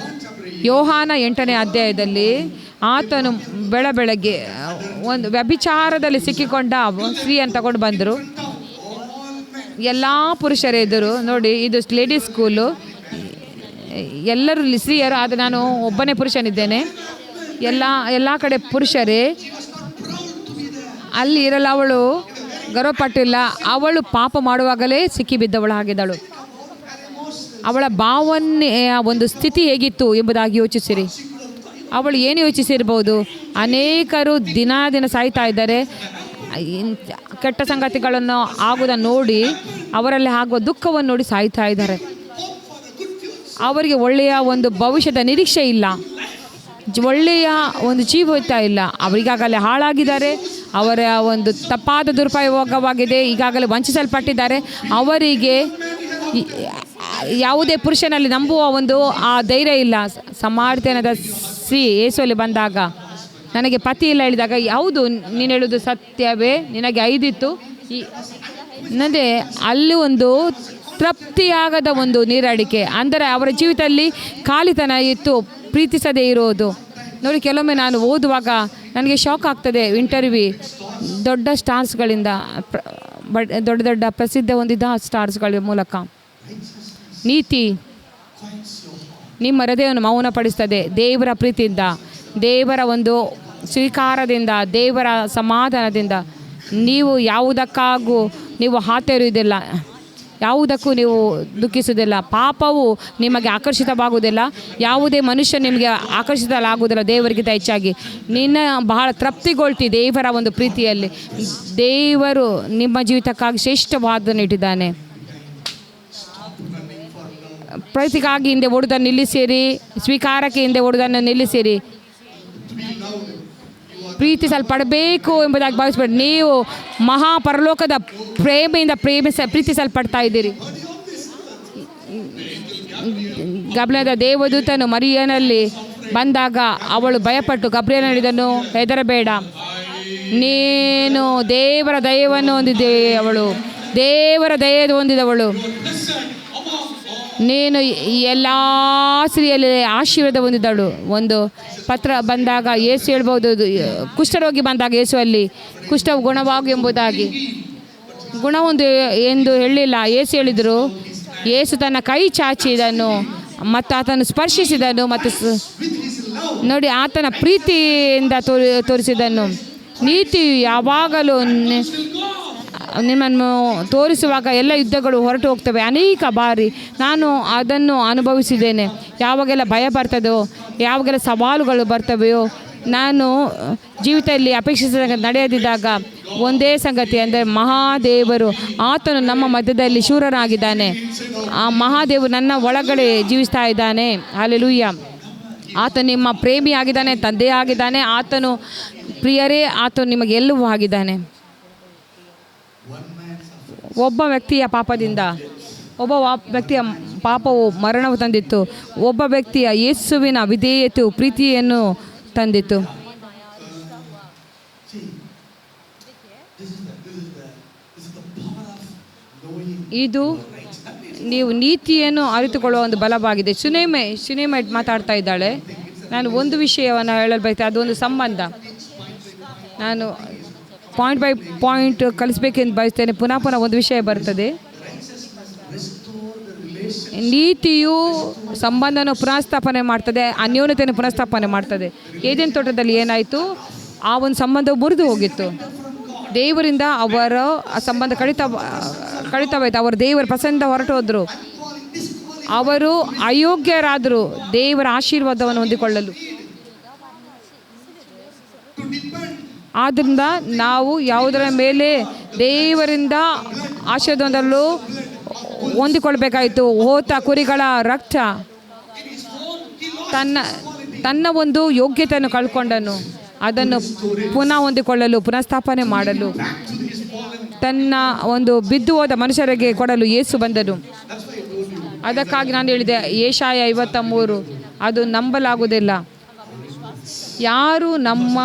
ಯೋಹಾನ 8ನೇ ಅಧ್ಯಾಯದಲ್ಲಿ ಆತನು ಬೆಳಗ್ಗೆ ಒಂದು ವ್ಯಭಿಚಾರದಲ್ಲಿ ಸಿಕ್ಕಿಕೊಂಡ ಸ್ತ್ರೀಯನ್ನು ತಗೊಂಡು ಬಂದರು. ಎಲ್ಲ ಪುರುಷರೇ ಇದ್ದರು. ನೋಡಿ, ಇದು ಲೇಡೀಸ್ ಸ್ಕೂಲು, ಎಲ್ಲರೂ ಸ್ತ್ರೀಯರು, ಆದರೆ ನಾನು ಒಬ್ಬನೇ ಪುರುಷನಿದ್ದೇನೆ. ಎಲ್ಲ ಕಡೆ ಪುರುಷರೇ. ಅಲ್ಲಿ ಇರಲ್ಲ, ಅವಳು ಗರ್ವಪಟ್ಟಿಲ್ಲ. ಅವಳು ಪಾಪ ಮಾಡುವಾಗಲೇ ಸಿಕ್ಕಿಬಿದ್ದವಳು ಆಗಿದ್ದಳು. ಅವಳ ಭಾವನೆಯ ಒಂದು ಸ್ಥಿತಿ ಹೇಗಿತ್ತು ಎಂಬುದಾಗಿ ಯೋಚಿಸಿರಿ. ಅವಳು ಏನು ಯೋಚಿಸಿರ್ಬೋದು? ಅನೇಕರು ದಿನ ಸಾಯ್ತಾ ಇದ್ದಾರೆ. ಕೆಟ್ಟ ಸಂಗತಿಗಳನ್ನು ಆಗುವುದನ್ನು ನೋಡಿ, ಅವರಲ್ಲಿ ಆಗುವ ದುಃಖವನ್ನು ನೋಡಿ ಸಾಯ್ತಾ ಇದ್ದಾರೆ. ಅವರಿಗೆ ಒಳ್ಳೆಯ ಒಂದು ಭವಿಷ್ಯದ ನಿರೀಕ್ಷೆ ಇಲ್ಲ, ಒಳ್ಳೆಯ ಒಂದು ಜೀವಿತ ಇಲ್ಲ. ಅವರಿಗಾಗಲೇ ಹಾಳಾಗಿದ್ದಾರೆ. ಅವರ ಒಂದು ತಪ್ಪಾದ ದುರುಪಯೋಗವಾಗಿದೆ. ಈಗಾಗಲೇ ವಂಚಿಸಲ್ಪಟ್ಟಿದ್ದಾರೆ. ಅವರಿಗೆ ಯಾವುದೇ ಪುರುಷನಲ್ಲಿ ನಂಬುವ ಒಂದು ಆ ಧೈರ್ಯ ಇಲ್ಲ. ಸಮಾರ್ಥನದ ಯೇಸುವಲ್ಲಿ ಬಂದಾಗ ನನಗೆ ಪತಿ ಇಲ್ಲ ಹೇಳಿದಾಗ, ಹೌದು ನೀನು ಹೇಳೋದು ಸತ್ಯವೇ, ನಿನಗೆ 5 ಇತ್ತು. ಅಂದರೆ ಅಲ್ಲಿ ಒಂದು ತೃಪ್ತಿಯಾಗದ ಒಂದು ನೀರಡಿಕೆ, ಅಂದರೆ ಅವರ ಜೀವಿತದಲ್ಲಿ ಖಾಲಿತನ ಇತ್ತು, ಪ್ರೀತಿಸದೇ ಇರೋದು. ನೋಡಿ, ಕೆಲವೊಮ್ಮೆ ನಾನು ಓದುವಾಗ ನನಗೆ ಶಾಕ್ ಆಗ್ತದೆ. ಇಂಟರ್ವ್ಯೂ ದೊಡ್ಡ ಸ್ಟಾರ್ಸ್ಗಳಿಂದ, ದೊಡ್ಡ ದೊಡ್ಡ ಪ್ರಸಿದ್ಧ ಹೊಂದಿದ ಸ್ಟಾರ್ಸ್ಗಳ ಮೂಲಕ ನೀತಿ ನಿಮ್ಮ ಹೃದಯವನ್ನು ಮೌನಪಡಿಸ್ತದೆ. ದೇವರ ಪ್ರೀತಿಯಿಂದ, ದೇವರ ಒಂದು ಸ್ವೀಕಾರದಿಂದ, ದೇವರ ಸಮಾಧಾನದಿಂದ ನೀವು ಯಾವುದಕ್ಕಾಗೂ ನೀವು ಹಾತೇರುವುದಿಲ್ಲ, ಯಾವುದಕ್ಕೂ ನೀವು ದುಃಖಿಸುವುದಿಲ್ಲ. ಪಾಪವು ನಿಮಗೆ ಆಕರ್ಷಿತವಾಗುವುದಿಲ್ಲ, ಯಾವುದೇ ಮನುಷ್ಯ ನಿಮಗೆ ಆಕರ್ಷಿತಲಾಗುವುದಿಲ್ಲ ದೇವರಿಗಿಂತ ಹೆಚ್ಚಾಗಿ. ನಿನ್ನ ಬಹಳ ತೃಪ್ತಿಗೊಳ್ತಿ ದೇವರ ಒಂದು ಪ್ರೀತಿಯಲ್ಲಿ. ದೇವರು ನಿಮ್ಮ ಜೀವಿತಕ್ಕಾಗಿ ಶ್ರೇಷ್ಠವಾದನ್ನು ಇಟ್ಟಿದ್ದಾನೆ. ಪ್ರೀತಿಗಾಗಿ ಹಿಂದೆ ಓಡುವುದನ್ನು ನಿಲ್ಲಿಸಿರಿ, ಸ್ವೀಕಾರಕ್ಕೆ ಹಿಂದೆ ಓಡುವುದನ್ನು ನಿಲ್ಲಿಸಿರಿ. ಪ್ರೀತಿಸಲ್ಪಡಬೇಕು ಎಂಬುದಾಗಿ ಭಾವಿಸಬೇಡಿ. ನೀವು ಮಹಾಪರಲೋಕದ ಪ್ರೇಮೆಯಿಂದ ಪ್ರೀತಿಸಲ್ಪಡ್ತಾ ಇದ್ದೀರಿ. ಗಬ್ರಿಯೇಲನ ದೇವದೂತನು ಮರಿಯನಲ್ಲಿ ಬಂದಾಗ ಅವಳು ಭಯಪಟ್ಟು ಗಬ್ರಿಯೇಲನು ಇದನ್ನು ಹೆದರಬೇಡ, ನೀನು ದೇವರ ದಯವನ್ನು ಹೊಂದಿದ್ದೆ, ಅವಳು ದೇವರ ದಯೆಯನ್ನು ಹೊಂದಿದವಳು, ನೀನು ಎಲ್ಲ ಸ್ತ್ರೀಯಲ್ಲಿ ಆಶೀರ್ವಾದ ಹೊಂದಿದಳು. ಒಂದು ಪತ್ರ ಬಂದಾಗ ಯೇಸು ಹೇಳ್ಬೋದು, ಕುಷ್ಠರೋಗಿ ಬಂದಾಗ ಯೇಸುವಲ್ಲಿ ಕುಷ್ಠವು ಗುಣವಾಗು ಎಂಬುದಾಗಿ. ಗುಣವೊಂದು ಎಂದು ಹೇಳಿಲ್ಲ, ಯೇಸು ಹೇಳಿದರು. ಯೇಸು ತನ್ನ ಕೈ ಚಾಚಿದನು ಮತ್ತು ಆತನು ಸ್ಪರ್ಶಿಸಿದನು ಮತ್ತು ನೋಡಿ ಆತನ ಪ್ರೀತಿಯಿಂದ ತೋರಿಸಿದನು. ನೀತಿಯು ಯಾವಾಗಲೂ ನಿಮ್ಮನ್ನು ತೋರಿಸುವಾಗ ಎಲ್ಲ ಯುದ್ಧಗಳು ಹೊರಟು ಹೋಗ್ತವೆ. ಅನೇಕ ಬಾರಿ ನಾನು ಅದನ್ನು ಅನುಭವಿಸಿದ್ದೇನೆ. ಯಾವಾಗೆಲ್ಲ ಭಯ ಬರ್ತದೋ, ಯಾವಾಗೆಲ್ಲ ಸವಾಲುಗಳು ಬರ್ತವೆಯೋ, ನಾನು ಜೀವಿತದಲ್ಲಿ ಅಪೇಕ್ಷಿಸಿದಾಗ ನಡೆಯದಿದ್ದಾಗ ಒಂದೇ ಸಂಗತಿ ಅಂದರೆ ಮಹಾದೇವರು ಆತನು ನಮ್ಮ ಮಧ್ಯದಲ್ಲಿ ಶೂರನಾಗಿದ್ದಾನೆ. ಆ ಮಹಾದೇವರು ನನ್ನ ಒಳಗಡೆ ಜೀವಿಸ್ತಾ ಇದ್ದಾನೆ. ಹಲ್ಲೆಲೂಯಾ. ಆತನು ನಿಮ್ಮ ಪ್ರೇಮಿಯಾಗಿದ್ದಾನೆ, ತಂದೆಯಾಗಿದ್ದಾನೆ. ಆತನು ಪ್ರಿಯರೇ, ಆತನು ನಿಮಗೆ ಎಲ್ಲವೂ ಆಗಿದ್ದಾನೆ. ಒಬ್ಬ ವ್ಯಕ್ತಿಯ ಪಾಪದಿಂದ ಒಬ್ಬ ವ್ಯಕ್ತಿಯ ಪಾಪವು ಮರಣವು ತಂದಿತ್ತು. ಒಬ್ಬ ವ್ಯಕ್ತಿಯ ಯೇಸುವಿನ ವಿಧೇಯತೆಯು ಪ್ರೀತಿಯನ್ನು ತಂದಿತ್ತು. ಇದು ನೀವು ನೀತಿಯನ್ನು ಅರಿತುಕೊಳ್ಳುವ ಒಂದು ಬಲವಾಗಿದೆ. ಸುನೇಮೆ ಮಾತಾಡ್ತಾ ಇದ್ದಾಳೆ. ನಾನು ಒಂದು ವಿಷಯವನ್ನು ಹೇಳಲು ಬಯಸ್ತೇನೆ, ಅದೊಂದು ಸಂಬಂಧ. ನಾನು ಪಾಯಿಂಟ್ ಬೈ ಪಾಯಿಂಟ್ ಕಲಿಸ್ಬೇಕೆಂದು ಬಯಸ್ತೇನೆ. ಪುನಃ ಒಂದು ವಿಷಯ ಬರ್ತದೆ. ನೀತಿಯು ಸಂಬಂಧನ ಪುನಃಸ್ಥಾಪನೆ ಮಾಡ್ತದೆ, ಅನ್ಯೋನ್ಯತೆಯನ್ನು ಪುನಃಸ್ಥಾಪನೆ ಮಾಡ್ತದೆ. ಏದೇನ್ ತೋಟದಲ್ಲಿ ಏನಾಯಿತು, ಆ ಒಂದು ಸಂಬಂಧವು ಮುರಿದು ಹೋಗಿತ್ತು. ದೇವರಿಂದ ಅವರ ಆ ಸಂಬಂಧ ಕಡಿತವಾಯಿತು. ಅವರು ದೇವರ ಪ್ರಸನ್ನ ಹೊರಟು ಹೋದರು. ಅವರು ಅಯೋಗ್ಯರಾದರು ದೇವರ ಆಶೀರ್ವಾದವನ್ನು ಹೊಂದಿಕೊಳ್ಳಲು. ಆದ್ದರಿಂದ ನಾವು ಯಾವುದರ ಮೇಲೆ ದೇವರಿಂದ ಆಶೀರ್ವಾದ ಹೊಂದಲು ಹೊಂದಿಕೊಳ್ಬೇಕಾಯಿತು. ಹೋತ ಕುರಿಗಳ ರಕ್ತ ತನ್ನ ಒಂದು ಯೋಗ್ಯತೆಯನ್ನು ಕಳ್ಕೊಂಡನು. ಅದನ್ನು ಪುನಃ ಹೊಂದಿಕೊಳ್ಳಲು, ಪುನಃಸ್ಥಾಪನೆ ಮಾಡಲು, ತನ್ನ ಒಂದು ಬಿದ್ದು ಹೋದ ಮನುಷ್ಯರಿಗೆ ಕೊಡಲು ಯೇಸು ಬಂದನು. ಅದಕ್ಕಾಗಿ ನಾನು ಹೇಳಿದೆ, ಯೆಶಾಯ 53 ಅದು ನಂಬಲಾಗುವುದಿಲ್ಲ. ಯಾರು ನಮ್ಮ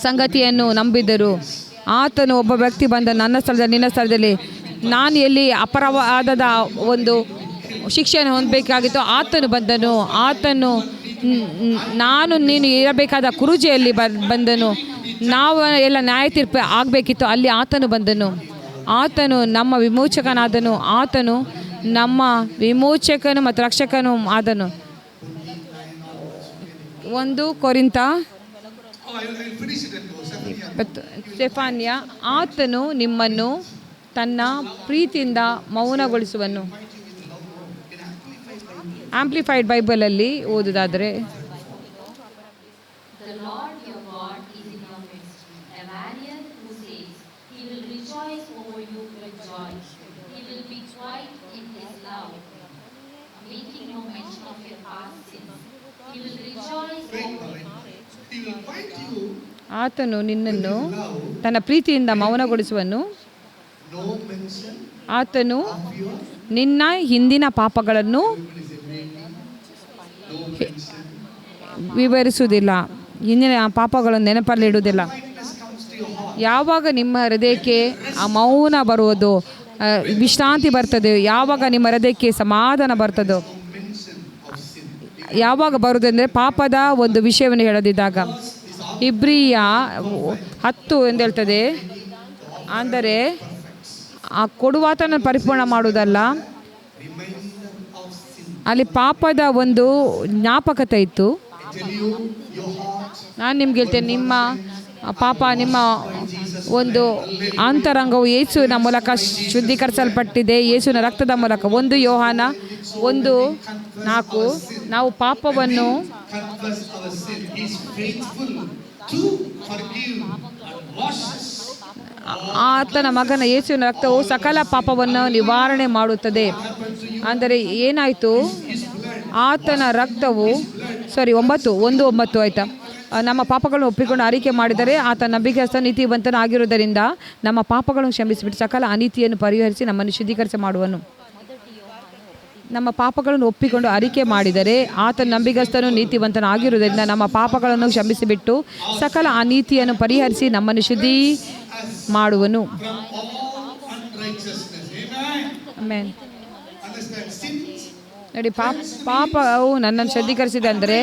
ಸಂಗತಿಯನ್ನು ನಂಬಿದರು, ಆತನು ಒಬ್ಬ ವ್ಯಕ್ತಿ ಬಂದ ನನ್ನ ಸ್ಥಳದಲ್ಲಿ ನಿನ್ನ ಸ್ಥಳದಲ್ಲಿ, ನಾನು ಎಲ್ಲಿ ಅಪರಾಧದ ಒಂದು ಶಿಕ್ಷೆಯನ್ನು ಹೊಂದಬೇಕಾಗಿತ್ತು ಆತನು ಬಂದನು. ಆತನು ನಾನು ನೀನು ಇರಬೇಕಾದ ಕುರುಜೆಯಲ್ಲಿ ಬಂದನು. ನಾವು ಎಲ್ಲ ನ್ಯಾಯ ತೀರ್ಪು ಆಗಬೇಕಿತ್ತು, ಅಲ್ಲಿ ಆತನು ಬಂದನು. ಆತನು ನಮ್ಮ ವಿಮೋಚಕನಾದನು. ಆತನು ನಮ್ಮ ವಿಮೋಚಕನು ಮತ್ತು ರಕ್ಷಕನು ಆದನು. 1 ಕೊರಿಂಥ ಸ್ಟೆಫಾನ್ಯ, ಆತನು ನಿಮ್ಮನ್ನು ತನ್ನ ಪ್ರೀತಿಯಿಂದ ಮೌನಗೊಳಿಸುವನು. ಆಂಪ್ಲಿಫೈಡ್ ಬೈಬಲಲ್ಲಿ ಓದುವುದಾದರೆ, ಆತನು ನಿನ್ನನ್ನು ತನ್ನ ಪ್ರೀತಿಯಿಂದ ಮೌನಗೊಳಿಸುವನು. ಆತನು ನಿನ್ನ ಹಿಂದಿನ ಪಾಪಗಳನ್ನು ವಿವರಿಸುವುದಿಲ್ಲ. ಹಿಂದಿನ ಪಾಪಗಳನ್ನು ನೆನಪಲ್ಲಿಡುವುದಿಲ್ಲ. quietness comes to your heart. ಯಾವಾಗ ನಿಮ್ಮ ಹೃದಯಕ್ಕೆ ಆ ಮೌನ ಬರುವುದು, ವಿಶ್ರಾಂತಿ ಬರ್ತದೆ, ಯಾವಾಗ ನಿಮ್ಮ ಹೃದಯಕ್ಕೆ ಸಮಾಧಾನ ಬರ್ತದೋ, Mention of sin. ಯಾವಾಗ ಬರುವುದೆಂದರೆ ಪಾಪದ ಒಂದು ವಿಷಯವನ್ನು ಹೇಳದಿದ್ದಾಗ. ಇಬ್ರಿಯ 10 ಎಂದು ಹೇಳ್ತದೆ, ಅಂದರೆ ಆ ಕೊಡುವಾತನ ಪರಿಪೂರ್ಣ ಮಾಡುವುದಲ್ಲ, Reminder of sin. ಅಲ್ಲಿ ಪಾಪದ ಒಂದು ಜ್ಞಾಪಕತೆ ಇತ್ತು. I tell you, your heart ನಾನು ನಿಮ್ಗೆ ಹೇಳ್ತೇನೆ, ನಿಮ್ಮ ಪಾಪ, ನಿಮ್ಮ ಒಂದು ಅಂತರಂಗವು ಯೇಸುವಿನ ಮೂಲಕ ಶುದ್ಧೀಕರಿಸಲ್ಪಟ್ಟಿದೆ, ಯೇಸುವಿನ ರಕ್ತದ ಮೂಲಕ. 1 ಯೋಹಾನ 1:4, ನಾವು ಪಾಪವನ್ನು confess our sin. He is faithful to forgive and wash us. ಆತನ ಮಗನ ಯೇಸುವಿನ ರಕ್ತವು ಸಕಲ ಪಾಪವನ್ನು ನಿವಾರಣೆ ಮಾಡುತ್ತದೆ. ಅಂದರೆ ಏನಾಯಿತು, ಆತನ ರಕ್ತವು 9:1 ಆಯಿತಾ, ನಮ್ಮ ಪಾಪಗಳನ್ನು ಒಪ್ಪಿಕೊಂಡು ಆರಿಕೆ ಮಾಡಿದರೆ ಆತ ನಂಬಿಕೆಸ್ಥ ನೀತಿವಂತನ ಆಗಿರುವುದರಿಂದ ನಮ್ಮ ಪಾಪಗಳನ್ನು ಕ್ಷಮಿಸಿಬಿಟ್ಟು ಸಕಲ ಅನೀತಿಯನ್ನು ಪರಿಹರಿಸಿ ನಮ್ಮನ್ನು ಶುದ್ಧೀಕರಿಸಿ ಮಾಡುವನು. ನಮ್ಮ ಪಾಪಗಳನ್ನು ಒಪ್ಪಿಕೊಂಡು ಅರಿಕೆ ಮಾಡಿದರೆ ಆತ ನಂಬಿಗಸ್ತನು ನೀತಿವಂತನ ಆಗಿರುವುದರಿಂದ ನಮ್ಮ ಪಾಪಗಳನ್ನು ಕ್ಷಮಿಸಿಬಿಟ್ಟು ಸಕಲ ಅನೀತಿಯನ್ನು ಪರಿಹರಿಸಿ ನಮ್ಮನ್ನು ಶುದ್ಧಿ ಮಾಡುವನು. From all unrighteousness. Amen. Amen. Understand? Sin ನೋಡಿ, ಪಾಪವು ನನ್ನನ್ನು ಶುದ್ಧೀಕರಿಸಿದೆ ಅಂದರೆ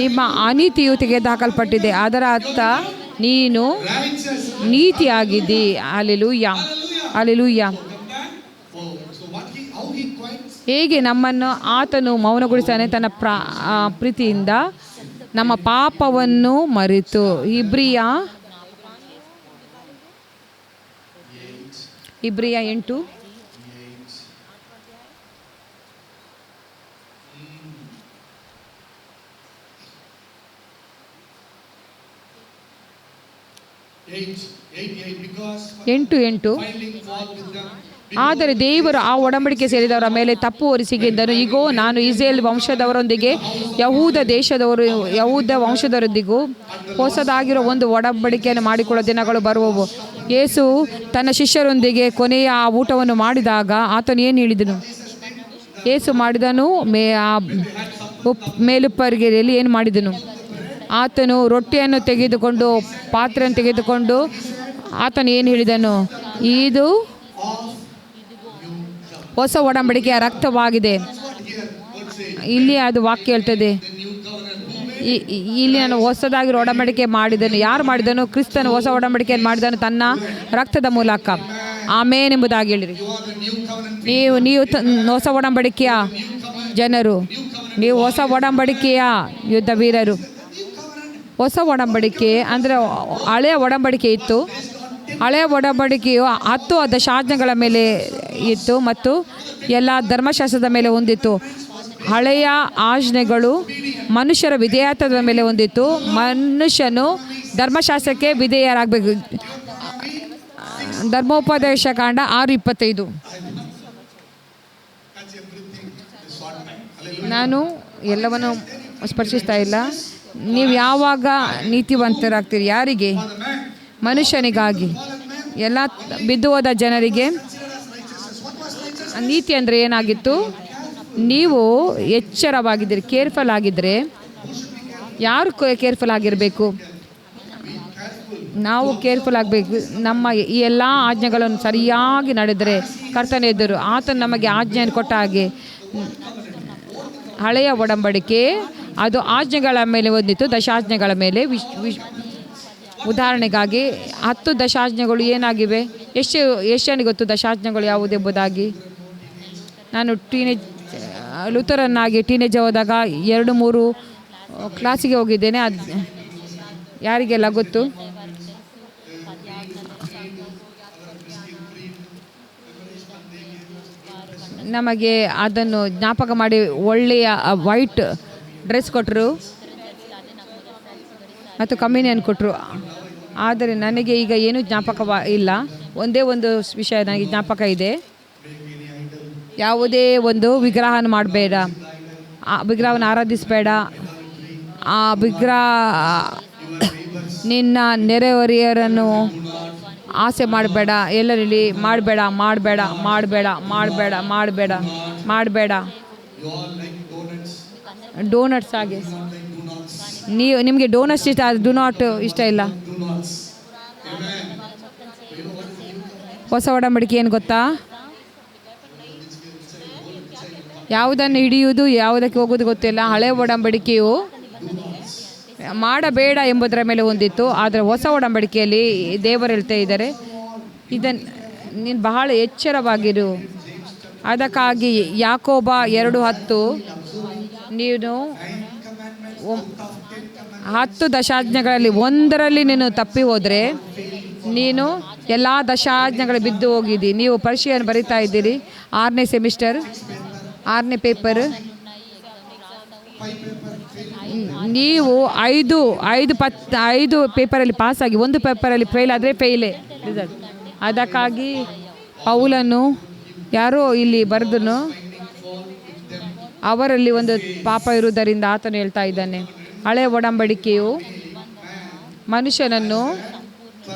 ನಿಮ್ಮ ಅನೀತಿಯು ತೆಗೆದುಹಾಕಲ್ಪಟ್ಟಿದೆ, ಅದರ ಅರ್ಥ ನೀನು righteous. ನೀತಿಯಾಗಿದ್ದಿ. Hallelujah, hallelujah. Oh, so how he quiets. ಹೇಗೆ ನಮ್ಮನ್ನು ಆತನು ಮೌನಗೊಳಿಸಾನೆ ತನ್ನ ಪ್ರೀತಿಯಿಂದ ನಮ್ಮ ಪಾಪವನ್ನು ಮರೆತು. ಇಬ್ರಿಯ 8. Because 8:8. finding fault with them. ಆದರೆ ದೇವರು ಆ ಒಡಂಬಡಿಕೆ ಸೇರಿದವರ ಮೇಲೆ ತಪ್ಪು ಹೊರಿಸಿಗೆಂದನು. ಇಗೋ, ನಾನು ಇಸ್ರೇಲ್ ವಂಶದವರೊಂದಿಗೆ ಯಹೂದ ವಂಶದವರೊಂದಿಗೂ ಹೊಸದಾಗಿರೋ ಒಂದು ಒಡಂಬಡಿಕೆಯನ್ನು ಮಾಡಿಕೊಳ್ಳೋ ದಿನಗಳು ಬರುವವು. ಯೇಸು ತನ್ನ ಶಿಷ್ಯರೊಂದಿಗೆ ಕೊನೆಯ ಆ ಊಟವನ್ನು ಮಾಡಿದಾಗ ಆತನು ಏನು ಹೇಳಿದನು? ಯೇಸು ಮಾಡಿದನು ಮೇಲುಪ್ಪರಿಗೆಯಲ್ಲಿ ಏನು ಮಾಡಿದನು? ಆತನು ರೊಟ್ಟಿಯನ್ನು ತೆಗೆದುಕೊಂಡು, ಪಾತ್ರೆಯನ್ನು ತೆಗೆದುಕೊಂಡು ಆತನು ಏನು ಹೇಳಿದನು? ಇದು ಹೊಸ ಒಡಂಬಡಿಕೆಯ ರಕ್ತವಾಗಿದೆ. ಇಲ್ಲಿ ಅದು ವಾಕ್ಯ ಹೇಳ್ತದೆ, ಇಲ್ಲಿ ನಾನು ಹೊಸದಾಗಿ ಒಡಂಬಡಿಕೆ ಮಾಡಿದನು. ಯಾರು ಮಾಡಿದನು? ಕ್ರಿಸ್ತನು ಹೊಸ ಒಡಂಬಡಿಕೆಯನ್ನು ಮಾಡಿದನು ತನ್ನ ರಕ್ತದ ಮೂಲಕ. ಆಮೇನ್ ಎಂಬುದಾಗಿ ಹೇಳಿರಿ. ನೀವು ಹೊಸ ಒಡಂಬಡಿಕೆಯ ಜನರು, ನೀವು ಹೊಸ ಒಡಂಬಡಿಕೆಯ ಯುದ್ಧ ವೀರರು. ಹೊಸ ಒಡಂಬಡಿಕೆ ಅಂದರೆ ಹಳೆಯ ಒಡಂಬಡಿಕೆ ಇತ್ತು. ಹಳೆಯ ಒಡಂಬಡಿಕೆಯು 10 ದಶಾಜ್ಞೆಗಳ ಮೇಲೆ ಇತ್ತು ಮತ್ತು ಎಲ್ಲ ಧರ್ಮಶಾಸ್ತ್ರದ ಮೇಲೆ ಹೊಂದಿತ್ತು. ಹಳೆಯ ಆಜ್ಞೆಗಳು ಮನುಷ್ಯರ ವಿಧೇಯತ್ವದ ಮೇಲೆ ಹೊಂದಿತ್ತು. ಮನುಷ್ಯನು ಧರ್ಮಶಾಸ್ತ್ರಕ್ಕೆ ವಿಧೇಯರಾಗಬೇಕು. ಧರ್ಮೋಪದೇಶ ಕಾಂಡ 6:25. ನಾನು ಎಲ್ಲವನ್ನು ಸ್ಪರ್ಶಿಸ್ತಾ ಇಲ್ಲ. ನೀವು ಯಾವಾಗ ನೀತಿವಂತರಾಗ್ತೀರಿ? ಯಾರಿಗೆ? ಮನುಷ್ಯನಿಗಾಗಿ. ಎಲ್ಲ ಬಿದ್ದು ಹೋದ ಜನರಿಗೆ ನೀತಿ ಅಂದರೆ ಏನಾಗಿತ್ತು? ನೀವು ಎಚ್ಚರವಾಗಿದ್ದೀರಿ, ಕೇರ್ಫುಲ್ ಆಗಿದ್ದರೆ. ಯಾರು ಕೇರ್ಫುಲ್ ಆಗಿರಬೇಕು? ನಾವು ಕೇರ್ಫುಲ್ ಆಗಬೇಕು. ನಮ್ಮ ಈ ಎಲ್ಲ ಆಜ್ಞೆಗಳನ್ನು ಸರಿಯಾಗಿ ನಡೆದರೆ ಕರ್ತನ ಎದುರು ಆತನು ನಮಗೆ ಆಜ್ಞೆಯನ್ನು ಕೊಟ್ಟ ಹಾಗೆ. ಹಳೆಯ ಒಡಂಬಡಿಕೆ ಅದು ಆಜ್ಞೆಗಳ ಮೇಲೆ ಹೊಂದಿತ್ತು, ದಶಾಜ್ಞೆಗಳ ಮೇಲೆ. ಉದಾಹರಣೆಗಾಗಿ 10 ದಶಾಜ್ಞೆಗಳು ಏನಾಗಿವೆ? ಎಷ್ಟನಿಗೆ ಗೊತ್ತು ದಶಾಜ್ಞೆಗಳು ಯಾವುದೆಂಬುದಾಗಿ? ನಾನು ಲೂಥರನ್ನಾಗಿ ಟೀನೇಜ್ ಹೋದಾಗ 2-3 ಕ್ಲಾಸಿಗೆ ಹೋಗಿದ್ದೇನೆ. ಅದು ಯಾರಿಗೆಲ್ಲ ಗೊತ್ತು? ನಮಗೆ ಅದನ್ನು ಜ್ಞಾಪಕ ಮಾಡಿ ಒಳ್ಳೆಯ ವೈಟ್ ಡ್ರೆಸ್ ಕೊಟ್ಟರು ಮತ್ತು ಕಮ್ಯುನಿಯನ್ ಕೊಟ್ಟರು. ಆದರೆ ನನಗೆ ಈಗ ಏನೂ ಜ್ಞಾಪಕ ಇಲ್ಲ. ಒಂದೇ ಒಂದು ವಿಷಯ ನನಗೆ ಜ್ಞಾಪಕ ಇದೆ. ಯಾವುದೇ ಒಂದು ವಿಗ್ರಹನ ಮಾಡಬೇಡ, ಆ ವಿಗ್ರಹವನ್ನು ಆರಾಧಿಸಬೇಡ, ಆ ವಿಗ್ರಹ ನಿನ್ನ ನೆರೆಹೊರೆಯರನ್ನು ಆಸೆ ಮಾಡಬೇಡ, ಎಲ್ಲರಲ್ಲಿ ಮಾಡಬೇಡ ಮಾಡಬೇಡ ಮಾಡಬೇಡ ಮಾಡಬೇಡ ಮಾಡಬೇಡ ಮಾಡಬೇಡ. ಡೋನಟ್ಸ್ ಹಾಗೆ ನಿಮಗೆ ಡೋನಟ್ಸ್ ಇಷ್ಟ, ಡು ನಾಟ್ ಇಷ್ಟ ಇಲ್ಲ. Do nots. Amen. You know what is the new covenant? ಹೊಸ ಒಡಂಬಡಿಕೆ ಏನು ಗೊತ್ತಾ? ಯಾವುದನ್ನು ಹಿಡಿಯುವುದು ಯಾವುದಕ್ಕೆ ಹೋಗೋದು ಗೊತ್ತಿಲ್ಲ. ಹಳೆ ಒಡಂಬಡಿಕೆಯು ಮಾಡಬೇಡ ಎಂಬುದರ ಮೇಲೆ ಹೊಂದಿತ್ತು. ಆದರೆ ಹೊಸ ಒಡಂಬಡಿಕೆಯಲ್ಲಿ ದೇವರು ಹೇಳ್ತಾ ಇದ್ದಾರೆ, ಇದನ್ನು ನೀನು ಬಹಳ ಎಚ್ಚರವಾಗಿರು. ಅದಕ್ಕಾಗಿ ಯಾಕೋಬ 2:10 ನೀನು 10 ದಶಾಜ್ಞೆಗಳಲ್ಲಿ ಒಂದರಲ್ಲಿ ನೀನು ತಪ್ಪಿ ಹೋದರೆ ನೀನು ಎಲ್ಲ ದಶಾಜ್ಞೆಗಳು ಬಿದ್ದು ಹೋಗಿದ್ದಿ. ನೀವು ಪರೀಕ್ಷೆಯನ್ನು ಬರೀತಾ ಇದ್ದೀರಿ, 6ನೇ ಸೆಮಿಸ್ಟರ್ 6ನೇ ಪೇಪರ್. ನೀವು 5 ಪೇಪರಲ್ಲಿ ಪಾಸಾಗಿ 1 ಪೇಪರಲ್ಲಿ ಫೇಲ್ ಆದರೆ ಫೇಲೇ ರಿಸಲ್ಟ್. ಅದಕ್ಕಾಗಿ ಪೌಲನು ಯಾರೋ ಇಲ್ಲಿ ಬರೆದನು, ಅವರಲ್ಲಿ ಒಂದು ಪಾಪ ಇರುವುದರಿಂದ ಆತನು ಹೇಳ್ತಾ ಇದ್ದಾನೆ, ಹಳೆಯ ಒಡಂಬಡಿಕೆಯು ಮನುಷ್ಯನನ್ನು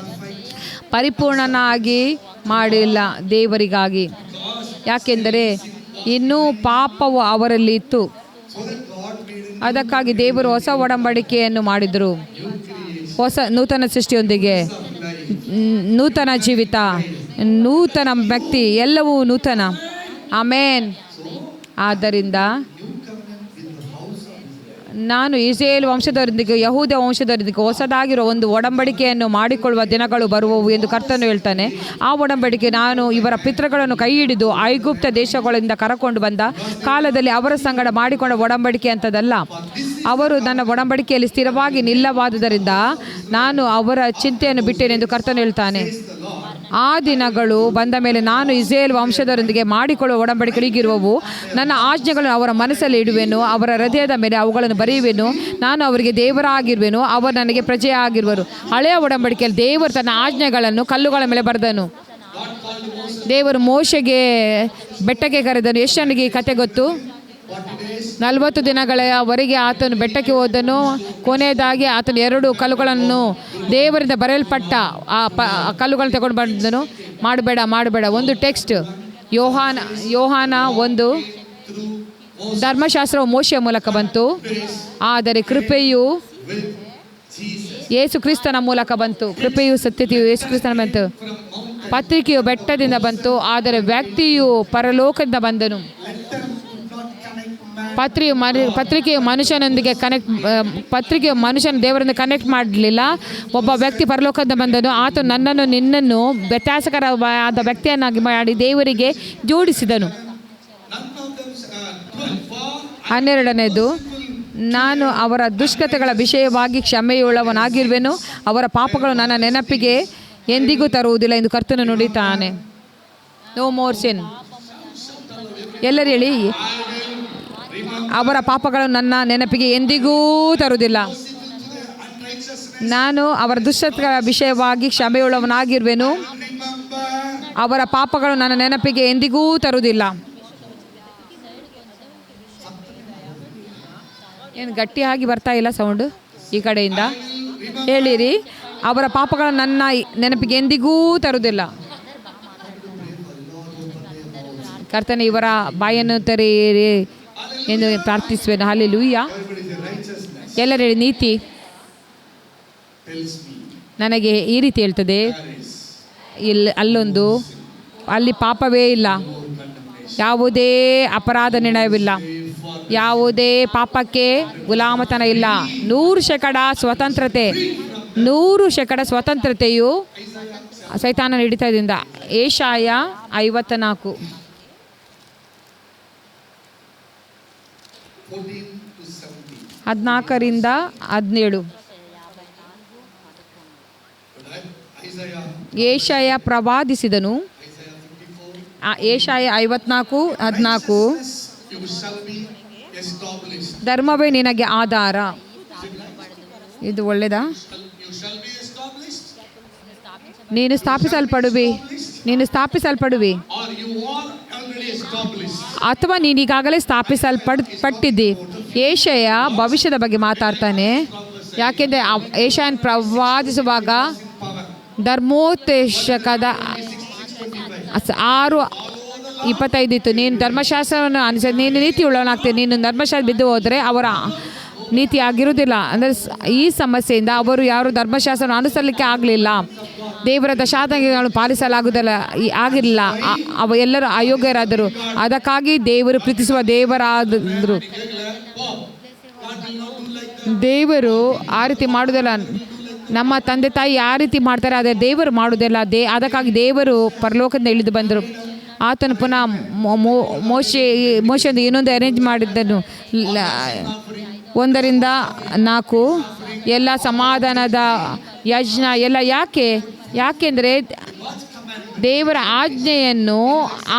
ಪರಿಪೂರ್ಣನಾಗಿ ಮಾಡಿಲ್ಲ ದೇವರಿಗಾಗಿ, ಯಾಕೆಂದರೆ ಇನ್ನೂ ಪಾಪವು ಅವರಲ್ಲಿ ಇತ್ತು. ಅದಕ್ಕಾಗಿ ದೇವರು ಹೊಸ ಒಡಂಬಡಿಕೆಯನ್ನು ಮಾಡಿದರು, ನೂತನ ಸೃಷ್ಟಿಯೊಂದಿಗೆ, ನೂತನ ಜೀವಿತ, ನೂತನ ವ್ಯಕ್ತಿ, ಎಲ್ಲವೂ ನೂತನ. ಆಮೇನ್. ಆದ್ದರಿಂದ ನಾನು ಇಸ್ರಾಯೇಲ್ ವಂಶದವರೊಂದಿಗೆ ಯಹೂದ ವಂಶದವರೊಂದಿಗೆ ಹೊಸದಾಗಿರೋ ಒಂದು ಒಡಂಬಡಿಕೆಯನ್ನು ಮಾಡಿಕೊಳ್ಳುವ ದಿನಗಳು ಬರುವವು ಎಂದು ಕರ್ತನು ಹೇಳ್ತಾನೆ. ಆ ಒಡಂಬಡಿಕೆ ನಾನು ಇವರ ಪಿತೃಗಳನ್ನು ಕೈ ಹಿಡಿದು ಐಗುಪ್ತ ದೇಶಗಳಿಂದ ಕರಕೊಂಡು ಬಂದ ಕಾಲದಲ್ಲಿ ಅವರ ಸಂಗಡ ಮಾಡಿಕೊಂಡ ಒಡಂಬಡಿಕೆ ಅಂತದಲ್ಲ. ಅವರು ನನ್ನ ಒಡಂಬಡಿಕೆಯಲ್ಲಿ ಸ್ಥಿರವಾಗಿ ನಿಲ್ಲವಾದುದರಿಂದ ನಾನು ಅವರ ಚಿಂತೆಯನ್ನು ಬಿಟ್ಟೆನೆಂದು ಕರ್ತನು ಹೇಳ್ತಾನೆ. ಆ ದಿನಗಳು ಬಂದ ಮೇಲೆ ನಾನು ಇಸ್ರಾಯೇಲ್ ವಂಶದವರೊಂದಿಗೆ ಮಾಡಿಕೊಳ್ಳುವ ಒಡಂಬಡಿಕೆಗಳು ಹೀಗಿರುವವು. ನನ್ನ ಆಜ್ಞೆಗಳನ್ನು ಅವರ ಮನಸ್ಸಲ್ಲಿ ಇಡುವೆನು, ಅವರ ಹೃದಯದ ಮೇಲೆ ಅವುಗಳನ್ನು ಬರೆಯುವೆನು. ನಾನು ಅವರಿಗೆ ದೇವರಾಗಿರುವೆನು, ಅವರು ನನಗೆ ಪ್ರಜೆಯಾಗಿರುವರು. ಹಳೆಯ ಒಡಂಬಡಿಕೆಯಲ್ಲಿ ದೇವರು ತನ್ನ ಆಜ್ಞೆಗಳನ್ನು ಕಲ್ಲುಗಳ ಮೇಲೆ ಬರೆದನು. ದೇವರು ಮೋಶೆಗೆ ಬೆಟ್ಟಕ್ಕೆ ಕರೆದನು. ಎಷ್ಟು ಜನರಿಗೆ ಈ ಕತೆ ಗೊತ್ತು? 40 ದಿನಗಳವರೆಗೆ ಆತನು ಬೆಟ್ಟಕ್ಕೆ ಹೋದನು. ಕೊನೆಯದಾಗಿ ಆತನು 2 ಕಲ್ಲುಗಳನ್ನು ದೇವರಿಂದ ಬರೆಯಲ್ಪಟ್ಟ ಆ ಕಲ್ಲುಗಳನ್ನು ತಗೊಂಡು ಬಂದನು. ಮಾಡಬೇಡ ಒಂದು ಟೆಕ್ಸ್ಟ್ ಯೋಹಾನ 1. ಧರ್ಮಶಾಸ್ತ್ರವು ಮೋಶೆಯ ಮೂಲಕ ಬಂತು, ಆದರೆ ಕೃಪೆಯು ಯೇಸು ಕ್ರಿಸ್ತನ ಮೂಲಕ ಬಂತು. ಕೃಪೆಯು ಸತ್ಯತೆಯು ಯೇಸು ಕ್ರಿಸ್ತನ ಬಂತು. ಪತ್ರಿಕೆಯು ಬೆಟ್ಟದಿಂದ ಬಂತು, ಆದರೆ ವ್ಯಕ್ತಿಯು ಪರಲೋಕದಿಂದ ಬಂದನು. ಪತ್ರಿಕೆಯು ಮನುಷ್ಯನೊಂದಿಗೆ ಪತ್ರಿಕೆಯು ಮನುಷ್ಯನ ದೇವರಿಂದ ಕನೆಕ್ಟ್ ಮಾಡಲಿಲ್ಲ. ಒಬ್ಬ ವ್ಯಕ್ತಿ ಪರಲೋಕದಿಂದ ಬಂದನು. ಆತನು ನನ್ನನ್ನು ನಿನ್ನನ್ನು ವ್ಯತ್ಯಾಸಕರವಾದ ವ್ಯಕ್ತಿಯನ್ನಾಗಿ ಮಾಡಿ ದೇವರಿಗೆ ಜೋಡಿಸಿದನು. 12ನೇದು, ನಾನು ಅವರ ದುಷ್ಕೃತ್ಯಗಳ ವಿಷಯವಾಗಿ ಕ್ಷಮೆಯುಳ್ಳವನಾಗಿರುವೆನು, ಅವರ ಪಾಪಗಳು ನನ್ನ ನೆನಪಿಗೆ ಎಂದಿಗೂ ತರುವುದಿಲ್ಲ ಎಂದು ಕರ್ತನು ನುಡಿತಾನೆ. ನೋ ಮೋರ್ ಸಿನ್. ಎಲ್ಲರೂ ಹೇಳಿ, ಅವರ ಪಾಪಗಳು ನನ್ನ ನೆನಪಿಗೆ ಎಂದಿಗೂ ತರುವುದಿಲ್ಲ. ನಾನು ಅವರ ದುಷ್ಟಗಳ ವಿಷಯವಾಗಿ ಕ್ಷಮೆಯುಳ್ಳವನಾಗಿರುವೆನು, ಅವರ ಪಾಪಗಳು ನನ್ನ ನೆನಪಿಗೆ ಎಂದಿಗೂ ತರುವುದಿಲ್ಲ. ಏನು ಗಟ್ಟಿಯಾಗಿ ಬರ್ತಾ ಇಲ್ಲ ಸೌಂಡು ಈ ಕಡೆಯಿಂದ? ಹೇಳಿರಿ, ಅವರ ಪಾಪಗಳು ನನ್ನ ನೆನಪಿಗೆ ಎಂದಿಗೂ ತರುವುದಿಲ್ಲ. ಕರ್ತನೆ ಇವರ ಬಾಯನ್ನು ತೆರೆಯಿರಿ ಎಂದು ಪ್ರಾರ್ಥಿಸುವೆನು. ಹಲ್ಲೆಲೂಯಾ. ಎಲ್ಲರೂ ಹೇಳಿ, ನೀತಿ ನನಗೆ ಈ ರೀತಿ ಹೇಳ್ತದೆ, ಅಲ್ಲಿ ಪಾಪವೇ ಇಲ್ಲ, ಯಾವುದೇ ಅಪರಾಧ ನಿರ್ಣಯವಿಲ್ಲ, ಯಾವುದೇ ಪಾಪಕ್ಕೆ ಗುಲಾಮತನ ಇಲ್ಲ. 100% ಸ್ವತಂತ್ರತೆ, 100% ಸ್ವತಂತ್ರತೆಯು ಸೈತಾನನ ಹಿಡಿತದಿಂದ. ಏಷಾಯ 54 14ರಿಂದ 17. ಏಷಾಯ ಪ್ರವಾದಿಸಿದನು. ಏಷಾಯ 54:14, ಧರ್ಮವೇ ನಿನಗೆ ಆಧಾರ. ಇದು ಒಳ್ಳೆಯದಾ? ನೀನು ಸ್ಥಾಪಿಸಲ್ಪಡುವಿ ಅಥವಾ ನೀನು ಈಗಾಗಲೇ ಸ್ಥಾಪಿಸಲ್ಪಟ್ಟಿದ್ದಿ. ಏಷಯ ಭವಿಷ್ಯದ ಬಗ್ಗೆ ಮಾತಾಡ್ತಾನೆ. ಯಾಕೆಂದರೆ ಏಷಯನ್ ಪ್ರವಾದಿಸುವಾಗ ಧರ್ಮೋಪದೇಶಕದ 6:25 ಇತ್ತು. ನೀನು ಧರ್ಮಶಾಸ್ತ್ರವನ್ನು ಅನುಸರಿಸಿ ನೀನು ನೀತಿ ಉಳ್ಳವನಾಗ್ತೀನಿ. ನೀನು ಧರ್ಮಶಾಸ್ತ್ರ ಬಿದ್ದು ಹೋದರೆ ಅವರ ನೀತಿ ಆಗಿರುವುದಿಲ್ಲ. ಅಂದರೆ ಈ ಸಮಸ್ಯೆಯಿಂದ ಅವರು ಯಾರು ಧರ್ಮಶಾಸ್ತ್ರವನ್ನು ಅನುಸರಿಸಲಿಕ್ಕೆ ಆಗಲಿಲ್ಲ, ದೇವರ ದಶಾಂಶಗಳನ್ನು ಪಾಲಿಸಲಾಗುವುದಿಲ್ಲ ಆಗಿರಲಿಲ್ಲ, ಅವ ಎಲ್ಲರೂ ಅಯೋಗ್ಯರಾದರು. ಅದಕ್ಕಾಗಿ ದೇವರು ಪ್ರೀತಿಸುವ ದೇವರಾದರು. ದೇವರು ಆ ರೀತಿ ಮಾಡುವುದಿಲ್ಲ. ನಮ್ಮ ತಂದೆ ತಾಯಿ ಯಾವ ರೀತಿ ಮಾಡ್ತಾರೆ ಆದರೆ ದೇವರು ಮಾಡುವುದಿಲ್ಲ. ಅದಕ್ಕಾಗಿ ದೇವರು ಪರಲೋಕದಿಂದ ಇಳಿದು ಬಂದರು. ಆತನು ಪುನಃ ಮೋಶೆಯಿಂದ ಇನ್ನೊಂದು ಅರೇಂಜ್ ಮಾಡಿದ್ದನು. 1-4 ಎಲ್ಲ ಸಮಾಧಾನದ ಯಜ್ಞ ಎಲ್ಲ ಯಾಕೆಂದರೆ ದೇವರ ಆಜ್ಞೆಯನ್ನು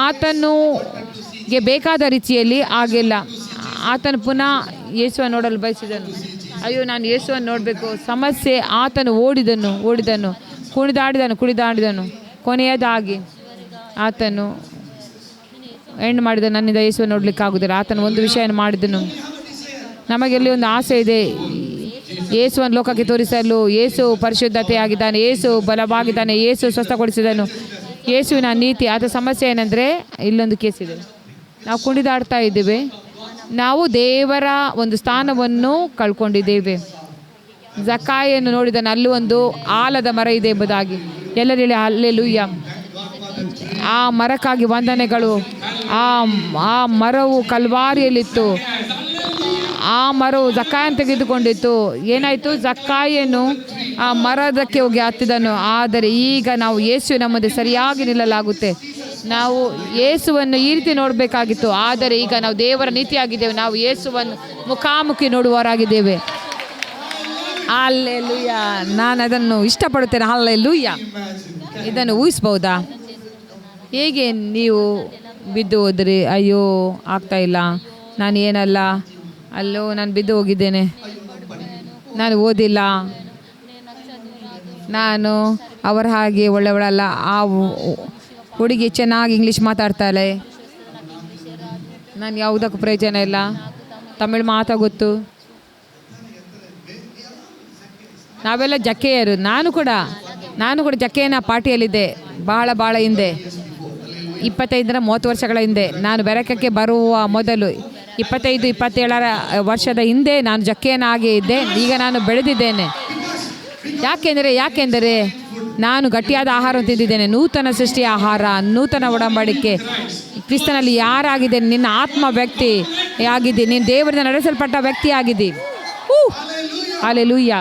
ಆತನಿಗೆ ಬೇಕಾದ ರೀತಿಯಲ್ಲಿ ಆಗಿಲ್ಲ. ಆತನು ಪುನಃ ಯೇಸುವನ್ನು ನೋಡಲು ಬಯಸಿದನು. ಅಯ್ಯೋ, ನಾನು ಯೇಸುವನ್ನು ನೋಡಬೇಕು. ಸಮಸ್ಯೆ, ಆತನು ಓಡಿದನು, ಕುಣಿದಾಡಿದನು. ಕೊನೆಯದಾಗಿ ಆತನು ಎಂಡ್ ಮಾಡಿದ, ನನ್ನಿಂದ ಯೇಸುವನ್ನು ನೋಡಲಿಕ್ಕಾಗುವುದಿಲ್ಲ. ಆತನು ಒಂದು ವಿಷಯವನ್ನು ಮಾಡಿದನು. ನಮಗೆಲ್ಲಿ ಒಂದು ಆಸೆ ಇದೆ, ಯೇಸುವನ್ನು ಲೋಕಕ್ಕೆ ತೋರಿಸಲು. ಯೇಸು ಪರಿಶುದ್ಧತೆಯಾಗಿದ್ದಾನೆ, ಯೇಸು ಬಲವಾಗಿದ್ದಾನೆ, ಯೇಸು ಸ್ವಸ್ಥಗೊಳಿಸಿದನು, ಯೇಸುವಿನ ನೀತಿ. ಆತ ಸಮಸ್ಯೆ ಏನಂದರೆ ಇಲ್ಲೊಂದು ಕೇಸ್ ಇದೆ, ನಾವು ಕುಣಿದಾಡ್ತಾ ಇದ್ದೇವೆ, ನಾವು ದೇವರ ಒಂದು ಸ್ಥಾನವನ್ನು ಕಳ್ಕೊಂಡಿದ್ದೇವೆ. ಜಕ್ಕಾಯನು ನೋಡಿದನು, ಅಲ್ಲಿ ಒಂದು ಆಲದ ಮರ ಇದೆ ಎಂಬುದಾಗಿ. ಎಲ್ಲರೂ ಹೇಳಿ ಹಲ್ಲೆಲೂಯಾ. ಆ ಮರಕ್ಕಾಗಿ ವಂದನೆಗಳು. ಆ ಮರವು ಕಲ್ವಾರಿಯಲ್ಲಿತ್ತು. ಆ ಮರವು ಜಕ್ಕಾಯನ ತೆಗೆದುಕೊಂಡಿತ್ತು. ಏನಾಯಿತು? ಜಕ್ಕಾಯನು ಆ ಮರದಕ್ಕೆ ಹೋಗಿ ಹತ್ತಿದನು. ಆದರೆ ಈಗ ನಾವು ಯೇಸುವಿನ ಮುಂದೆ ಸರಿಯಾಗಿ ನಿಲ್ಲಲಾಗುತ್ತೆ. ನಾವು ಯೇಸುವನ್ನು ಈ ರೀತಿ ನೋಡಬೇಕಾಗಿತ್ತು, ಆದರೆ ಈಗ ನಾವು ದೇವರ ನೀತಿಯಾಗಿದ್ದೇವೆ. ನಾವು ಯೇಸುವನ್ನು ಮುಖಾಮುಖಿ ನೋಡುವವರಾಗಿದ್ದೇವೆ. ಹಲ್ಲೆಲೂಯಾ. ನಾನು ಅದನ್ನು ಇಷ್ಟಪಡುತ್ತೇನೆ. ಹಲ್ಲೆಲೂಯಾ. ಇದನ್ನು ಊಹಿಸ್ಬೋದಾ? ಹೇಗೆ ನೀವು ಬಿದ್ದು ಹೋದ್ರಿ, ಅಯ್ಯೋ ಆಗ್ತಾ ಇಲ್ಲ, ನಾನು ಏನಲ್ಲ, ಅಲ್ಲೋ ನಾನು ಬಿದ್ದು ಹೋಗಿದ್ದೇನೆ, ನಾನು ಓದಿಲ್ಲ, ನಾನು ಅವರ ಹಾಗೆ ಒಳ್ಳೆಯವಳಲ್ಲ, ಆ ಹುಡುಗಿ ಚೆನ್ನಾಗಿ ಇಂಗ್ಲೀಷ್ ಮಾತಾಡ್ತಾಳೆ, ನಾನು ಯಾವುದಕ್ಕೂ ಪ್ರಯೋಜನ ಇಲ್ಲ, ತಮಿಳು ಮಾತಾಗೊತ್ತು. ನಾವೆಲ್ಲ ಜಕ್ಕೆಯರು. ನಾನು ಕೂಡ ಜಕ್ಕೆಯನ ಪಾರ್ಟಿಯಲ್ಲಿದ್ದೆ ಭಾಳ ಹಿಂದೆ, 25-30 ವರ್ಷಗಳ ಹಿಂದೆ. ನಾನು ಬೆರಕಕ್ಕೆ ಬರುವ ಮೊದಲು 25-27 ವರ್ಷದ ಹಿಂದೆ ನಾನು ಜಕ್ಕೆಯನಾಗಿ ಇದ್ದೆ. ಈಗ ನಾನು ಬೆಳೆದಿದ್ದೇನೆ. ಯಾಕೆಂದರೆ ನಾನು ಗಟ್ಟಿಯಾದ ಆಹಾರ ತಿಂದಿದ್ದೇನೆ. ನೂತನ ಸೃಷ್ಟಿಯ ಆಹಾರ, ನೂತನ ಒಡಂಬಡಿಕೆ. ಕ್ರಿಸ್ತನಲ್ಲಿ ಯಾರಾಗಿದೆ? ನಿನ್ನ ಆತ್ಮ ವ್ಯಕ್ತಿ ಆಗಿದೆ, ನೀನು ದೇವರಿಂದ ನಡೆಸಲ್ಪಟ್ಟ ವ್ಯಕ್ತಿ ಆಗಿದೆ. ಹಲ್ಲೆಲೂಯಾ.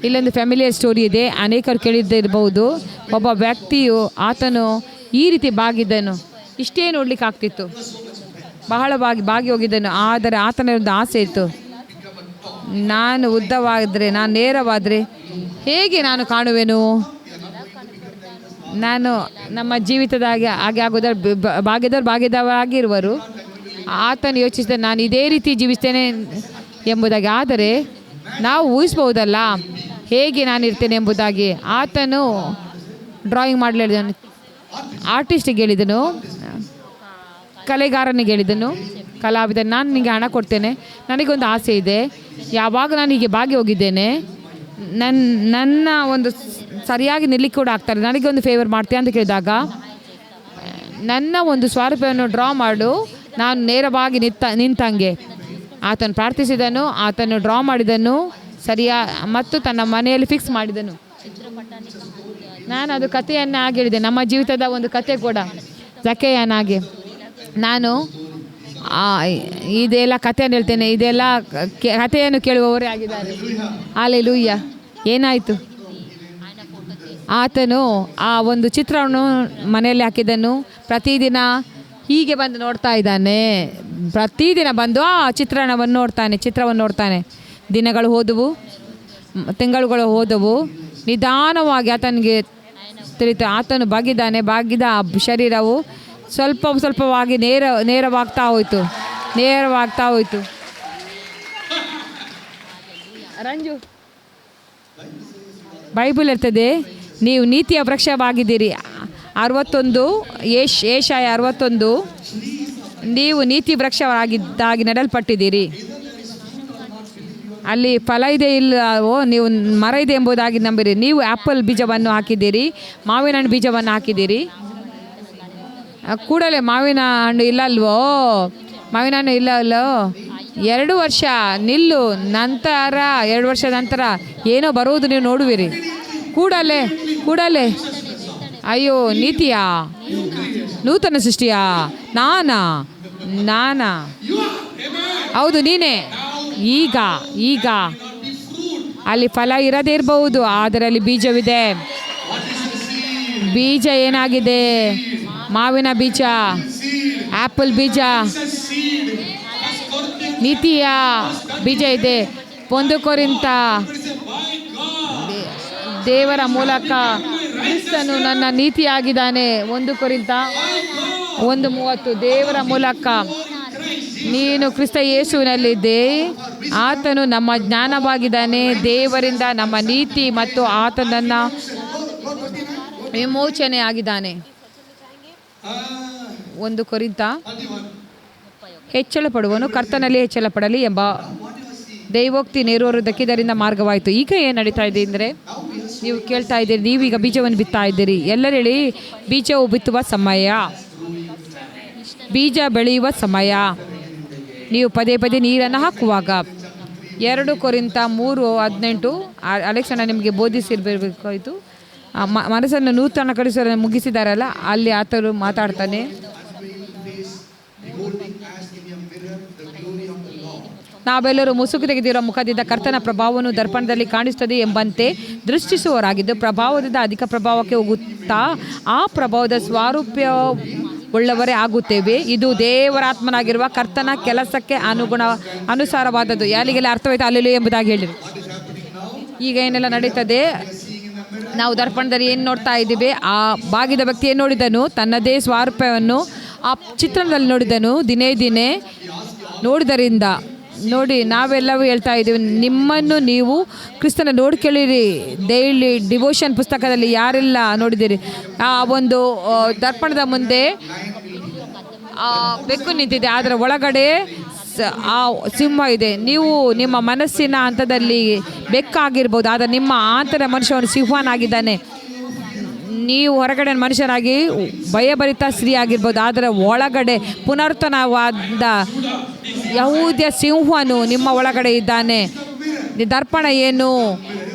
ಇಲ್ಲೊಂದು ಫ್ಯಾಮಿಲಿಯರ್ ಸ್ಟೋರಿ ಇದೆ, ಅನೇಕರು ಕೇಳಿದ್ದಿರಬಹುದು. ಒಬ್ಬ ವ್ಯಕ್ತಿಯು ಆತನು ಈ ರೀತಿ ಬಾಗಿದ್ದನು, ಇಷ್ಟೇ ನೋಡ್ಲಿಕ್ಕೆ ಆಗ್ತಿತ್ತು, ಬಹಳ ಬಾಗಿ ಹೋಗಿದ್ದನು. ಆದರೆ ಆತನ ಒಂದು ಆಸೆ ಇತ್ತು, ನಾನು ಉದ್ದವಾದರೆ, ನಾನು ನೇರವಾದರೆ ಹೇಗೆ ನಾನು ಕಾಣುವೆನು? ನಾನು ನಮ್ಮ ಜೀವಿತದಾಗೆ ಹಾಗೆ ಆಗೋದ್ರ ಭಾಗ್ಯದವರಾಗಿರುವರು. ಆತನು ಯೋಚಿಸಿದ, ನಾನು ಇದೇ ರೀತಿ ಜೀವಿಸ್ತೇನೆ ಎಂಬುದಾಗಿ. ಆದರೆ ನಾವು ಊಹಿಸ್ಬೋದಲ್ಲ ಹೇಗೆ ನಾನು ಇರ್ತೇನೆ ಎಂಬುದಾಗಿ. ಆತನು ಡ್ರಾಯಿಂಗ್ ಮಾಡಲು ಹೇಳಿದನು, ಆರ್ಟಿಸ್ಟಿಗೆ ಹೇಳಿದನು, ಕಲೆಗಾರನಿಗೆ ಹೇಳಿದನು, ಕಲಾವಿದ, ನಾನು ನಿನಗೆ ಹಣ ಕೊಡ್ತೇನೆ, ನನಗೊಂದು ಆಸೆ ಇದೆ, ಯಾವಾಗ ನಾನು ಹೀಗೆ ಬಾಗಿ ಹೋಗಿದ್ದೇನೆ, ನನ್ನ ಒಂದು ಸರಿಯಾಗಿ ನಿಲ್ಲಿಕ್ಕೆ ಕೂಡ ಆಗ್ತಾರೆ, ನನಗೆ ಒಂದು ಫೇವರ್ ಮಾಡ್ತೀಯ ಅಂತ ಕೇಳಿದಾಗ, ನನ್ನ ಒಂದು ಸ್ವರೂಪವನ್ನು ಡ್ರಾ ಮಾಡು, ನಾನು ನೇರವಾಗಿ ನಿಂತಂಗೆ. ಆತನು ಪ್ರಾರ್ಥಿಸಿದನು, ಆತನು ಡ್ರಾ ಮಾಡಿದನು ಮತ್ತು ತನ್ನ ಮನೆಯಲ್ಲಿ ಫಿಕ್ಸ್ ಮಾಡಿದನು. ನಾನು ಅದು ಕಥೆಯನ್ನು ಆಗಿ ಹೇಳಿದೆ, ನಮ್ಮ ಜೀವಿತದ ಒಂದು ಕತೆ ಕೂಡ ಜಕ್ಕೆಯನಾಗಿ. ನಾನು ಇದೆಲ್ಲ ಕಥೆಯನ್ನು ಹೇಳ್ತೇನೆ, ಇದೆಲ್ಲ ಕಥೆಯನ್ನು ಕೇಳುವವರೇ ಆಗಿದ್ದಾರೆ. ಹಲ್ಲೆಲೂಯಾ. ಏನಾಯಿತು? ಆತನು ಆ ಒಂದು ಚಿತ್ರವನ್ನು ಮನೆಯಲ್ಲಿ ಹಾಕಿದನು. ಪ್ರತಿದಿನ ಹೀಗೆ ಬಂದು ನೋಡ್ತಾ ಇದ್ದಾನೆ, ಪ್ರತಿದಿನ ಬಂದು ಆ ಚಿತ್ರವನ್ನು ನೋಡ್ತಾನೆ. ದಿನಗಳು ಹೋದವು, ತಿಂಗಳುಗಳು ಹೋದವು. ನಿಧಾನವಾಗಿ ಆತನಿಗೆ ತಿಳಿತು, ಆತನು ಬಾಗಿದ ಶರೀರವು ಸ್ವಲ್ಪವಾಗಿ ನೇರವಾಗ್ತಾ ಹೋಯಿತು. ರಂಜು, ಬೈಬಲ್ ಇರ್ತದೆ, ನೀವು ನೀತಿಯ ವೃಕ್ಷವಾಗಿದ್ದೀರಿ. 61 ಏಷಾಯ 61, ನೀವು ನೀತಿ ವೃಕ್ಷವಾಗಿದ್ದಾಗಿ ನೆಡಲ್ಪಟ್ಟಿದ್ದೀರಿ. ಅಲ್ಲಿ ಫಲ ಇದೆ ಇಲ್ಲವೋ, ನೀವು ಮರ ಇದೆ ಎಂಬುದಾಗಿ ನಂಬಿರಿ. ನೀವು ಆ್ಯಪಲ್ ಬೀಜವನ್ನು ಹಾಕಿದ್ದೀರಿ, ಮಾವಿನ ಹಣ್ಣು ಬೀಜವನ್ನು ಹಾಕಿದ್ದೀರಿ. ಕೂಡಲೇ ಮಾವಿನ ಹಣ್ಣು ಇಲ್ಲ ಅಲ್ವೋ, ಮಾವಿನ ಹಣ್ಣು ಇಲ್ಲ ಅಲ್ಲೋ, 2 ವರ್ಷ ನಿಲ್ಲು, ನಂತರ 2 ವರ್ಷದ ನಂತರ ಏನೋ ಬರುವುದು ನೀವು ನೋಡುವಿರಿ. ಕೂಡಲೇ ಅಯ್ಯೋ ನೀತಿಯಾ, ನೂತನ ಸೃಷ್ಟಿಯಾ, ನಾನಾ ಹೌದು ನೀನೇ. ಈಗ ಅಲ್ಲಿ ಫಲ ಇರದೇ ಇರಬಹುದು, ಆದರೆ ಅಲ್ಲಿ ಬೀಜವಿದೆ. ಬೀಜ ಏನಾಗಿದೆ? ಮಾವಿನ ಬೀಜ, ಆ್ಯಪಲ್ ಬೀಜ, ನೀತಿಯ ಬೀಜ ಇದೆ. 1 ಕೊರಿಂಥ, ದೇವರ ಮೂಲಕ ಕ್ರಿಸ್ತನು ನನ್ನ ನೀತಿಯಾಗಿದ್ದಾನೆ. 1 ಕೊರಿಂಥ 1:30. ದೇವರ ಮೂಲಕ ನೀನು ಕ್ರಿಸ್ತ ಯೇಸುವಿನಲ್ಲಿದ್ದೆ, ಆತನು ನಮ್ಮ ಜ್ಞಾನವಾಗಿದ್ದಾನೆ. ದೇವರಿಂದ ನಮ್ಮ ನೀತಿ ಮತ್ತು ಆತನನ್ನ ವಿಮೋಚನೆ ಆಗಿದ್ದಾನೆ. 1 ಕೊರಿಂಥ, ಹೆಚ್ಚಳ ಪಡುವನು ಕರ್ತನಲ್ಲಿ ಹೆಚ್ಚಳ ಪಡಲಿ ಎಂಬ ದೈವೋಕ್ತಿ ನೆರವೇರುವುದಕ್ಕೆ ಇದರಿಂದ ಮಾರ್ಗವಾಯಿತು. ಈಗ ಏನು ನಡೀತಾ ಇದೆ ಅಂದರೆ, ನೀವು ಕೇಳ್ತಾ ಇದ್ದೀರಿ, ನೀವೀಗ ಬೀಜವನ್ನು ಬಿತ್ತಾ ಇದ್ದೀರಿ. ಎಲ್ಲರೂ ಹೇಳಿ, ಬೀಜವು ಬಿತ್ತುವ ಸಮಯ, ಬೀಜ ಬೆಳೆಯುವ ಸಮಯ. ನೀವು ಪದೇ ನೀರನ್ನು ಹಾಕುವಾಗ. 2 ಕೊರಿಂಥ 3:18. ಅಲೆಕ್ಸನ ನಿಮಗೆ ಬೋಧಿಸಿರ್ಬೇಕಾಯಿತು. ಮನಸ್ಸನ್ನು ನೂತನಗೊಳಿಸಲು ಮುಗಿಸಿದಾರಲ್ಲ, ಅಲ್ಲಿ ಆತನು ಮಾತಾಡ್ತಾನೆ. ನಾವೆಲ್ಲರೂ ಮುಸುಕು ತೆಗೆದಿರೋ ಮುಖದಿಂದ ಕರ್ತನ ಪ್ರಭಾವವನ್ನು ದರ್ಪಣದಲ್ಲಿ ಕಾಣಿಸ್ತದೆ ಎಂಬಂತೆ ದೃಷ್ಟಿಸುವವರಾಗಿದ್ದು, ಪ್ರಭಾವದಿಂದ ಅಧಿಕ ಪ್ರಭಾವಕ್ಕೆ ಹೋಗುತ್ತಾ ಆ ಪ್ರಭಾವದ ಸ್ವಾರೂಪ್ಯ ಉಳ್ಳವರೇ ಆಗುತ್ತೇವೆ. ಇದು ದೇವರಾತ್ಮನಾಗಿರುವ ಕರ್ತನ ಕೆಲಸಕ್ಕೆ ಅನುಸಾರವಾದದ್ದು. ಯಾರಿಗೆಲ್ಲ ಅರ್ಥವಾಯಿತು ಅಲ್ಲೆಲ್ಲ ಎಂಬುದಾಗಿ ಹೇಳಿರಿ. ಈಗ ಏನೆಲ್ಲ ನಡೀತದೆ, ನಾವು ದರ್ಪಣದಲ್ಲಿ ಏನು ನೋಡ್ತಾ ಇದ್ದೀವಿ? ಆ ಬಾಗಿದ ವ್ಯಕ್ತಿ ಏನು ನೋಡಿದನು? ತನ್ನದೇ ಸ್ವಾರೂಪ್ಯವನ್ನು ಆ ಚಿತ್ರಣದಲ್ಲಿ ನೋಡಿದನು. ದಿನೇ ನೋಡಿದರಿಂದ ನೋಡಿ, ನಾವೆಲ್ಲವೂ ಹೇಳ್ತಾ ಇದ್ದೀವಿ, ನಿಮ್ಮನ್ನು ನೀವು ಕ್ರಿಸ್ತನ ನೋಡ್ಕೊಳ್ಳಿರಿ. ಡೈಲಿ ಡಿವೋಷನ್ ಪುಸ್ತಕದಲ್ಲಿ ಯಾರೆಲ್ಲ ನೋಡಿದ್ದೀರಿ? ಆ ಒಂದು ದರ್ಪಣದ ಮುಂದೆ ಬೆಕ್ಕು ನಿಂತಿದೆ, ಅದರ ಒಳಗಡೆ ಆ ಸಿಂಹ ಇದೆ. ನೀವು ನಿಮ್ಮ ಮನಸ್ಸಿನ ಹಂತದಲ್ಲಿ ಬೆಕ್ಕಾಗಿರ್ಬೋದು, ಆದರೆ ನಿಮ್ಮ ಆಂತರ ಮನುಷ್ಯನು ಸಿಂಹನಾಗಿದ್ದಾನೆ. ನೀವು ಹೊರಗಡೆ ಮನುಷ್ಯನಾಗಿ ಭಯಭರಿತ ಸ್ತ್ರೀ ಆಗಿರ್ಬೋದು, ಆದರೆ ಒಳಗಡೆ ಪುನರ್ತನವಾದ ಯಹೂದ್ಯ ಸಿಂಹನು ನಿಮ್ಮ ಒಳಗಡೆ ಇದ್ದಾನೆ. ದರ್ಪಣ ಏನು?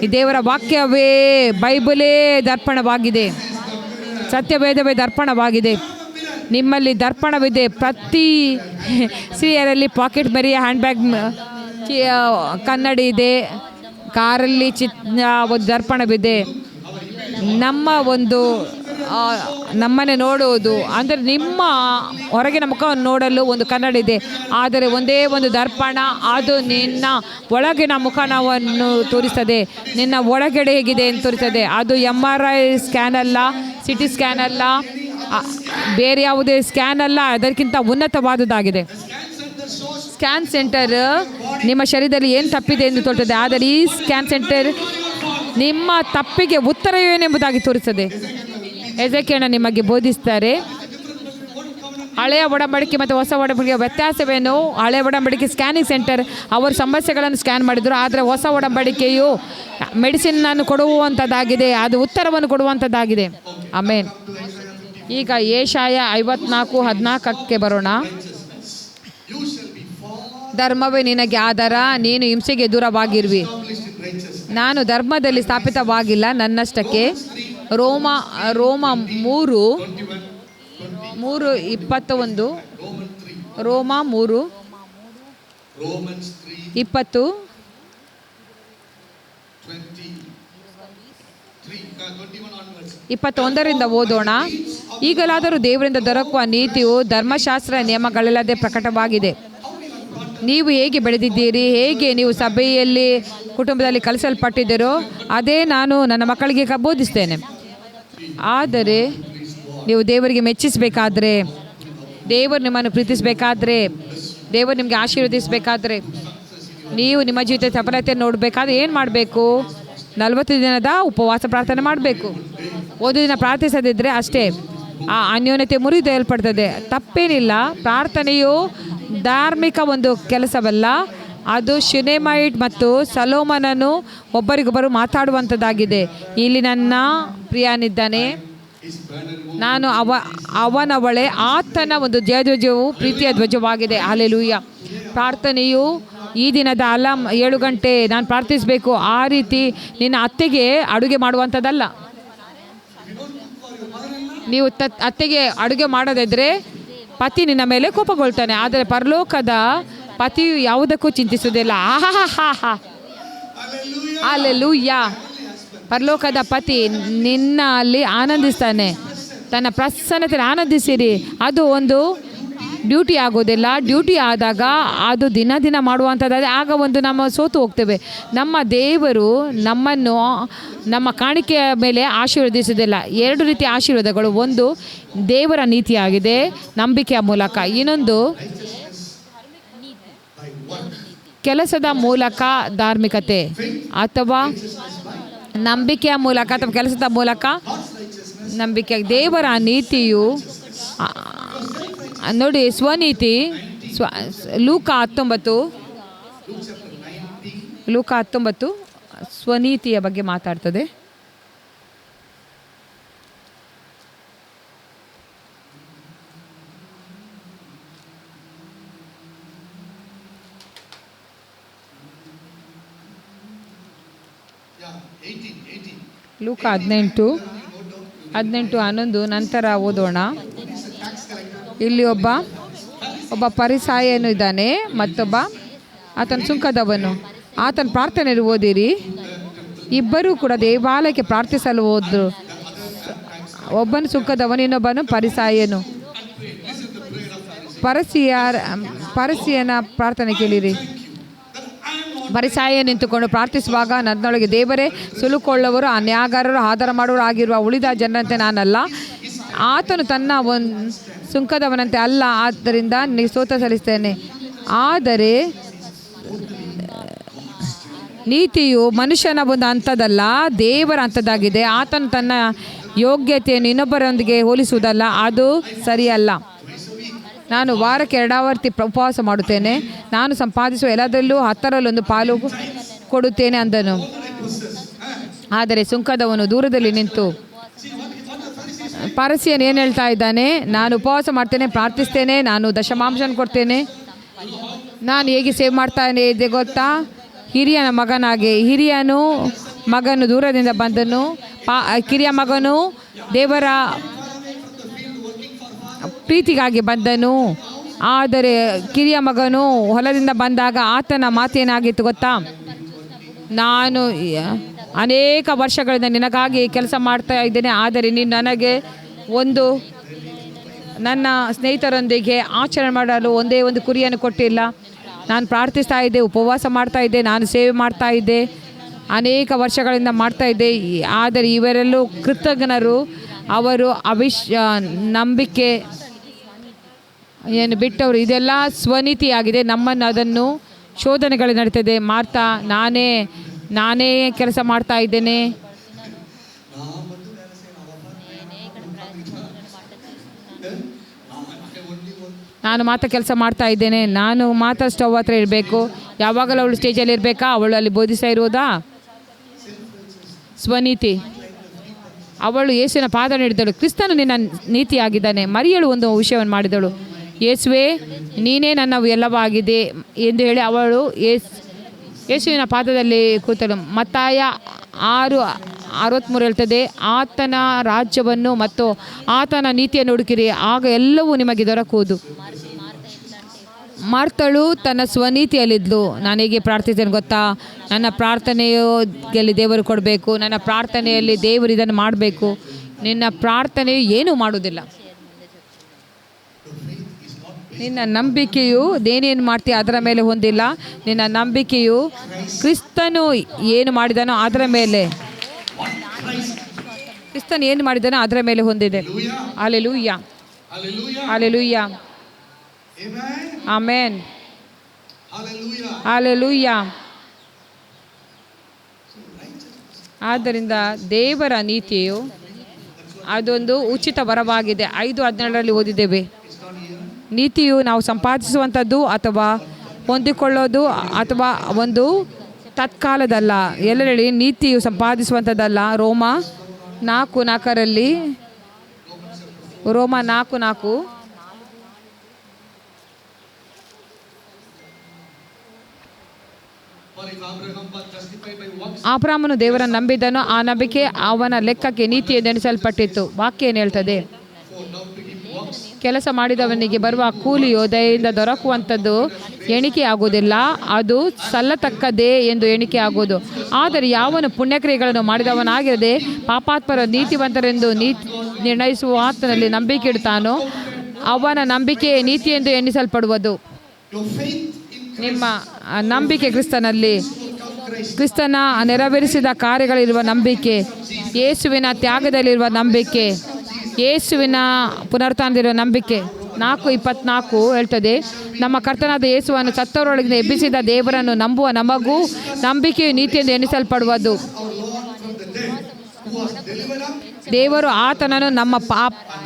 ಈ ದೇವರ ವಾಕ್ಯವೇ, ಬೈಬಲೇ ದರ್ಪಣವಾಗಿದೆ. ಸತ್ಯವೇದವೇ ದರ್ಪಣವಾಗಿದೆ. ನಿಮ್ಮಲ್ಲಿ ದರ್ಪಣವಿದೆ. ಪ್ರತಿ ಸ್ತ್ರೀಯರಲ್ಲಿ ಪಾಕೆಟ್ ಮರಿಯ ಹ್ಯಾಂಡ್ ಬ್ಯಾಗ್, ಕನ್ನಡಿ ಇದೆ. ಕಾರಲ್ಲಿ ಒಂದು ದರ್ಪಣವಿದೆ. ನಮ್ಮನ್ನೇ ನೋಡುವುದು ಅಂದರೆ ನಿಮ್ಮ ಹೊರಗಿನ ಮುಖವನ್ನು ನೋಡಲು ಒಂದು ಕನ್ನಡಿ ಇದೆ, ಆದರೆ ಒಂದೇ ಒಂದು ದರ್ಪಣ, ಅದು ನಿನ್ನ ಒಳಗಿನ ಮುಖವನ್ನು ತೋರಿಸ್ತದೆ. ನಿನ್ನ ಒಳಗಡೆ ಹೇಗಿದೆ ಅಂತ ತೋರಿಸ್ತದೆ. ಅದು MRI ಸ್ಕ್ಯಾನ್ ಅಲ್ಲ, CT ಸ್ಕ್ಯಾನ್ ಅಲ್ಲ, ಬೇರೆ ಯಾವುದೇ ಸ್ಕ್ಯಾನ್ ಅಲ್ಲ, ಅದಕ್ಕಿಂತ ಉನ್ನತವಾದುದಾಗಿದೆ. ಸ್ಕ್ಯಾನ್ ಸೆಂಟರ್ ನಿಮ್ಮ ಶರೀರದಲ್ಲಿ ಏನು ತಪ್ಪಿದೆ ಎಂದು ತೋರಿಸ್ತದೆ, ಆದರೆ ಈ ಸ್ಕ್ಯಾನ್ ಸೆಂಟರ್ ನಿಮ್ಮ ತಪ್ಪಿಗೆ ಉತ್ತರ ಏನೆಂಬುದಾಗಿ ತೋರಿಸ್ತದೆ. ಎಜೆಕೇಲನ ನಿಮಗೆ ಬೋಧಿಸ್ತಾರೆ. ಹಳೆಯ ಒಡಂಬಡಿಕೆ ಮತ್ತು ಹೊಸ ಒಡಂಬಡಿಕೆ ವ್ಯತ್ಯಾಸವೇನು? ಹಳೆಯ ಒಡಂಬಡಿಕೆ ಸ್ಕ್ಯಾನಿಂಗ್ ಸೆಂಟರ್, ಅವರು ಸಮಸ್ಯೆಗಳನ್ನು ಸ್ಕ್ಯಾನ್ ಮಾಡಿದರು. ಆದರೆ ಹೊಸ ಒಡಂಬಡಿಕೆಯು ಮೆಡಿಸಿನನ್ನು ಕೊಡುವಂಥದ್ದಾಗಿದೆ, ಅದು ಉತ್ತರವನ್ನು ಕೊಡುವಂಥದ್ದಾಗಿದೆ. ಆಮೇನ್. ಈಗ ಯೆಶಾಯ 54:14 ಬರೋಣ. ಧರ್ಮವೇ ನಿನಗೆ ಆಧಾರ, ನೀನು ಹಿಂಸೆಗೆ ದೂರವಾಗಿರುವಿ. ನಾನು ಧರ್ಮದಲ್ಲಿ ಸ್ಥಾಪಿತವಾಗಿಲ್ಲ ನನ್ನಷ್ಟಕ್ಕೆ. ರೋಮ 3:21. ರೋಮ 3:20. 21ರಿಂದ ಓದೋಣ. ಈಗಲಾದರೂ ದೇವರಿಂದ ದೊರಕುವ ನೀತಿಯು ಧರ್ಮಶಾಸ್ತ್ರ ನಿಯಮಗಳಿಲ್ಲದೆ ಪ್ರಕಟವಾಗಿದೆ. ನೀವು ಹೇಗೆ ಬೆಳೆದಿದ್ದೀರಿ, ಹೇಗೆ ನೀವು ಸಭೆಯಲ್ಲಿ ಕುಟುಂಬದಲ್ಲಿ ಕಲಿಸಲ್ಪಟ್ಟಿದ್ದೀರೋ ಅದೇ ನಾನು ನನ್ನ ಮಕ್ಕಳಿಗೆ ಬೋಧಿಸ್ತೇನೆ. ಆದರೆ ನೀವು ದೇವರಿಗೆ ಮೆಚ್ಚಿಸಬೇಕಾದ್ರೆ, ದೇವರು ನಿಮ್ಮನ್ನು ಪ್ರೀತಿಸಬೇಕಾದ್ರೆ, ದೇವರು ನಿಮಗೆ ಆಶೀರ್ವದಿಸಬೇಕಾದ್ರೆ, ನೀವು ನಿಮ್ಮ ಜೀವಿತ ಸಫಲತೆ ನೋಡಬೇಕಾದ್ರೆ ಏನು ಮಾಡಬೇಕು? 40 ದಿನದ ಉಪವಾಸ ಪ್ರಾರ್ಥನೆ ಮಾಡಬೇಕು. 1 ದಿನ ಪ್ರಾರ್ಥಿಸದಿದ್ದರೆ ಅಷ್ಟೇ ಆ ಅನ್ಯೋನ್ಯತೆ ಮುರಿದೇಲ್ಪಡ್ತದೆ. ತಪ್ಪೇನಿಲ್ಲ. ಪ್ರಾರ್ಥನೆಯು ಧಾರ್ಮಿಕ ಒಂದು ಕೆಲಸವಲ್ಲ, ಅದು ಶುನೇಮೈಟ್ ಮತ್ತು ಸಲೋಮನನು ಒಬ್ಬರಿಗೊಬ್ಬರು ಮಾತಾಡುವಂಥದ್ದಾಗಿದೆ. ಇಲ್ಲಿ ನನ್ನ ಪ್ರಿಯನಿದ್ದಾನೆ, His banner won't ನಾನು ಅವನವಳೆ ಆತನ ಒಂದು ಜಯಧ್ವಜವು ಪ್ರೀತಿಯ ಧ್ವಜವಾಗಿದೆ. ಹಲ್ಲೆಲೂಯಾ. ಪ್ರಾರ್ಥನೆಯು ಈ ದಿನದ ಅಲಾರ್ಮ್ 7 ಗಂಟೆ ನಾನು ಪ್ರಾರ್ಥಿಸಬೇಕು, ಆ ರೀತಿ ನಿನ್ನ ಅತ್ತೆಗೆ ಅಡುಗೆ ಮಾಡುವಂಥದ್ದಲ್ಲ. ನೀವು ಅತ್ತೆಗೆ ಅಡುಗೆ ಮಾಡೋದಿದ್ರೆ ಪತಿ ನಿನ್ನ ಮೇಲೆ ಕೋಪಗೊಳ್ತಾನೆ. ಆದರೆ ಪರಲೋಕದ ಪತಿಯು ಯಾವುದಕ್ಕೂ ಚಿಂತಿಸುವುದಿಲ್ಲ. ಹಲ್ಲೆಲೂಯಾ. ಪರಲೋಕದ ಪತಿ ನಿನ್ನಲ್ಲಿ ಆನಂದಿಸ್ತಾನೆ. ತನ್ನ ಪ್ರಸನ್ನತೆ ಆನಂದಿಸಿರಿ. ಅದು ಒಂದು ಡ್ಯೂಟಿ ಆಗೋದಿಲ್ಲ. ಡ್ಯೂಟಿ ಆದಾಗ ಅದು ದಿನ ದಿನ ಮಾಡುವಂಥದ್ದಾದರೆ ಆಗ ಒಂದು ನಮ್ಮ ಸೋತು ಹೋಗ್ತೇವೆ. ನಮ್ಮ ದೇವರು ನಮ್ಮನ್ನು ನಮ್ಮ ಕಾಣಿಕೆಯ ಮೇಲೆ ಆಶೀರ್ವದಿಸುವುದಿಲ್ಲ. 2 ರೀತಿಯ ಆಶೀರ್ವಾದಗಳು. ಒಂದು ದೇವರ ನೀತಿಯಾಗಿದೆ ನಂಬಿಕೆಯ ಮೂಲಕ, ಇನ್ನೊಂದು ಕೆಲಸದ ಮೂಲಕ ಧಾರ್ಮಿಕತೆ, ಅಥವಾ ನಂಬಿಕೆಯ ಮೂಲಕ ಅಥವಾ ಕೆಲಸದ ಮೂಲಕ ನಂಬಿಕೆ. ದೇವರ ನೀತಿಯು ನೋಡಿ, ಸ್ವನೀತಿ ಲೂಕ 19 ಸ್ವನೀತಿಯ ಬಗ್ಗೆ ಮಾತಾಡ್ತದೆ. ಲೂಕ 18:11 ನಂತರ ಓದೋಣ. ಇಲ್ಲಿ ಒಬ್ಬ ಪರಿಸಾಯನು ಇದ್ದಾನೆ, ಮತ್ತೊಬ್ಬ ಆತನ ಸುಂಕದವನು. ಆತನ ಪ್ರಾರ್ಥನೆಯಲ್ಲಿ ಓದಿರಿ. ಇಬ್ಬರೂ ಕೂಡ ದೇವಾಲಯಕ್ಕೆ ಪ್ರಾರ್ಥಿಸಲು ಹೋದ್ರು. ಒಬ್ಬನು ಸುಂಕದವನು, ಇನ್ನೊಬ್ಬನು ಪರಿಸಾಯನು. ಪರಿಸಿಯನ ಪ್ರಾರ್ಥನೆ ಕೇಳಿರಿ. ಪರಿಸಾಯ ನಿಂತುಕೊಂಡು ಪ್ರಾರ್ಥಿಸುವಾಗ, ನನ್ನೊಳಗೆ ದೇವರೇ ಸುಲುಕೊಳ್ಳುವವರು, ಅನ್ಯಾಯಗಾರರು, ಆಧಾರ ಮಾಡುವರು ಆಗಿರುವ ಉಳಿದ ಜನರಂತೆ ನಾನಲ್ಲ. ಆತನು ತನ್ನ ಸುಂಕದವನಂತೆ ಅಲ್ಲ, ಆದ್ದರಿಂದ ಸ್ತೋತ್ರ ಸಲ್ಲಿಸ್ತೇನೆ. ಆದರೆ ನೀತಿಯು ಮನುಷ್ಯನ ಒಂದು ಹಂತದಲ್ಲ, ದೇವರ ಹಂತದಾಗಿದೆ. ಆತನು ತನ್ನ ಯೋಗ್ಯತೆಯನ್ನು ಇನ್ನೊಬ್ಬರೊಂದಿಗೆ ಹೋಲಿಸುವುದಲ್ಲ, ಅದು ಸರಿಯಲ್ಲ. ನಾನು ವಾರಕ್ಕೆ 2 ಆವರ್ತಿ ಉಪವಾಸ ಮಾಡುತ್ತೇನೆ. ನಾನು ಸಂಪಾದಿಸುವ ಎಲ್ಲದರಲ್ಲೂ 10ರಲ್ಲೊಂದು ಪಾಲು ಕೊಡುತ್ತೇನೆ ಅಂದನು. ಆದರೆ ಸುಂಕದವನು ದೂರದಲ್ಲಿ ನಿಂತು, ಪರಿಸೆಯನು ಏನು ಹೇಳ್ತಾ ಇದ್ದಾನೆ? ನಾನು ಉಪವಾಸ ಮಾಡ್ತೇನೆ, ಪ್ರಾರ್ಥಿಸ್ತೇನೆ, ನಾನು ದಶಮಾಂಶನ ಕೊಡ್ತೇನೆ. ನಾನು ಹೇಗೆ ಸೇವ್ ಮಾಡ್ತಾನೆ ಇದೆ ಗೊತ್ತಾ? ಹಿರಿಯನ ಮಗನಾಗೆ. ಮಗನು ದೂರದಿಂದ ಬಂದನು. ಕಿರಿಯ ಮಗನು ದೇವರ ಪ್ರೀತಿಗಾಗಿ ಬಂದನು. ಆದರೆ ಕಿರಿಯ ಮಗನು ಹೊಲದಿಂದ ಬಂದಾಗ ಆತನ ಮಾತೇನಾಗಿತ್ತು ಗೊತ್ತಾ? ನಾನು ಅನೇಕ ವರ್ಷಗಳಿಂದ ನಿನಗಾಗಿ ಕೆಲಸ ಮಾಡ್ತಾ ಇದ್ದೇನೆ, ಆದರೆ ನೀನು ನನಗೆ ನನ್ನ ಸ್ನೇಹಿತರೊಂದಿಗೆ ಆಚರಣೆ ಮಾಡಲು ಒಂದೇ ಒಂದು ಕುರಿಯನ್ನು ಕೊಟ್ಟಿಲ್ಲ. ನಾನು ಪ್ರಾರ್ಥಿಸ್ತಾ ಇದ್ದೆ, ಉಪವಾಸ ಮಾಡ್ತಾ ಇದ್ದೆ, ನಾನು ಸೇವೆ ಮಾಡ್ತಾ ಇದ್ದೆ, ಅನೇಕ ವರ್ಷಗಳಿಂದ ಮಾಡ್ತಾ ಇದ್ದೆ. ಆದರೆ ಇವರೆಲ್ಲೂ ಕೃತಜ್ಞರು. ಅವರು ನಂಬಿಕೆ ಏನು ಬಿಟ್ಟವರು. ಇದೆಲ್ಲ ಸ್ವನೀತಿಯಾಗಿದೆ. ನಮ್ಮನ್ನು ಅದನ್ನು ಶೋಧನೆಗಳು ನಡೀತದೆ. ಮಾರ್ತಾ, ನಾನೇ ಕೆಲಸ ಮಾಡ್ತಾ ಇದ್ದೇನೆ, ನಾನು ಮಾತ್ರ ಕೆಲಸ ಮಾಡ್ತಾ ಇದ್ದೇನೆ, ನಾನು ಮಾತ್ರ ಸ್ಟವ್ ಹತ್ರ ಇರಬೇಕು, ಯಾವಾಗಲೂ ಅವಳು ಸ್ಟೇಜಲ್ಲಿ ಇರಬೇಕಾ, ಅವಳು ಅಲ್ಲಿ ಬೋಧಿಸ್ತಾ ಇರೋದಾ? ಸ್ವನೀತಿ. ಅವಳು ಯೇಸುವಿನ ಪಾದ ಹಿಡಿದಳು. ಕ್ರಿಸ್ತನು ನಿನ್ನ ನೀತಿಯಾಗಿದ್ದಾನೆ. ಮರಿಯಳು ಒಂದು ವಿಷಯವನ್ನು ಮಾಡಿದಳು. ಯೇಸುವೆ, ನೀನೇ ನನ್ನ ಎಲ್ಲವಾಗಿದೆ ಎಂದು ಹೇಳಿ ಅವಳು ಯೇಸುವಿನ ಪಾದದಲ್ಲಿ ಕೂತಳು. ಮತ್ತಾಯ 6:63 ಹೇಳ್ತದೆ, ಆತನ ರಾಜ್ಯವನ್ನು ಮತ್ತು ಆತನ ನೀತಿಯನ್ನು ಹುಡುಕಿರಿ, ಆಗ ಎಲ್ಲವೂ ನಿಮಗೆ ದೊರಕುವುದು. ಮಾರ್ತಳು ತನ್ನ ಸ್ವನೀತಿಯಲ್ಲಿದ್ಲು. ನಾನು ಹೇಗೆ ಪ್ರಾರ್ಥಿಸ್ತೇನೆ ಗೊತ್ತಾ? ನನ್ನ ಪ್ರಾರ್ಥನೆಯಲ್ಲಿ ದೇವರು ಕೊಡಬೇಕು, ನನ್ನ ಪ್ರಾರ್ಥನೆಯಲ್ಲಿ ದೇವರು ಇದನ್ನು ಮಾಡಬೇಕು. ನಿನ್ನ ಪ್ರಾರ್ಥನೆಯು ಏನೂ ಮಾಡುವುದಿಲ್ಲ. ನಿನ್ನ ನಂಬಿಕೆಯು ಏನೇನು ಮಾಡ್ತೀಯ ಅದರ ಮೇಲೆ ಹೊಂದಿಲ್ಲ. ನಿನ್ನ ನಂಬಿಕೆಯು ಕ್ರಿಸ್ತನು ಏನು ಮಾಡಿದಾನೋ ಅದರ ಮೇಲೆ, ಕ್ರಿಸ್ತನು ಏನು ಮಾಡಿದಾನೋ ಅದರ ಮೇಲೆ ಹೊಂದಿದೆ. Hallelujah, hallelujah, amen, hallelujah. ಆದ್ದರಿಂದ ದೇವರ ನೀತಿಯು ಅದೊಂದು ಉಚಿತ ವರವಾಗಿದೆ. 5:17 ಓದಿದ್ದೇವೆ. ನೀತಿಯು ನಾವು ಸಂಪಾದಿಸುವಂಥದ್ದು ಅಥವಾ ಹೊಂದಿಕೊಳ್ಳೋದು ಅಥವಾ ಒಂದು ತತ್ಕಾಲದಲ್ಲ. ಎಲ್ಲೆಲ್ಲಿ ನೀತಿಯು ಸಂಪಾದಿಸುವಂಥದ್ದಲ್ಲ. ರೋಮ 4:4 ರೋಮ 4:4. For if Abraham was justified by works, ಅಬ್ರಹಾಮನು ದೇವರನ್ನು ನಂಬಿದನು, ಆ ನಂಬಿಕೆ ಅವನ ಲೆಕ್ಕಕ್ಕೆ ನೀತಿ ಎಂದು ಎಣಿಸಲ್ಪಟ್ಟಿತ್ತು. ವಾಕ್ಯ ಏನು ಹೇಳ್ತದೆ? for now to give works, ಕೆಲಸ ಮಾಡಿದವನಿಗೆ ಬರುವ ಕೂಲಿಯು ದಯೆಯಿಂದ ದೊರಕುವಂಥದ್ದು ಎಣಿಕೆ ಆಗುವುದಿಲ್ಲ, ಅದು ಸಲ್ಲತಕ್ಕದೇ ಎಂದು ಎಣಿಕೆ ಆಗುವುದು. ಆದರೆ ಯಾವನು ಪುಣ್ಯಕ್ರಿಯೆಗಳನ್ನು ಮಾಡಿದವನಾಗಿರದೆ ಪಾಪಾತ್ಮರ ನೀತಿವಂತರೆಂದು ನಿರ್ಣಯಿಸುವ ಆತನಲ್ಲಿ ನಂಬಿಕೆ ಇಡ್ತಾನೋ ಅವನ ನಂಬಿಕೆ ನೀತಿ ಎಂದು ಎಣಿಸಲ್ಪಡುವುದು. your faith in ನಿಮ್ಮ ನಂಬಿಕೆ ಕ್ರಿಸ್ತನಲ್ಲಿ, overcome Christ, ಕ್ರಿಸ್ತನ ನೆರವೇರಿಸಿದ ಕಾರ್ಯಗಳಿರುವ ನಂಬಿಕೆ, ಯೇಸುವಿನ ತ್ಯಾಗದಲ್ಲಿರುವ ನಂಬಿಕೆ, ಯೇಸುವಿನ ಪುನರುತ್ಥಾನದಲ್ಲಿರುವ ನಂಬಿಕೆ. 4:24 ಹೇಳ್ತದೆ, ನಮ್ಮ ಕರ್ತನಾದ ಯೇಸುವನ್ನು ಸತ್ತವರೊಳಗಿಂದ ಎಬ್ಬಿಸಿದ ದೇವರನ್ನು ನಂಬುವ ನಮಗೂ ನಂಬಿಕೆಯು ನೀತಿಯೆಂದು ಎಣಿಸಲ್ಪಡುವುದು. our Lord from the dead, who was delivered up, ದೇವರು ಆತನನ್ನು ನಮ್ಮ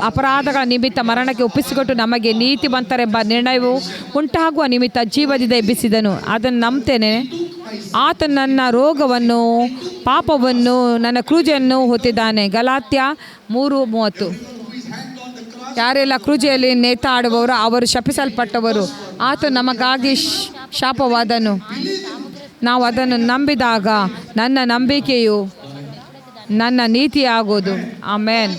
ಅಪರಾಧಗಳ ನಿಮಿತ್ತ ಮರಣಕ್ಕೆ ಒಪ್ಪಿಸಿಕೊಟ್ಟು ನಮಗೆ ನೀತಿವಂತರೆಂಬ ನಿರ್ಣಯವು ಉಂಟಾಗುವ ನಿಮಿತ್ತ ಜೀವದಿಂದ ಎಬ್ಬಿಸಿದನು. ಅದನ್ನು ನಂಬ್ತೇನೆ. ಆತ ನನ್ನ ರೋಗವನ್ನು, ಪಾಪವನ್ನು, ನನ್ನ ಕ್ರೂಜೆಯನ್ನು ಹೊತ್ತಿದ್ದಾನೆ. Galatia 3:30. who is hanged on the cross, ಯಾರೆಲ್ಲ ಕ್ರೂಜೆಯಲ್ಲಿ ನೇತಾಡುವವರು ಅವರು ಶಪಿಸಲ್ಪಟ್ಟವರು. ಆತ ನಮಗಾಗಿ ಶಾಪವಾದನು. ನಾವು ಅದನ್ನು ನಂಬಿದಾಗ ನನ್ನ ನಂಬಿಕೆಯು ನನ್ನ ನೀತಿಯಾಗೋದು. ಆಮೇನ್.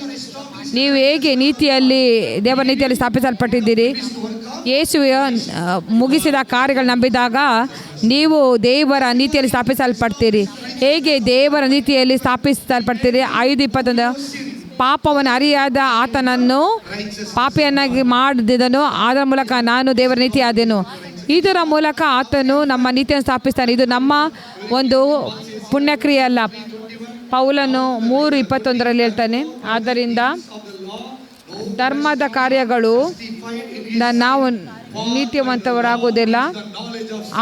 ನೀವು ಹೇಗೆ ನೀತಿಯಲ್ಲಿ, ದೇವರ ನೀತಿಯಲ್ಲಿ ಸ್ಥಾಪಿಸಲ್ಪಟ್ಟಿದ್ದೀರಿ? ಯೇಸು ಮುಗಿಸಿದ ಕಾರ್ಯಗಳು ನಂಬಿದಾಗ ನೀವು ದೇವರ ನೀತಿಯಲ್ಲಿ ಸ್ಥಾಪಿಸಲ್ಪಡ್ತೀರಿ. ಹೇಗೆ ದೇವರ ನೀತಿಯಲ್ಲಿ ಸ್ಥಾಪಿಸಲ್ಪಡ್ತೀರಿ? 5:21. ಪಾಪವನ್ನು ಅರಿಯಾದ ಆತನನ್ನು ಪಾಪಿಯನ್ನಾಗಿ ಮಾಡಿದನು, ಅದರ ಮೂಲಕ ನಾನು ದೇವರ ನೀತಿ ಆದೆನು. ಇದರ ಮೂಲಕ ಆತನು ನಮ್ಮ ನೀತಿಯನ್ನು ಸ್ಥಾಪಿಸ್ತಾನೆ. ಇದು ನಮ್ಮ ಒಂದು ಪುಣ್ಯಕ್ರಿಯೆ ಅಲ್ಲ. ಪೌಲನು 3:21 ಹೇಳ್ತಾನೆ, ಆದ್ದರಿಂದ ಧರ್ಮದ ಕಾರ್ಯಗಳು ನಾವು ನೀತಿವಂತವರಾಗುವುದಿಲ್ಲ,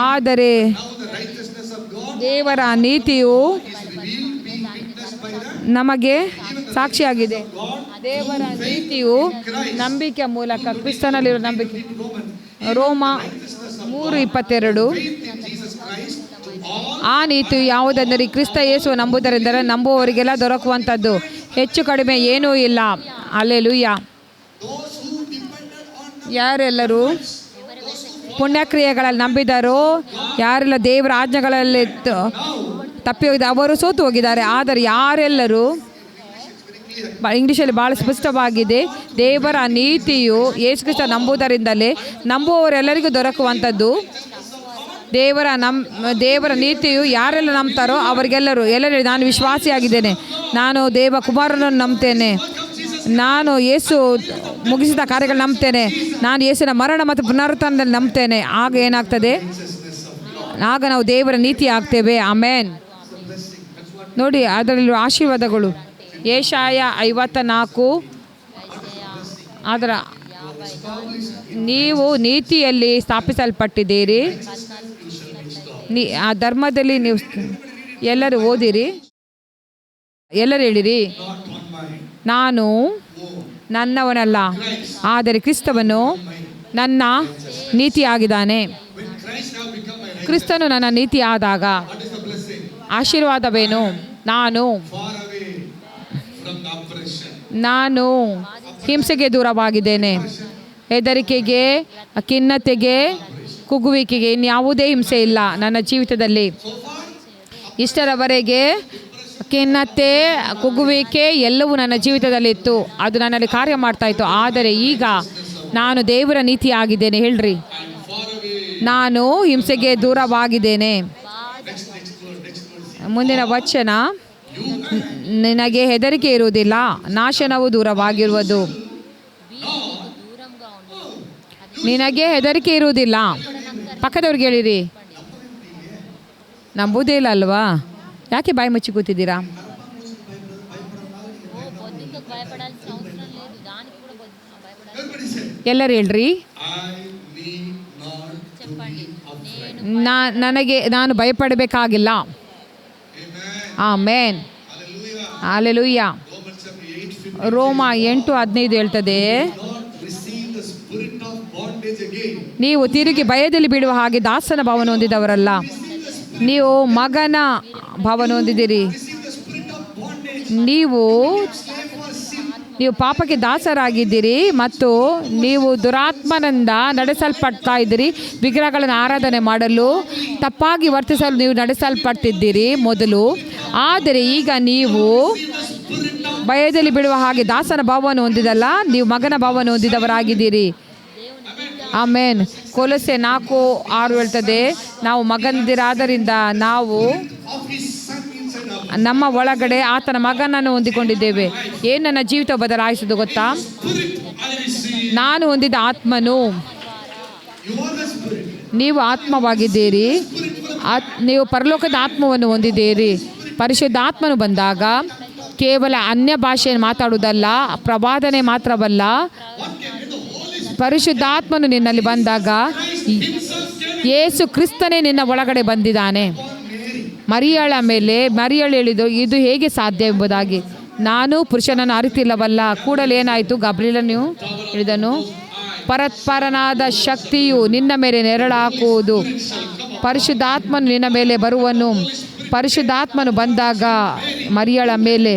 ಆದರೆ the righteousness of God ದೇವರ ನೀತಿಯು is revealed, being witnessed by the ನಮಗೆ ಸಾಕ್ಷಿಯಾಗಿದೆ. ದೇವರ ನೀತಿಯು ನಂಬಿಕೆ ಮೂಲಕ, ಕ್ರಿಸ್ತನಲ್ಲಿರುವ ನಂಬಿಕೆ. ರೋಮ 3:22. faith in Jesus Christ to all, ಆ ನೀತಿಯು ಯಾವುದೆಂದರೆ ಕ್ರಿಸ್ತ ಯೇಸು ನಂಬುವುದರಿಂದ ನಂಬುವವರಿಗೆಲ್ಲ ದೊರಕುವಂಥದ್ದು, ಹೆಚ್ಚು ಕಡಿಮೆ ಏನೂ ಇಲ್ಲ. Hallelujah. those who depended on the ಯಾರೆಲ್ಲರೂ ಪುಣ್ಯಕ್ರಿಯೆಗಳಲ್ಲಿ ನಂಬಿದಾರೋ, ಯಾರೆಲ್ಲ ದೇವರ ಆಜ್ಞೆಗಳಲ್ಲಿ ತಪ್ಪಿ ಹೋಗಿದ್ದಾರೆ ಅವರು ಸೋತು ಹೋಗಿದ್ದಾರೆ. ಆದರೆ ಯಾರೆಲ್ಲರೂ, ಇಂಗ್ಲೀಷಲ್ಲಿ ಭಾಳ ಸ್ಪಷ್ಟವಾಗಿದೆ, ದೇವರ ನೀತಿಯು ಯೇಸು ಕ್ರಿಸ್ತ ನಂಬುವುದರಿಂದಲೇ ನಂಬುವವರೆಲ್ಲರಿಗೂ ದೊರಕುವಂಥದ್ದು. ದೇವರ ನೀತಿಯು ಯಾರೆಲ್ಲ ನಂಬ್ತಾರೋ ಅವರಿಗೆಲ್ಲರೂ, ಎಲ್ಲರೂ ನಾನು ವಿಶ್ವಾಸಿಯಾಗಿದ್ದೇನೆ, ನಾನು ದೇವ ಕುಮಾರನನ್ನು ನಂಬ್ತೇನೆ, ನಾನು ಯೇಸು ಮುಗಿಸಿದ ಕಾರ್ಯಗಳು ನಂಬ್ತೇನೆ, ನಾನು ಯೇಸುವಿನ ಮರಣ ಮತ್ತು ಪುನರುತ್ಥಾನದಲ್ಲಿ ನಂಬ್ತೇನೆ. ಆಗ ಏನಾಗ್ತದೆ? ಆಗ ನಾವು ದೇವರ ನೀತಿ ಆಗ್ತೇವೆ. ಆಮೇನ್. ನೋಡಿ, ಅದರಲ್ಲಿರುವ ಆಶೀರ್ವಾದಗಳು. ಯೆಶಾಯ 54. ಅದರ ನೀವು ನೀತಿಯಲ್ಲಿ ಸ್ಥಾಪಿಸಲ್ಪಟ್ಟಿದ್ದೀರಿ, ಆ ಧರ್ಮದಲ್ಲಿ ನೀವು ಎಲ್ಲರೂ ಓದಿರಿ, ಎಲ್ಲರೂ ಹೇಳಿರಿ, ನಾನು ನನ್ನವನಲ್ಲ, ಆದರೆ ಕ್ರಿಸ್ತವನು ನನ್ನ ನೀತಿಯಾಗಿದ್ದಾನೆ. when Christ have become my right, ಕ್ರಿಸ್ತನು ನನ್ನ ನೀತಿ ಆದಾಗ what is the blessing? ಆಶೀರ್ವಾದವೇನು? ನಾನು Far away from the oppression. ನಾನು ಹಿಂಸೆಗೆ ದೂರವಾಗಿದ್ದೇನೆ, ಹೆದರಿಕೆಗೆ, ಖಿನ್ನತೆಗೆ, ಕುಗ್ಗುವಿಕೆಗೆ ಇನ್ಯಾವುದೇ ಹಿಂಸೆ ಇಲ್ಲ ನನ್ನ ಜೀವಿತದಲ್ಲಿ. ಇಷ್ಟರವರೆಗೆ ಖಿನ್ನತೆ, ಕುಗ್ಗುವಿಕೆ ಎಲ್ಲವೂ ನನ್ನ ಜೀವಿತದಲ್ಲಿತ್ತು, ಅದು ನನ್ನಲ್ಲಿ ಕಾರ್ಯ ಮಾಡ್ತಾ ಇತ್ತು. ಆದರೆ ಈಗ ನಾನು ದೇವರ ನೀತಿ ಆಗಿದ್ದೇನೆ. ಹೇಳ್ರಿ, ನಾನು ಹಿಂಸೆಗೆ ದೂರವಾಗಿದ್ದೇನೆ. ಮುಂದಿನ ವಚನ, ನಿನಗೆ ಹೆದರಿಕೆ ಇರುವುದಿಲ್ಲ, ನಾಶನವು ದೂರವಾಗಿರುವುದು. ನಿನಗೆ ಹೆದರಿಕೆ ಇರುವುದಿಲ್ಲ. ಪಕ್ಕದವ್ರಿಗೆ ಹೇಳಿರಿ, ನಂಬುವುದೇ ಇಲ್ಲ ಅಲ್ವಾ? ಯಾಕೆ ಬಾಯಿ ಮುಚ್ಚಿ ಕೂತಿದ್ದೀರಾ? ಎಲ್ಲರೂ ಹೇಳ್ರಿ, ನಾನು ಭಯಪಡಬೇಕಾಗಿಲ್ಲ. ಆಮೇನ್. ಹಲ್ಲೆಲೂಯಾ. ರೋಮ 8:15 ಹೇಳ್ತದೆ, ನೀವು ತಿರುಗಿ ಭಯದಲ್ಲಿ ಬೀಳುವ ಹಾಗೆ ದಾಸನ ಭಾವನೆ ಹೊಂದಿದವರಲ್ಲ, ನೀವು ಮಗನ ಭಾವನೆ ಹೊಂದಿದ್ದೀರಿ. ನೀವು ನೀವು ಪಾಪಕ್ಕೆ ದಾಸರಾಗಿದ್ದೀರಿ ಮತ್ತು ನೀವು ದುರಾತ್ಮನಿಂದ ನಡೆಸಲ್ಪಡ್ತಾ ಇದ್ದೀರಿ. ವಿಗ್ರಹಗಳನ್ನು ಆರಾಧನೆ ಮಾಡಲು ತಪ್ಪಾಗಿ ವರ್ತಿಸಲು ನೀವು ನಡೆಸಲ್ಪಡ್ತಿದ್ದೀರಿ ಮೊದಲು. ಆದರೆ ಈಗ ನೀವು ಭಯದಲ್ಲಿ ಬಿಡುವ ಹಾಗೆ ದಾಸನ ಭಾವವನ್ನು ಹೊಂದಿದಲ್ಲ, ನೀವು ಮಗನ ಭಾವವನ್ನು ಹೊಂದಿದವರಾಗಿದ್ದೀರಿ. ಆಮೇನ್. ಕೊಲೊಸ್ಸೆ 4:6 ಹೇಳ್ತದೆ, ನಾವು ಮಗಂದಿರಾದ್ದರಿಂದ ನಾವು of his son inside us. ನಮ್ಮ ಒಳಗಡೆ ಆತನ ಮಗನನ್ನು ಹೊಂದಿಕೊಂಡಿದ್ದೇವೆ. ಏನು ನನ್ನ ಜೀವಿತ ಬದಲಾಯಿಸೋದು ಗೊತ್ತಾ? Spirit I receive. ನಾನು ಹೊಂದಿದ ಆತ್ಮನು, You are the spirit. ನೀವು ಆತ್ಮವಾಗಿದ್ದೀರಿ. ನೀವು ಪರಲೋಕದ ಆತ್ಮವನ್ನು ಹೊಂದಿದ್ದೀರಿ. ಪರಿಶುದ್ಧಾತ್ಮನು ಬಂದಾಗ ಕೇವಲ ಅನ್ಯ ಭಾಷೆಯನ್ನು ಮಾತಾಡುವುದಲ್ಲ, ಪ್ರವಾದನೆ ಮಾತ್ರವಲ್ಲ, ಪರಿಶುದ್ಧಾತ್ಮನು ನಿನ್ನಲ್ಲಿ ಬಂದಾಗ ಯೇಸು ಕ್ರಿಸ್ತನೇ ನಿನ್ನ ಒಳಗಡೆ ಬಂದಿದ್ದಾನೆ. ಮರಿಯಳ ಮೇಲೆ ಮರಿಯಳು ಹೇಳಿದ್ದು, ಇದು ಹೇಗೆ ಸಾಧ್ಯ ಎಂಬುದಾಗಿ. ನಾನು ಪುರುಷನನ್ನು ಅರಿತಿಲ್ಲವಲ್ಲ. ಕೂಡಲೇ ಏನಾಯಿತು? ಗಬ್ರಿಯೇಲನು ಹೇಳಿದನು, ಪರತ್ಪರನಾದ ಶಕ್ತಿಯು ನಿನ್ನ ಮೇಲೆ ನೆರಳಾಕುವುದು, ಪರಿಶುದ್ಧಾತ್ಮನು ನಿನ್ನ ಮೇಲೆ ಬರುವನು. ಪರಿಶುದ್ಧಾತ್ಮನು ಬಂದಾಗ ಮರಿಯಳ ಮೇಲೆ,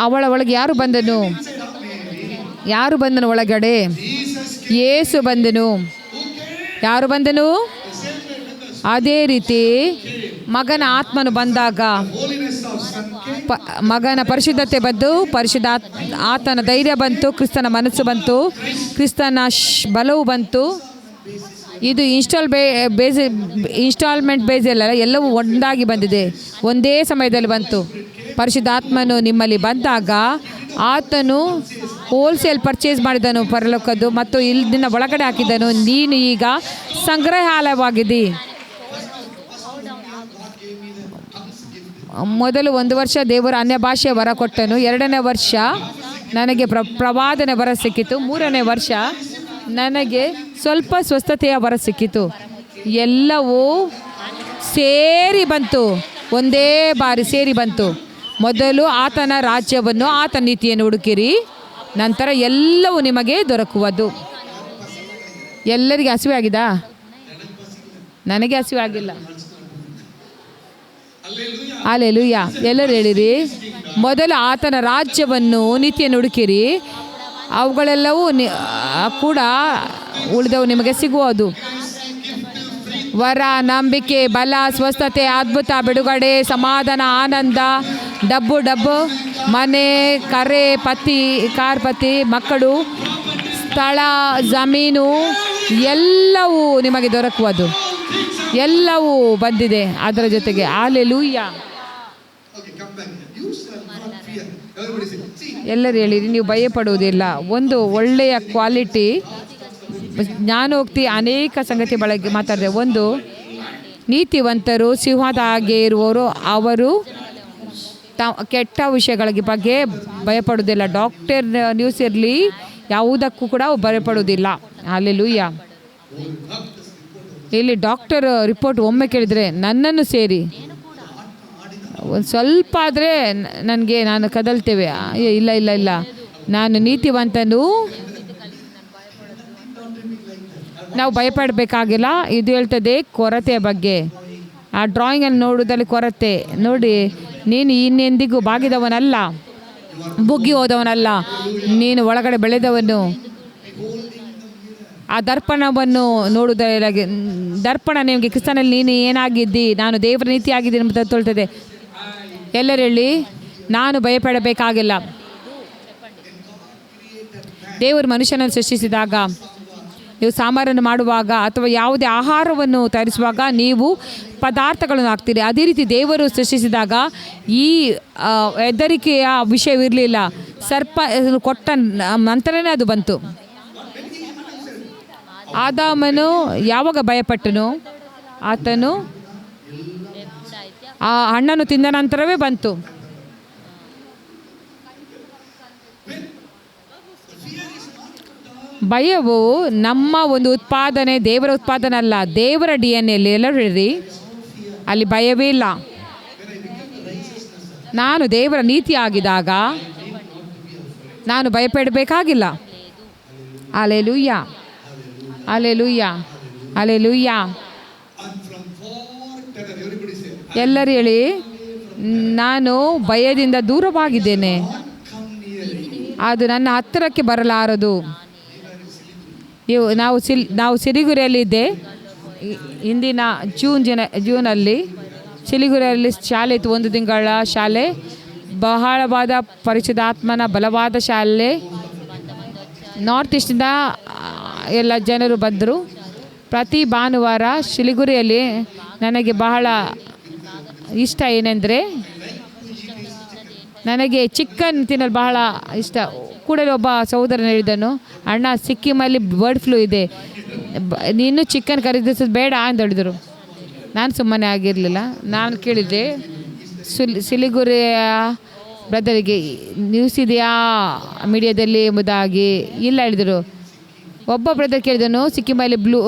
ಅವಳ ಒಳಗೆ ಯಾರು ಬಂದನು? ಯಾರು ಬಂದನು ಒಳಗಡೆ? ಯೇಸು ಬಂದನು. ಯಾರು ಬಂದನು? ಅದೇ ರೀತಿ ಮಗನ ಆತ್ಮನು ಬಂದಾಗ Holiness of son came. ಮಗನ ಪರಿಶುದ್ಧತೆ ಬಂತು, ಆತನ ಧೈರ್ಯ ಬಂತು, ಕ್ರಿಸ್ತನ ಮನಸ್ಸು ಬಂತು, ಕ್ರಿಸ್ತನ ಬಲವು ಬಂತು. ಇದು ಇನ್ಸ್ಟಾಲ್ಮೆಂಟ್ ಬೇಸ್ ಅಲ್ಲ, ಎಲ್ಲವೂ ಒಂದಾಗಿ ಬಂದಿದೆ, ಒಂದೇ ಸಮಯದಲ್ಲಿ ಬಂತು. ಪರಿಶುದ್ಧಾತ್ಮನು ನಿಮ್ಮಲ್ಲಿ ಬಂದಾಗ ಆತನು ಹೋಲ್ಸೇಲ್ ಪರ್ಚೇಸ್ ಮಾಡಿದನು ಪರಲೋಕದ್ದು ಮತ್ತು ಇಲ್ಲಿನ ಒಳಗಡೆ ಹಾಕಿದನು. ನೀನು ಈಗ ಸಂಗ್ರಹಾಲಯವಾಗಿದ್ದಿ. ಮೊದಲು 1 ವರ್ಷ ದೇವರು ಅನ್ಯ ಭಾಷೆ ವರ ಕೊಟ್ಟನು. 2ನೇ ವರ್ಷ ನನಗೆ ಪ್ರವಾದನೆ ವರ ಸಿಕ್ಕಿತು. 3ನೇ ವರ್ಷ ನನಗೆ ಸ್ವಲ್ಪ ಸ್ವಸ್ಥತೆಯ ವರ ಸಿಕ್ಕಿತು. ಎಲ್ಲವೂ ಸೇರಿ ಬಂತು, ಒಂದೇ ಬಾರಿ ಸೇರಿ ಬಂತು. ಮೊದಲು ಆತನ ರಾಜ್ಯವನ್ನು, ಆತನ ನೀತಿಯನ್ನು ಹುಡುಕಿರಿ, ನಂತರ ಎಲ್ಲವೂ ನಿಮಗೆ ದೊರಕುವುದು. ಎಲ್ಲರಿಗೆ ಹಸಿವೆ ಆಗಿದಾ? ನನಗೆ ಹಸಿವೆ ಆಗಿಲ್ಲ. ಹಲ್ಲೆಲೂಯ. ಎಲ್ಲರೂ ಹೇಳಿರಿ, ಮೊದಲು ಆತನ ರಾಜ್ಯವನ್ನು, ನೀತಿಯನ್ನು ಹುಡುಕಿರಿ, ಅವುಗಳೆಲ್ಲವೂ ಕೂಡ ಉಳಿದವು ನಿಮಗೆ ಸಿಗುವುದು. ವರ, ನಂಬಿಕೆ, ಬಲ, ಸ್ವಸ್ಥತೆ, ಅದ್ಭುತ, ಬಿಡುಗಡೆ, ಸಮಾಧಾನ, ಆನಂದ, ಡಬ್ಬು, ಮನೆ, ಕಾರ್ಪತಿ, ಮಕ್ಕಳು, ಸ್ಥಳ, ಜಮೀನು, ಎಲ್ಲವೂ ನಿಮಗೆ ದೊರಕುವುದು. ಎಲ್ಲವೂ ಬಂದಿದೆ ಅದರ ಜೊತೆಗೆ. Hallelujah. Okay, come back. You shall not fear. Everybody say, see. ಎಲ್ಲರೂ ಹೇಳಿರಿ, ನೀವು ಭಯಪಡುವುದಿಲ್ಲ. ಒಂದು ಒಳ್ಳೆಯ ಕ್ವಾಲಿಟಿ, ಜ್ಞಾನೋಕ್ತಿ ಅನೇಕ ಸಂಗತಿ ಬಳಕೆ ಮಾತಾಡಿದೆ. ಒಂದು, ನೀತಿವಂತರು ಸಿಂಹದ ಹಾಗೆ ಇರುವವರು, ಅವರು ಕೆಟ್ಟ ವಿಷಯಗಳ ಬಗ್ಗೆ ಭಯಪಡುವುದಿಲ್ಲ. ಡಾಕ್ಟರ್ ನ್ಯೂಸ್ ಇರಲಿ, ಯಾವುದಕ್ಕೂ ಕೂಡ ಭಯಪಡುವುದಿಲ್ಲ. ಹಲ್ಲೆಲೂಯ. ಇಲ್ಲಿ ಡಾಕ್ಟರ್ ರಿಪೋರ್ಟ್ ಒಮ್ಮೆ ಕೇಳಿದರೆ ನನ್ನನ್ನು ಸೇರಿ ಒಂದು ಸ್ವಲ್ಪ ಆದರೆ ನಾನು ಕದಲ್ತೇವೆ. ಇಲ್ಲ, ನಾನು ನೀತಿವಂತನು, ನಾವು ಭಯಪಡಬೇಕಾಗಿಲ್ಲ. ಇದು ಹೇಳ್ತದೆ ಕೊರತೆಯ ಬಗ್ಗೆ. ಆ ಡ್ರಾಯಿಂಗನ್ನು ನೋಡೋದಲ್ಲಿ ಕೊರತೆ ನೋಡಿ, ನೀನು ಇನ್ನೆಂದಿಗೂ ಬಾಗಿದವನಲ್ಲ, ಬುಗ್ಗಿ ಹೋದವನಲ್ಲ, ನೀನು ಒಳಗಡೆ ಬೆಳೆದವನು. ಆ ದರ್ಪಣವನ್ನು ನೋಡುವುದಾಗಿ, ದರ್ಪಣ ನಿಮಗೆ ಕ್ರಿಸ್ತನಲ್ಲಿ ನೀನು ಏನಾಗಿದ್ದಿ, ನಾನು ದೇವರ ನೀತಿ ಆಗಿದ್ದೀನಿ ಎಂಬುದು ತೋಳ್ತದೆ. ಎಲ್ಲರೂ ಹೇಳಿ, ನಾನು ಭಯಪಡಬೇಕಾಗಿಲ್ಲ. ದೇವರು ಮನುಷ್ಯನನ್ನು ಸೃಷ್ಟಿಸಿದಾಗ, ನೀವು ಸಾಂಬಾರನ್ನು ಮಾಡುವಾಗ ಅಥವಾ ಯಾವುದೇ ಆಹಾರವನ್ನು ತಯಾರಿಸುವಾಗ ನೀವು ಪದಾರ್ಥಗಳನ್ನು ಹಾಕ್ತೀರಿ. ಅದೇ ರೀತಿ ದೇವರು ಸೃಷ್ಟಿಸಿದಾಗ ಈ ಹೆದರಿಕೆಯ ವಿಷಯವಿರಲಿಲ್ಲ. ಸರ್ಪ ಕೊಟ್ಟ ನಂತರನೇ ಅದು ಬಂತು. ಆದಾಮನು ಯಾವಾಗ ಭಯಪಟ್ಟನು? ಆತನು ಆ ಹಣ್ಣನ್ನು ತಿಂದ ನಂತರವೇ ಬಂತು. ಭಯವು ನಮ್ಮ ಒಂದು ಉತ್ಪಾದನೆ, ದೇವರ ಉತ್ಪಾದನೆ ಅಲ್ಲ, ದೇವರ DNA ಅಲ್ಲಿ. ಎಲ್ಲರೂ ಹೇಳಿರಿ, ಅಲ್ಲಿ ಭಯವೇ ಇಲ್ಲ. ನಾನು ದೇವರ ನೀತಿ ಆಗಿದಾಗ ನಾನು ಭಯಪಡಬೇಕಾಗಿಲ್ಲ. Hallelujah, hallelujah, hallelujah. ಎಲ್ಲರೂ ಹೇಳಿ, ನಾನು ಭಯದಿಂದ ದೂರವಾಗಿದ್ದೇನೆ. ಅದು ನನ್ನ ಹತ್ತಿರಕ್ಕೆ ಬರಲಾರದು. ನಾವು ಸಿಲಿಗುರಿಯಲ್ಲಿದ್ದೆ. ಇಂದಿನ ಜೂನಲ್ಲಿ ಸಿಲಿಗುರಿಯಲ್ಲಿ ಶಾಲೆ ಇತ್ತು, 1 ತಿಂಗಳ ಶಾಲೆ. ಬಹಳವಾದ ಪರಿಶುದ್ಧಾತ್ಮನ ಬಲವಾದ ಶಾಲೆ. ನಾರ್ತ್ ಈಸ್ಟಿಂದ ಎಲ್ಲ ಜನರು ಬಂದರು. ಪ್ರತಿ ಭಾನುವಾರ ಶಿಲಿಗುರಿಯಲ್ಲಿ ನನಗೆ ಬಹಳ ಇಷ್ಟ ಏನೆಂದರೆ, ನನಗೆ ಚಿಕನ್ ತಿನ್ನಲು ಬಹಳ ಇಷ್ಟ. ಕೂಡಲೇ ಒಬ್ಬ ಸಹೋದರನು ಹೇಳಿದನು, ಅಣ್ಣ ಸಿಕ್ಕಿಮಲ್ಲಿ ಬರ್ಡ್ ಫ್ಲೂ ಇದೆ, ನೀನು ಚಿಕನ್ ಖರೀದಿಸೋದು ಬೇಡ ಅಂತ ಹೇಳಿದರು. ನಾನು ಸುಮ್ಮನೆ ಆಗಿರಲಿಲ್ಲ. ನಾನು ಕೇಳಿದ್ದೆ ಸಿಲಿಗುರಿಯ ಬ್ರದರಿಗೆ, ನ್ಯೂಸ್ ಇದೆಯಾ ಮೀಡಿಯಾದಲ್ಲಿ ಎಂಬುದಾಗಿ. ಇಲ್ಲ ಹೇಳಿದರು. ಒಬ್ಬ ಬ್ರದರ್ ಕೇಳಿದನು, ಸಿಕ್ಕಿಮಲ್ಲಿ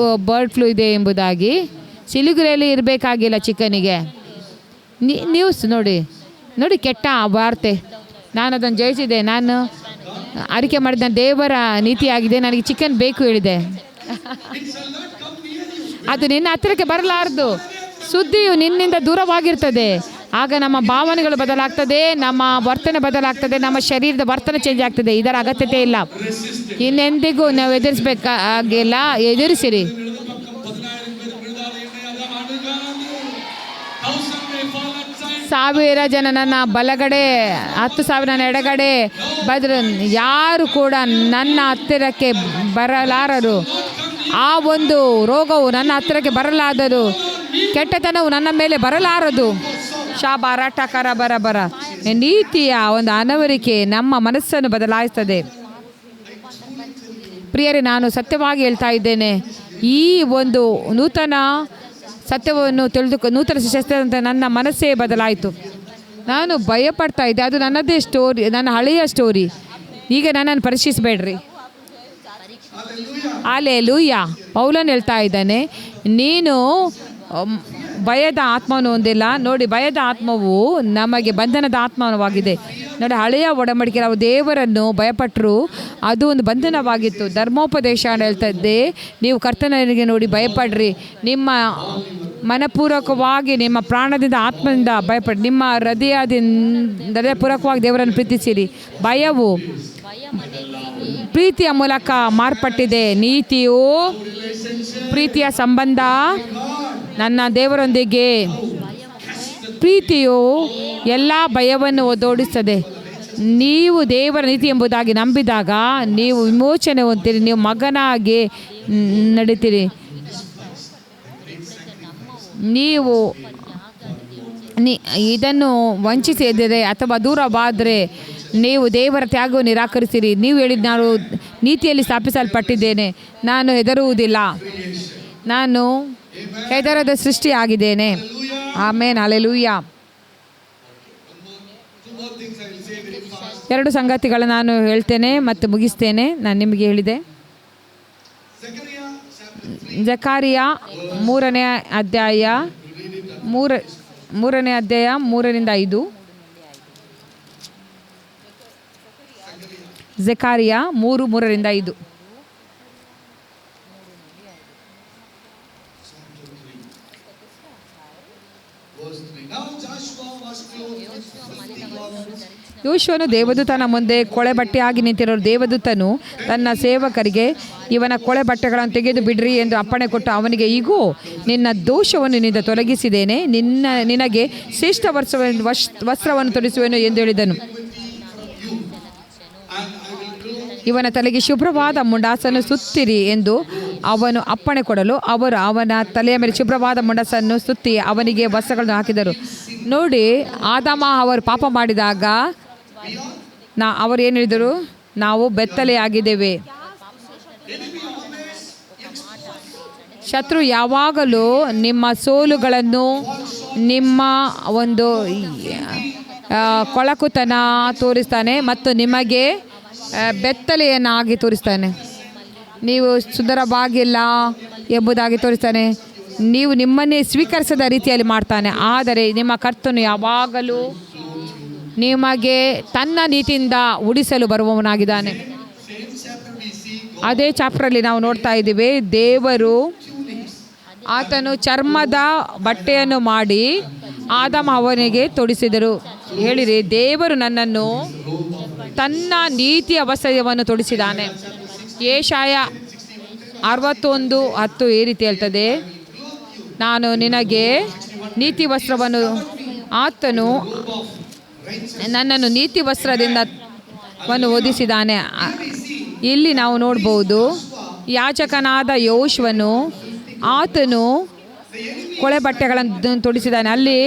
ಬರ್ಡ್ ಫ್ಲೂ ಇದೆ ಎಂಬುದಾಗಿ. ಸಿಲಿಗುರಿಯಲ್ಲಿ ಇರಬೇಕಾಗಿಲ್ಲ ಚಿಕನಿಗೆ. ನ್ಯೂಸ್ ನೋಡಿ ಕೆಟ್ಟ ವಾರ್ತೆ. ನಾನು ಅದನ್ನು ಜಯಿಸಿದೆ. ನಾನು ಅರಿಕೆ ಮಾಡಿದ ದೇವರ ನೀತಿಯಾಗಿದೆ, ನನಗೆ ಚಿಕನ್ ಬೇಕು ಹೇಳಿದೆ. ಅದು ನಿನ್ನ ಹತ್ತಿರಕ್ಕೆ ಬರಲಾರದು. ಸುದ್ದಿಯು ನಿನ್ನಿಂದ ದೂರವಾಗಿರ್ತದೆ. ಆಗ ನಮ್ಮ ಭಾವನೆಗಳು ಬದಲಾಗ್ತದೆ, ನಮ್ಮ ವರ್ತನೆ ಬದಲಾಗ್ತದೆ, ನಮ್ಮ ಶರೀರದ ವರ್ತನೆ ಚೇಂಜ್ ಆಗ್ತದೆ. ಇದರ ಅಗತ್ಯತೆ ಇಲ್ಲ. ಇನ್ನೆಂದಿಗೂ ನಾವು ಎದುರಿಸಬೇಕಾಗಿಲ್ಲ. ಎದುರಿಸಿರಿ. ಸಾವಿರ ಜನ ನನ್ನ ಬಲಗಡೆ, 10,000 ನನ್ನ ಎಡಗಡೆ ಬದ್ರು, ಯಾರು ಕೂಡ ನನ್ನ ಹತ್ತಿರಕ್ಕೆ ಬರಲಾರರು. ಆ ಒಂದು ರೋಗವು ನನ್ನ ಹತ್ತಿರಕ್ಕೆ ಬರಲಾರದು. ಕೆಟ್ಟತನವು ನನ್ನ ಮೇಲೆ ಬರಲಾರದು. ಶಾಬಾರ ಟಕರ ಬರ ನೀತಿಯ ಒಂದು ಅನವರಿಕೆ ನಮ್ಮ ಮನಸ್ಸನ್ನು ಬದಲಾಯಿಸ್ತದೆ. ಪ್ರಿಯರೇ, ನಾನು ಸತ್ಯವಾಗಿ ಹೇಳ್ತಾ ಇದ್ದೇನೆ, ಈ ಒಂದು ನೂತನ ಸತ್ಯವನ್ನು ನೂತನ ಸೃಷ್ಟಿ ಅಂತ ನನ್ನ ಮನಸ್ಸೇ ಬದಲಾಯಿತು. ನಾನು ಭಯಪಡ್ತಾ ಇದ್ದೆ. ಅದು ನನ್ನದೇ ಸ್ಟೋರಿ, ನನ್ನ ಹಳೆಯ ಸ್ಟೋರಿ. ಈಗ ನನ್ನನ್ನು ಪರೀಕ್ಷಿಸಬೇಡ್ರಿ. ಹಲ್ಲೆಲೂಯಾ. ಪೌಲನು ಹೇಳ್ತಾ ಇದ್ದಾನೆ, ನೀನು ಭಯದ ಆತ್ಮವನ್ನು ಹೊಂದಿಲ್ಲ. ನೋಡಿ, ಭಯದ ಆತ್ಮವು ನಮಗೆ ಬಂಧನದ ಆತ್ಮವಾಗಿದೆ. ನೋಡಿ, ಹಳೆಯ ಒಡಂಬಡಿಕೆ ನಾವು ದೇವರನ್ನು ಭಯಪಟ್ಟರು, ಅದು ಒಂದು ಬಂಧನವಾಗಿತ್ತು. ಧರ್ಮೋಪದೇಶ ಹೇಳ್ತಾ ಇದ್ದೆ, ನೀವು ಕರ್ತನಿಗೆ ನೋಡಿ ಭಯಪಡ್ರಿ. ನಿಮ್ಮ ಮನಪೂರ್ವಕವಾಗಿ, ನಿಮ್ಮ ಪ್ರಾಣದಿಂದ, ಆತ್ಮದಿಂದ ಭಯಪಡ್ರಿ. ನಿಮ್ಮ ಹೃದಯಪೂರ್ವಕವಾಗಿ ದೇವರನ್ನು ಪ್ರೀತಿಸಿರಿ. ಭಯವು ಪ್ರೀತಿಯ ಮೂಲಕ ಮಾರ್ಪಟ್ಟಿದೆ. ನೀತಿಯು ಪ್ರೀತಿಯ ಸಂಬಂಧ ನನ್ನ ದೇವರೊಂದಿಗೆ. ಪ್ರೀತಿಯು ಎಲ್ಲ ಭಯವನ್ನು ಓಡಿಸ್ತದೆ. ನೀವು ದೇವರ ನೀತಿ ಎಂಬುದಾಗಿ ನಂಬಿದಾಗ ನೀವು ವಿಮೋಚನೆ ಹೊಂದ್ತೀರಿ. ನೀವು ಮಗನಾಗಿ ನಡೀತೀರಿ. ನೀವು ಇದನ್ನು ವಂಚಿಸಿದರೆ ಅಥವಾ ದೂರವಾದರೆ ನೀವು ದೇವರ ತ್ಯಾಗವನ್ನು ನಿರಾಕರಿಸಿರಿ. ನೀವು ಹೇಳಿದ, ನಾನು ನೀತಿಯಲ್ಲಿ ಸ್ಥಾಪಿಸಲ್ಪಟ್ಟಿದ್ದೇನೆ, ನಾನು ಹೆದರುವುದಿಲ್ಲ, ನಾನು ಹೆದರದ ಸೃಷ್ಟಿಯಾಗಿದ್ದೇನೆ. ಆಮೇನ್. ಹಲ್ಲೆಲೂಯಾ. 2 ಸಂಗತಿಗಳು ನಾನು ಹೇಳ್ತೇನೆ ಮತ್ತು ಮುಗಿಸ್ತೇನೆ. ನಾನು ನಿಮಗೆ ಹೇಳಿದೆ. ಜಕಾರಿಯ 3ನೇ ಅಧ್ಯಾಯ 3-5. ಜಕಾರಿಯ 3:3-5. ಯೋಶುವನು ದೇವದೂತನ ಮುಂದೆ ಕೊಳೆ ಬಟ್ಟೆಯಾಗಿ ನಿಂತಿರುವ ದೇವದೂತನು ತನ್ನ ಸೇವಕರಿಗೆ, ಇವನ ಕೊಳೆ ಬಟ್ಟೆಗಳನ್ನು ತೆಗೆದು ಬಿಡ್ರಿ ಎಂದು ಅಪ್ಪಣೆ ಕೊಟ್ಟು ಅವನಿಗೆ, ಈಗೋ ನಿನ್ನ ದೋಷವನ್ನು ನಿನ್ನಿಂದ ತೊಲಗಿಸಿದ್ದೇನೆ, ನಿನಗೆ ಶ್ರೇಷ್ಠ ವಸ್ತ್ರವನ್ನು ತೊಡಿಸುವೆನು ಎಂದು ಹೇಳಿದನು. ಇವನ ತಲೆಗೆ ಶುಭ್ರವಾದ ಮುಂಡಾಸನ್ನು ಸುತ್ತಿರಿ ಎಂದು ಅವನು ಅಪ್ಪಣೆ ಕೊಡಲು ಅವರು ಅವನ ತಲೆಯ ಮೇಲೆ ಶುಭ್ರವಾದ ಮುಂಡಾಸನ್ನು ಸುತ್ತಿ ಅವನಿಗೆ ವಸ್ತ್ರಗಳನ್ನು ಹಾಕಿದರು. ನೋಡಿ, ಆದಾಮ ಅವರು ಪಾಪ ಮಾಡಿದಾಗ ಅವರು ಏನು ಹೇಳಿದರು? ನಾವು ಬೆತ್ತಲೆಯಾಗಿದ್ದೇವೆ. ಶತ್ರು ಯಾವಾಗಲೂ ನಿಮ್ಮ ಸೋಲುಗಳನ್ನು, ನಿಮ್ಮ ಒಂದು ಕೊಳಕುತನ ತೋರಿಸ್ತಾನೆ ಮತ್ತು ನಿಮಗೆ ಬೆತ್ತಲೆಯನ್ನಾಗಿ ತೋರಿಸ್ತಾನೆ. ನೀವು ಸುಂದರವಾಗಿಲ್ಲ ಎಂಬುದಾಗಿ ತೋರಿಸ್ತಾನೆ. ನೀವು ನಿಮ್ಮನ್ನೇ ಸ್ವೀಕರಿಸದ ರೀತಿಯಲ್ಲಿ ಮಾಡ್ತಾನೆ. ಆದರೆ ನಿಮ್ಮ ಕರ್ತನು ಯಾವಾಗಲೂ ನಿಮಗೆ ತನ್ನ ನೀತಿಯಿಂದ ಉಳಿಸಲು ಬರುವವನಾಗಿದ್ದಾನೆ. ಅದೇ ಚಾಪ್ಟ್ರಲ್ಲಿ ನಾವು ನೋಡ್ತಾ ಇದ್ದೀವಿ, ದೇವರು ಆತನು ಚರ್ಮದ ಬಟ್ಟೆಯನ್ನು ಮಾಡಿ ಆದಾಮ ಅವನಿಗೆ ತೊಡಿಸಿದರು. ಹೇಳಿರಿ, ದೇವರು ನನ್ನನ್ನು ತನ್ನ ನೀತಿಯ ವಸ್ತ್ರವನ್ನು ತೊಡಿಸಿದ್ದಾನೆ. ಯೆಶಾಯ 61:10 ಈ ರೀತಿ ಹೇಳ್ತದೆ, ನಾನು ನಿನಗೆ ನೀತಿ ವಸ್ತ್ರವನ್ನು, ಆತನು ನನ್ನನ್ನು ನೀತಿ ವಸ್ತ್ರದಿಂದ ಹೊದಿಸಿದ್ದಾನೆ. ಇಲ್ಲಿ ನಾವು ನೋಡ್ಬೋದು, ಯಾಜಕನಾದ ಯೋಶ್ವನು ಆತನು ಕೊಳೆ ಬಟ್ಟೆಗಳನ್ನು ತೊಡಿಸಿದ್ದಾನೆ. ಅಲ್ಲಿ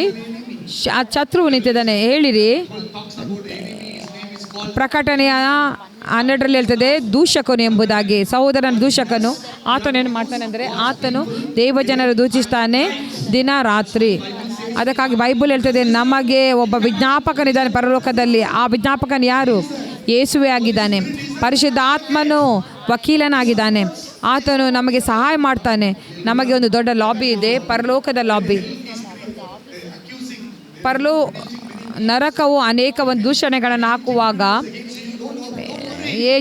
ಶತ್ರುವು ನಿಂತಿದ್ದಾನೆ. ಹೇಳಿರಿ, ಪ್ರಕಟಣೆಯ 12 ಹೇಳ್ತದೆ, ದೂಷಕನು ಎಂಬುದಾಗಿ, ಸಹೋದರನ ದೂಷಕನು. ಆತನೇನು ಮಾಡ್ತಾನೆ ಅಂದರೆ, ಆತನು ದೇವಜನರು ದೂಷಿಸ್ತಾನೆ ದಿನ ರಾತ್ರಿ. ಅದಕ್ಕಾಗಿ ಬೈಬಲ್ ಹೇಳ್ತದೆ, ನಮಗೆ ಒಬ್ಬ ವಿಜ್ಞಾಪಕನಿದ್ದಾನೆ ಪರಲೋಕದಲ್ಲಿ. ಆ ವಿಜ್ಞಾಪಕನು ಯಾರು? ಯೇಸುವೇ ಆಗಿದ್ದಾನೆ. ಪರಿಶುದ್ಧ ಆತ್ಮನು ವಕೀಲನಾಗಿದ್ದಾನೆ. ಆತನು ನಮಗೆ ಸಹಾಯ ಮಾಡ್ತಾನೆ. ನಮಗೆ ಒಂದು ದೊಡ್ಡ ಲಾಬಿ ಇದೆ, ಪರಲೋಕದ ಲಾಬಿ. ನರಕವು ಅನೇಕ ಒಂದು ದೂಷಣೆಗಳನ್ನು ಹಾಕುವಾಗ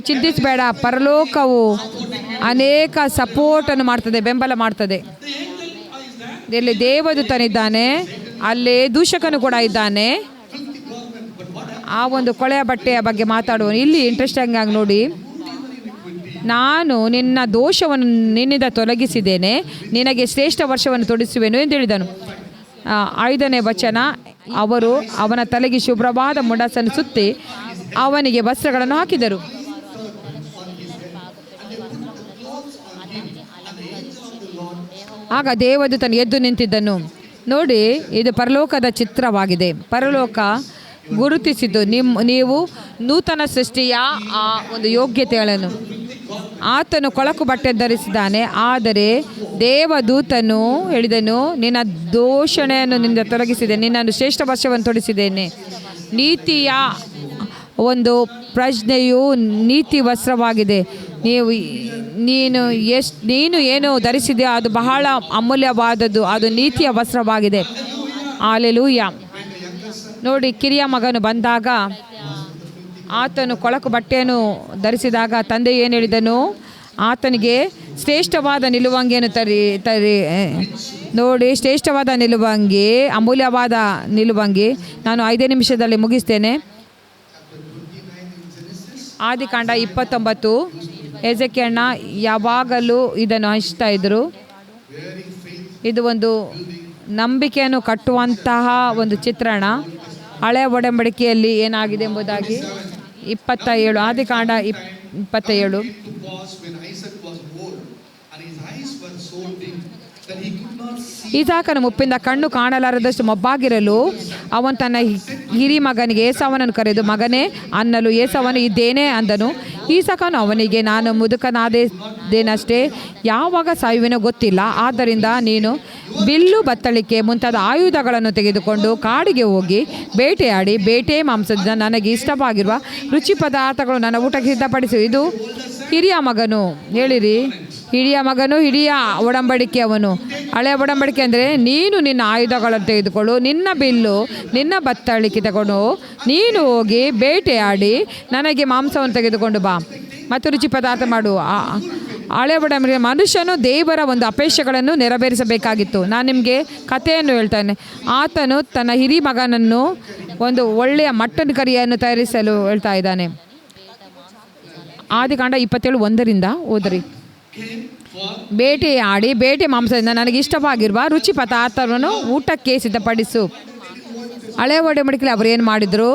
ಚಿಂತಿಸಬೇಡ, ಪರಲೋಕವು ಅನೇಕ ಸಪೋರ್ಟನ್ನು ಮಾಡ್ತದೆ, ಬೆಂಬಲ ಮಾಡ್ತದೆ. ಇಲ್ಲಿ ದೇವದೂತನಿದ್ದಾನೆ, ಅಲ್ಲಿ ದೂಷಕನು ಕೂಡ ಇದ್ದಾನೆ. ಆ ಒಂದು ಕೊಳೆಯ ಬಟ್ಟೆಯ ಬಗ್ಗೆ ಮಾತಾಡುವ. ಇಲ್ಲಿ ಇಂಟ್ರೆಸ್ಟಿಂಗ್ ಆಗಿ ನೋಡಿ, ನಾನು ನಿನ್ನ ದೋಷವನ್ನು ನಿನ್ನಿಂದ ತೊಲಗಿಸಿದ್ದೇನೆ, ನಿನಗೆ ಶ್ರೇಷ್ಠ ವರ್ಷವನ್ನು ತೊಡಿಸುವೆನು ಎಂದು ಹೇಳಿದನು. 5ನೇ ವಚನ, ಅವರು ಅವನ ತಲೆಗೆ ಶುಭ್ರವಾದ ಮುಂಡಾಸನ್ನು ಸುತ್ತಿ ಅವನಿಗೆ ವಸ್ತ್ರಗಳನ್ನು ಹಾಕಿದರು. ಆಗ ದೇವದೂತನು ಎದ್ದು ನಿಂತಿದ್ದನು. ನೋಡಿ, ಇದು ಪರಲೋಕದ ಚಿತ್ರವಾಗಿದೆ. ಪರಲೋಕ ಗುರುತಿಸಿದ್ದು ನೀವು ನೂತನ ಸೃಷ್ಟಿಯ ಆ ಒಂದು ಯೋಗ್ಯತೆಗಳನ್ನು. ಆತನು ಕೊಳಕು ಬಟ್ಟೆ ಧರಿಸಿದ್ದಾನೆ. ಆದರೆ ದೇವದೂತನು ಹೇಳಿದನು, ನಿನ್ನ ದೂಷಣೆಯನ್ನು ನಿನ್ನಿಂದ ತೊಲಗಿಸಿದೆ, ನಿನ್ನನ್ನು ಶ್ರೇಷ್ಠ ವರ್ಷವನ್ನು ತೊಡಿಸಿದ್ದೇನೆ. ನೀತಿಯ ಒಂದು ಪ್ರಜ್ಞೆಯು ನೀತಿ ವಸ್ತ್ರವಾಗಿದೆ. ನೀನು ಏನು ಧರಿಸಿದೆಯೋ ಅದು ಬಹಳ ಅಮೂಲ್ಯವಾದದ್ದು, ಅದು ನೀತಿಯ ವಸ್ತ್ರವಾಗಿದೆ. ಹಲ್ಲೆಲೂಯಾ. ನೋಡಿ, ಕಿರಿಯ ಮಗನು ಬಂದಾಗ ಆತನು ಕೊಳಕು ಬಟ್ಟೆಯನ್ನು ಧರಿಸಿದಾಗ ತಂದೆ ಏನು ಹೇಳಿದನು? ಆತನಿಗೆ ಶ್ರೇಷ್ಠವಾದ ನಿಲುವಂಗಿಯನ್ನು ತರಿ ನೋಡಿ, ಶ್ರೇಷ್ಠವಾದ ನಿಲುವಂಗಿ, ಅಮೂಲ್ಯವಾದ ನಿಲುವಂಗಿ. ನಾನು 5 ನಿಮಿಷದಲ್ಲಿ ಮುಗಿಸ್ತೇನೆ. ಆದಿಕಾಂಡ 29, ಎಜೆಕ್ಯಣ್ಣ ಯಾವಾಗಲೂ ಇದನ್ನು ಹಂಚ್ತಾ ಇದ್ದರು. ಇದು ಒಂದು ನಂಬಿಕೆಯನ್ನು ಕಟ್ಟುವಂತಹ ಒಂದು ಚಿತ್ರಣ. ಹಳೆಯ ಒಡಂಬಡಿಕೆಯಲ್ಲಿ ಏನಾಗಿದೆ ಎಂಬುದಾಗಿ 27, ಆದಿಕಾಂಡ 27. ಈಸಾಕನ ಮುಪ್ಪಿಂದ ಕಣ್ಣು ಕಾಣಲಾರದಷ್ಟು ಮೊಬ್ಬಾಗಿರಲು ಅವನು ತನ್ನ ಹಿರಿ ಮಗನಿಗೆ ಏಸಾವನನ್ನು ಕರೆದು, ಮಗನೇ ಅನ್ನಲು ಏಸಾವನು ಇದ್ದೇನೆ ಅಂದನು. ಈಸಾಕನು ಅವನಿಗೆ, ನಾನು ಮುದುಕನಾದೇನಷ್ಟೇ, ಯಾವಾಗ ಸಾಯುವೆನೋ ಗೊತ್ತಿಲ್ಲ. ಆದ್ದರಿಂದ ನೀನು ಬಿಲ್ಲು, ಬತ್ತಳಿಕೆ ಮುಂತಾದ ಆಯುಧಗಳನ್ನು ತೆಗೆದುಕೊಂಡು ಕಾಡಿಗೆ ಹೋಗಿ ಬೇಟೆಯಾಡಿ ಬೇಟೆ ಮಾಂಸದಿಂದ ನನಗೆ ಇಷ್ಟವಾಗಿರುವ ರುಚಿ ಪದಾರ್ಥಗಳು ನನ್ನ ಊಟಕ್ಕೆ ಸಿದ್ಧಪಡಿಸು. ಇದು ಹಿರಿಯ ಮಗನು. ಹೇಳಿರಿ, ಹಿರಿಯ ಮಗನು, ಹಿರಿಯ ಒಡಂಬಡಿಕೆ ಅವನು. ಹಳೆಯ ಒಡಂಬಡಿಕೆ ಅಂದರೆ ನೀನು ನಿನ್ನ ಆಯುಧಗಳನ್ನು ತೆಗೆದುಕೊಂಡು, ನಿನ್ನ ಬಿಲ್ಲು, ನಿನ್ನ ಬತ್ತಳಿಕೆ ತಗೊಂಡು ನೀನು ಹೋಗಿ ಬೇಟೆಯಾಡಿ ನನಗೆ ಮಾಂಸವನ್ನು ತೆಗೆದುಕೊಂಡು ಬಾ ಮತ್ತು ರುಚಿ ಪದಾರ್ಥ ಮಾಡು. ಹಳೆಯ ಒಡಂಬಡಿಕೆ ಮನುಷ್ಯನು ದೇವರ ಒಂದು ಅಪೇಕ್ಷೆಗಳನ್ನು ನೆರವೇರಿಸಬೇಕಾಗಿತ್ತು. ನಾನು ನಿಮಗೆ ಕಥೆಯನ್ನು ಹೇಳ್ತಾನೆ. ಆತನು ತನ್ನ ಹಿರಿ ಮಗನನ್ನು ಒಂದು ಒಳ್ಳೆಯ ಮಟನ್ ಕರಿಯನ್ನು ತಯಾರಿಸಲು ಹೇಳ್ತಾ ಇದ್ದಾನೆ. ಆದಿಕಾಂಡ 27:1 ಓದ್ರಿ. ಬೇಟೆಯಾಡಿ ಬೇಟೆ ಮಾಂಸದಿಂದ ನನಗೆ ಇಷ್ಟವಾಗಿರುವ ರುಚಿ ಪದಾರ್ಥವನ್ನು ಊಟಕ್ಕೆ ಸಿದ್ಧಪಡಿಸು. ಹಳೆಯ ಒಡಂಬಡಿಕೆಯಲ್ಲಿ ಅವರು ಏನು ಮಾಡಿದರು?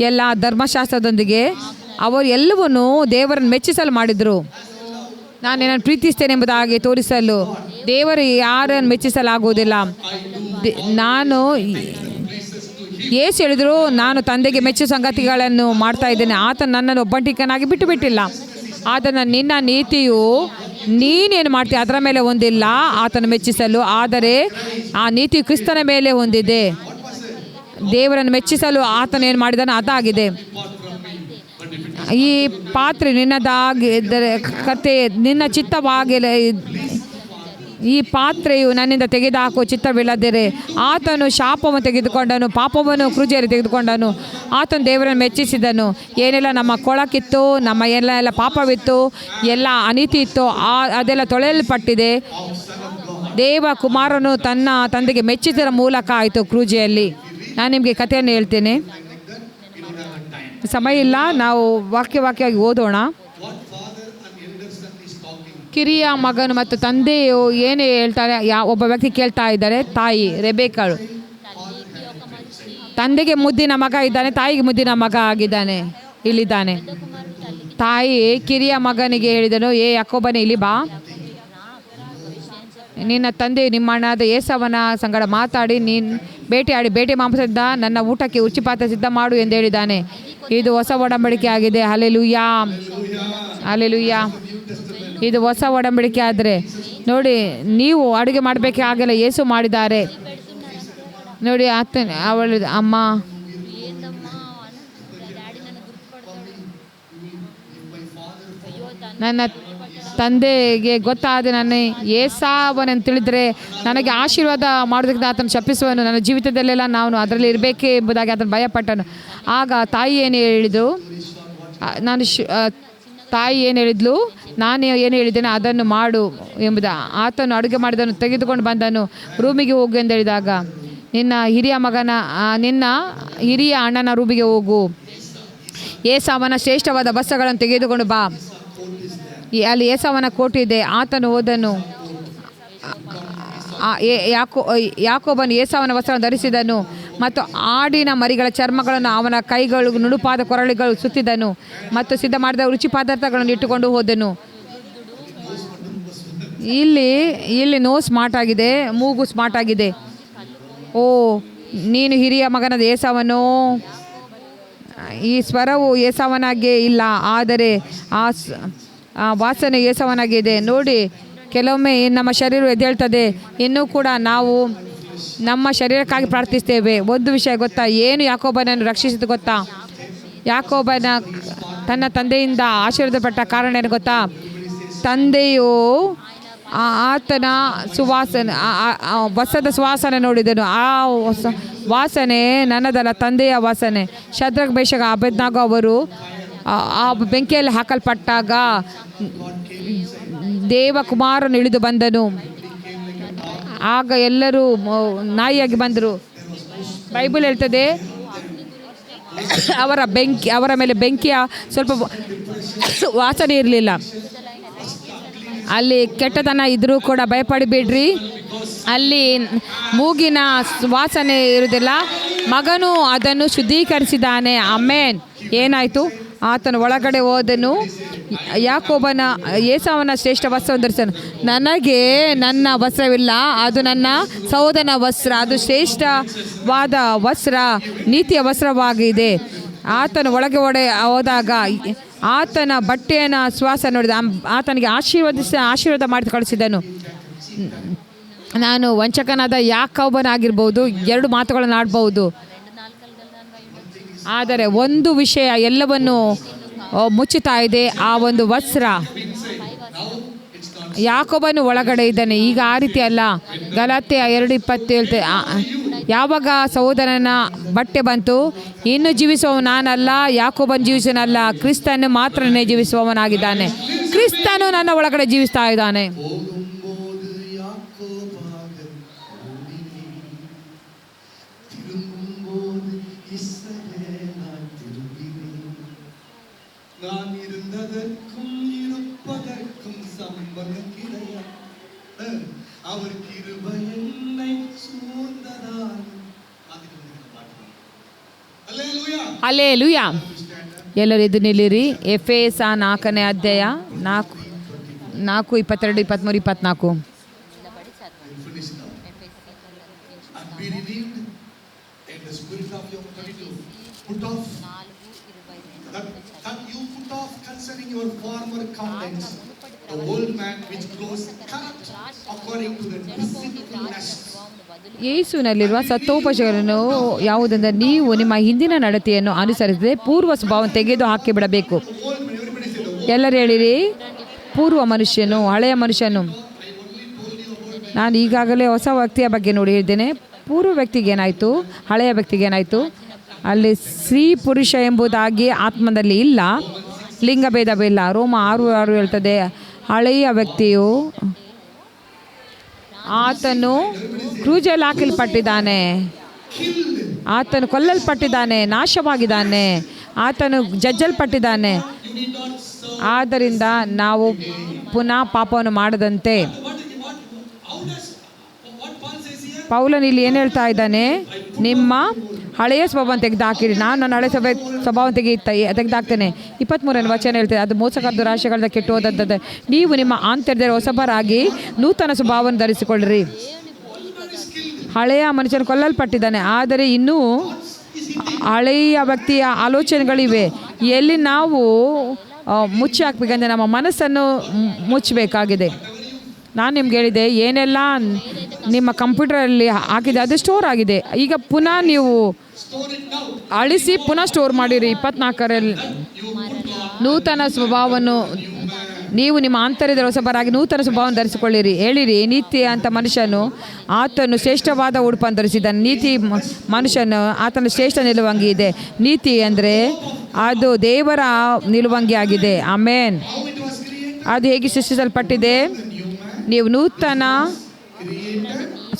ಎಲ್ಲ ಧರ್ಮಶಾಸ್ತ್ರದೊಂದಿಗೆ ಅವರು ಎಲ್ಲವನ್ನೂ ದೇವರನ್ನು ಮೆಚ್ಚಿಸಲು ಮಾಡಿದರು. ನಾನು ನಿನ್ನನ್ನು ಪ್ರೀತಿಸ್ತೇನೆ ಎಂಬುದಾಗಿ ತೋರಿಸಲು. ದೇವರು ಯಾರನ್ನು ಮೆಚ್ಚಿಸಲಾಗುವುದಿಲ್ಲ. ನಾನು ಯೇಸು ಹೇಳಿದರು, ನಾನು ತಂದೆಗೆ ಮೆಚ್ಚುವ ಸಂಗತಿಗಳನ್ನು ಮಾಡ್ತಾ ಇದ್ದೇನೆ. ಆತನು ನನ್ನನ್ನು ಒಬ್ಬಂಟಿಕನಾಗಿ ಬಿಟ್ಟಿಲ್ಲ. ಆತನ ನಿನ್ನ ನೀತಿಯು ನೀನೇನು ಮಾಡ್ತೀಯ ಅದರ ಮೇಲೆ ಹೊಂದಿಲ್ಲ ಆತನ ಮೆಚ್ಚಿಸಲು, ಆದರೆ ಆ ನೀತಿಯು ಕ್ರಿಸ್ತನ ಮೇಲೆ ಹೊಂದಿದೆ. ದೇವರನ್ನು ಮೆಚ್ಚಿಸಲು ಆತನೇನು ಮಾಡಿದಾನೋ ಅದಾಗಿದೆ. ಈ ಪಾತ್ರೆ ನಿನ್ನದಾಗಿದ್ದರೆ ಕತೆ ನಿನ್ನ ಚಿತ್ತವಾಗಿಲ್ಲ. ಈ ಪಾತ್ರೆಯು ನನ್ನಿಂದ ತೆಗೆದುಹಾಕುವ ಚಿತ್ತವಿಲ್ಲದಿರೆ. ಆತನು ಶಾಪವನ್ನು ತೆಗೆದುಕೊಂಡನು, ಪಾಪವನ್ನು ಕ್ರೂಜೆಯಲ್ಲಿ ತೆಗೆದುಕೊಂಡನು. ಆತನು ದೇವರನ್ನು ಮೆಚ್ಚಿಸಿದನು. ಏನೆಲ್ಲ ನಮ್ಮ ಕೊಳಕಿತ್ತು, ನಮ್ಮ ಎಲ್ಲ ಪಾಪವಿತ್ತು, ಎಲ್ಲ ಅನೀತಿ ಇತ್ತು, ಅದೆಲ್ಲ ತೊಳೆಯಲ್ಪಟ್ಟಿದೆ. ದೇವ ಕುಮಾರನು ತನ್ನ ತಂದೆಗೆ ಮೆಚ್ಚಿಸಿದ ಮೂಲಕ ಆಯಿತು ಕ್ರೂಜೆಯಲ್ಲಿ. ನಾನು ನಿಮಗೆ ಕಥೆಯನ್ನು ಹೇಳ್ತೇನೆ. ಸಮಯ ಇಲ್ಲ, ನಾವು ವಾಕ್ಯವಾಗಿ ಓದೋಣ. What father and elder son is talking. ಕಿರಿಯ ಮಗನು ಮತ್ತು ತಂದೆಯು ಏನು ಹೇಳ್ತಾರೆ, ಒಬ್ಬ ವ್ಯಕ್ತಿ ಕೇಳ್ತಾ ಇದ್ದಾರೆ. ತಾಯಿ ರೆಬೇಕಳು, ತಂದೆಗೆ ಮುದ್ದಿನ ಮಗ ಇದ್ದಾನೆ, ತಾಯಿಗೆ ಮುದ್ದಿನ ಮಗ ಆಗಿದ್ದಾನೆ, ಇಲ್ಲಿದ್ದಾನೆ. ತಾಯಿ ಕಿರಿಯ ಮಗನಿಗೆ ಹೇಳಿದನು, ಯಾಕೋಬನೇ ಇಲ್ಲಿ ಬಾ, ನಿನ್ನ ತಂದೆ ನಿಮ್ಮ ಅಣ್ಣಾದ ಏಸವನ ಸಂಗಡ ಮಾತಾಡಿ ನೀನು ಬೇಟೆ ಮಾಂಸದಿಂದ ನನ್ನ ಊಟಕ್ಕೆ ಉಚಿಪಾತ ಸಿದ್ಧ ಮಾಡು ಎಂದು ಹೇಳಿದ್ದಾನೆ. ಇದು ಹೊಸ ಒಡಂಬಡಿಕೆ ಆಗಿದೆ. Hallelujah, hallelujah. ಇದು ಹೊಸ ಒಡಂಬಡಿಕೆ ಆದರೆ ನೋಡಿ, ನೀವು ಅಡುಗೆ ಮಾಡಬೇಕೇ ಆಗಿಲ್ಲ, ಯೇಸು ಮಾಡಿದ್ದಾರೆ. ನೋಡಿ ಅವಳು ಅಮ್ಮ, ನನ್ನ ತಂದೆಗೆ ಗೊತ್ತಾದ ನನ್ನ ಏಸಾವನನ್ನು ತಿಳಿದರೆ ನನಗೆ ಆಶೀರ್ವಾದ ಮಾಡೋದಕ್ಕೆ ಆತನ ಶಪಿಸುವನು, ನನ್ನ ಜೀವಿತದಲ್ಲೆಲ್ಲ ನಾನು ಅದರಲ್ಲಿ ಇರಬೇಕೇ ಎಂಬುದಾಗಿ ಆತನು ಭಯಪಟ್ಟನು. ಆಗ ತಾಯಿ ಏನು ಹೇಳಿದಳು, ತಾಯಿ ಏನು ಹೇಳಿದ್ಲು, ನಾನು ಏನು ಹೇಳಿದ್ದೇನೆ ಅದನ್ನು ಮಾಡು ಎಂಬುದು. ಆತನು ಅಡುಗೆ ಮಾಡಿದನು, ತೆಗೆದುಕೊಂಡು ಬಂದನು, ರೂಮಿಗೆ ಹೋಗು ಎಂದು ಹೇಳಿದಾಗ, ನಿನ್ನ ಹಿರಿಯ ಅಣ್ಣನ ರೂಮಿಗೆ ಹೋಗು, ಏಸಾವನ ಶ್ರೇಷ್ಠವಾದ ವಸ್ತ್ರಗಳನ್ನು ತೆಗೆದುಕೊಂಡು ಬಾ, ಅಲ್ಲಿ ಏಸಾವನ ಕೋಟಿದೆ. ಆತನು ಹೋದನು. ಯಾಕೋಬನು ಏಸಾವನ ವಸ್ತ್ರವನ್ನು ಧರಿಸಿದನು ಮತ್ತು ಆಡಿನ ಮರಿಗಳ ಚರ್ಮಗಳನ್ನು ಅವನ ಕೈಗಳು ನುಣುಪಾದ ಕೊರಳಿಗಳು ಸುತ್ತಿದನು ಮತ್ತು ಸಿದ್ಧ ಮಾಡಿದ ರುಚಿ ಪದಾರ್ಥಗಳನ್ನು ಇಟ್ಟುಕೊಂಡು ಹೋದನು. ಇಲ್ಲಿ ನೋ ಸ್ಮಾರ್ಟ್ ಆಗಿದೆ, ಮೂಗು ಸ್ಮಾರ್ಟ್ ಆಗಿದೆ. ಓ, ನೀನು ಹಿರಿಯ ಮಗನಾದ ಏಸಾವನು. ಈ ಸ್ವರವು ಏಸಾವನಾಗೆ ಇಲ್ಲ, ಆದರೆ ಆ ವಾಸನೆ ಏಸಾವನಾಗಿದೆ. ನೋಡಿ, ಕೆಲವೊಮ್ಮೆ ನಮ್ಮ ಶರೀರ ಎದ್ದೇಳ್ತದೆ, ಇನ್ನೂ ಕೂಡ ನಾವು ನಮ್ಮ ಶರೀರಕ್ಕಾಗಿ ಪ್ರಾರ್ಥಿಸ್ತೇವೆ. ಒಂದು ವಿಷಯ ಗೊತ್ತಾ, ಏನು ಯಾಕೋಬನನ್ನು ರಕ್ಷಿಸಿತು ಗೊತ್ತಾ? ಯಾಕೋಬನ ತನ್ನ ತಂದೆಯಿಂದ ಆಶೀರ್ವಾದಪಟ್ಟ ಕಾರಣ ಏನು ಗೊತ್ತಾ? ತಂದೆಯು ಆತನ ಸುವಾಸನೆ, ವಸದ ಸುವಾಸನೆ ನೋಡಿದನು. ಆ ವಾಸನೆ ನನ್ನದಲ್ಲ, ತಂದೆಯ ವಾಸನೆ. ಶದ್ರಕ್, ಮೇಷಕ್, ಅಬೇದ್ನೆಗೋ ಅವರು ಆ ಬೆಂಕಿಯಲ್ಲಿ ಹಾಕಲ್ಪಟ್ಟಾಗ ದೇವಕುಮಾರನು ಇಳಿದು ಬಂದನು. ಆಗ ಎಲ್ಲರೂ ನಾಯಿಯಾಗಿ ಬಂದರು. ಬೈಬಲ್ ಹೇಳ್ತದೆ, ಅವರ ಮೇಲೆ ಬೆಂಕಿಯ ಸ್ವಲ್ಪ ವಾಸನೆ ಇರಲಿಲ್ಲ. ಅಲ್ಲಿ ಕೆಟ್ಟತನ ಇದ್ರೂ ಕೂಡ ಭಯಪಡಬೇಡ್ರಿ, ಅಲ್ಲಿ ಮೂಗಿನ ವಾಸನೆ ಇರುವುದಿಲ್ಲ. ಮಗನು ಅದನ್ನು ಶುದ್ಧೀಕರಿಸಿದ್ದಾನೆ. ಆಮೇನ್. ಏನಾಯಿತು? ಆತನು ಒಳಗಡೆ ಹೋದನು. ಯಾಕೋಬನ ಏಸಾವನ ಶ್ರೇಷ್ಠ ವಸ್ತ್ರವನ್ನು ಧರಿಸನು. ನನಗೆ ನನ್ನ ವಸ್ತ್ರವಿಲ್ಲ, ಅದು ನನ್ನ ಸಹೋದರನ ವಸ್ತ್ರ, ಅದು ಶ್ರೇಷ್ಠವಾದ ವಸ್ತ್ರ, ನೀತಿಯ ವಸ್ತ್ರವಾಗಿದೆ. ಆತನು ಒಳಗೆ ಹೋದಾಗ ಆತನ ಬಟ್ಟೆಯ ಶ್ವಾಸ ನೋಡಿದ, ಆತನಿಗೆ ಆಶೀರ್ವಾದ ಮಾಡಿ ಕಳಿಸಿದನು. ನಾನು ವಂಚಕನಾದ ಯಾಕೋಬನಾಗಿರ್ಬೋದು, ಎರಡು ಮಾತುಗಳನ್ನು ಆಡ್ಬೋದು, ಆದರೆ ಒಂದು ವಿಷಯ ಎಲ್ಲವನ್ನು ಮುಚ್ಚುತ್ತಾ ಇದೆ, ಆ ಒಂದು ವಸ್ತ್ರ. ಯಾಕೋಬನು ಒಳಗಡೆ ಇದ್ದಾನೆ. ಈಗ ಆ ರೀತಿ ಅಲ್ಲ. ಗಲಾತ್ಯ 2:20 ಹೇಳ್ತೇವೆ, ಯಾವಾಗ ಸಹೋದರನ ಬಟ್ಟೆ ಬಂತು, ಇನ್ನು ಜೀವಿಸುವವ ನಾನಲ್ಲ, ಯಾಕೋಬನ್ ಜೀವಿಸನಲ್ಲ, ಕ್ರಿಸ್ತನು ಮಾತ್ರನೇ ಜೀವಿಸುವವನಾಗಿದ್ದಾನೆ. ಕ್ರಿಸ್ತನು ನನ್ನ ಒಳಗಡೆ ಜೀವಿಸ್ತಾ ಇದ್ದಾನೆ. நான் இருந்ததற்கும் இருப்பதற்கும் சம்பந்தம் கிடையாது, அவர் கிருபை என்னை சூழ்ந்ததால். ಹಲ್ಲೆಲೂಯಾ. ಎಲ್ಲರೂ ಎದ್ದು ನಿಲ್ಲಿರಿ. ಎಫೆಸ 4ನೇ ಅಧ್ಯಾಯ 4, 22, 23, 24. That you put off concerning your former conduct the old man which grows corrupt according to the deceitful lusts. ಯೇಸುವಿನಲ್ಲಿರುವ ಸತ್ವೋಪದೇಶಗಳನ್ನು ಯಾವುದೆಂದರೆ, ನೀವು ನಿಮ್ಮ ಹಿಂದಿನ ನಡತೆಯನ್ನು ಅನುಸರಿಸದೆ ಪೂರ್ವ ಸ್ವಭಾವವನ್ನು ತೆಗೆದು ಹಾಕಿಬಿಡಬೇಕು. ಎಲ್ಲರೂ ಹೇಳಿರಿ, ಪೂರ್ವ ಮನುಷ್ಯನು, ಹಳೆಯ ಮನುಷ್ಯನು. ನಾನು ಈಗಾಗಲೇ ಹೊಸ ವ್ಯಕ್ತಿಯ ಬಗ್ಗೆ ನೋಡಿ ಹೇಳಿದ್ದೇನೆ. ಪೂರ್ವ ವ್ಯಕ್ತಿಗೆ ಏನಾಯಿತು, ಹಳೆಯ ವ್ಯಕ್ತಿಗೆ ಏನಾಯಿತು? ಅಲ್ಲಿ ಸ್ತ್ರೀ ಪುರುಷ ಎಂಬುದಾಗಿ ಆತ್ಮದಲ್ಲಿ ಇಲ್ಲ, ಲಿಂಗಭೇದವಿಲ್ಲ. ರೋಮ 6:6 ಹೇಳ್ತದೆ, ಹಳೆಯ ವ್ಯಕ್ತಿಯು ಆತನು ಕ್ರೂಜಲ್ಲಿ ಹಾಕಲ್ಪಟ್ಟಿದ್ದಾನೆ, ಆತನು ಕೊಲ್ಲಲ್ಪಟ್ಟಿದ್ದಾನೆ, ನಾಶವಾಗಿದ್ದಾನೆ. ಆತನು ಜಜ್ಜಲ್ಪಟ್ಟಿದ್ದಾನೆ. You need not serve. ಆದ್ದರಿಂದ ನಾವು ಪುನಃ ಪಾಪವನ್ನು ಮಾಡದಂತೆ. What Paul says here? ಪೌಲನು ಇಲ್ಲಿ ಏನು ಹೇಳ್ತಾ ಇದ್ದಾನೆ? ನಿಮ್ಮ ಹಳೆಯ ಸ್ವಭಾವವನ್ನು ತೆಗೆದುಹಾಕಿರಿ, ನಾನು ನನ್ನ ಹಳೆಯ ಸ್ವಭಾವವನ್ನು ತೆಗೆದುಹಾಕ್ತೇನೆ. 23ನೇ ವಚನ ಹೇಳ್ತೇನೆ, ಅದು ಮೋಸಕರ ದುರಾಶೆಗಳಿಂದ ಕೆಟ್ಟು ಹೋದಂಥದ್ದು. ನೀವು ನಿಮ್ಮ ಆಂತರ್ಯದಲ್ಲಿ ಹೊಸಬರಾಗಿ ನೂತನ ಸ್ವಭಾವವನ್ನು ಧರಿಸಿಕೊಳ್ಳಿರಿ. ಹಳೆಯ ಮನುಷ್ಯನು ಕೊಲ್ಲಲ್ಪಟ್ಟಿದ್ದಾನೆ, ಆದರೆ ಇನ್ನೂ ಹಳೆಯ ವ್ಯಕ್ತಿಯ ಆಲೋಚನೆಗಳಿವೆ. ಎಲ್ಲಿ ನಾವು ಮುಚ್ಚಿ ಹಾಕ್ಬೇಕಂದ್ರೆ ನಮ್ಮ ಮನಸ್ಸನ್ನು ಮುಚ್ಚಬೇಕಾಗಿದೆ. ನಾನು ನಿಮ್ಗೆ ಹೇಳಿದೆ, ಏನೆಲ್ಲ ನಿಮ್ಮ ಕಂಪ್ಯೂಟರಲ್ಲಿ ಹಾಕಿದೆ ಅದು ಸ್ಟೋರ್ ಆಗಿದೆ. ಈಗ ಪುನಃ ನೀವು ಅಳಿಸಿ ಪುನಃ ಸ್ಟೋರ್ ಮಾಡಿರಿ. 24ರಲ್ಲಿ ನೂತನ ಸ್ವಭಾವವನ್ನು ನೀವು ನಿಮ್ಮ ಆಂತರ್ಯದ ಹೊಸಬರಾಗಿ ನೂತನ ಸ್ವಭಾವವನ್ನು ಧರಿಸಿಕೊಳ್ಳಿರಿ. ಹೇಳಿರಿ, ನೀತಿ ಅಂತ ಮನುಷ್ಯನು ಆತನು ಶ್ರೇಷ್ಠವಾದ ಉಡುಪನ್ನು ಧರಿಸಿದ್ದಾನೆ. ನೀತಿ ಮನುಷ್ಯನು ಆತನ ಶ್ರೇಷ್ಠ ನಿಲುವಂಗಿ ಇದೆ. ನೀತಿ ಅಂದರೆ ಅದು ದೇವರ ನಿಲುವಂಗಿ ಆಗಿದೆ. ಆಮೇನ್. ಅದು ಹೇಗೆ ಸೃಷ್ಟಿಸಲ್ಪಟ್ಟಿದೆ? ನೀವು ನೂತನ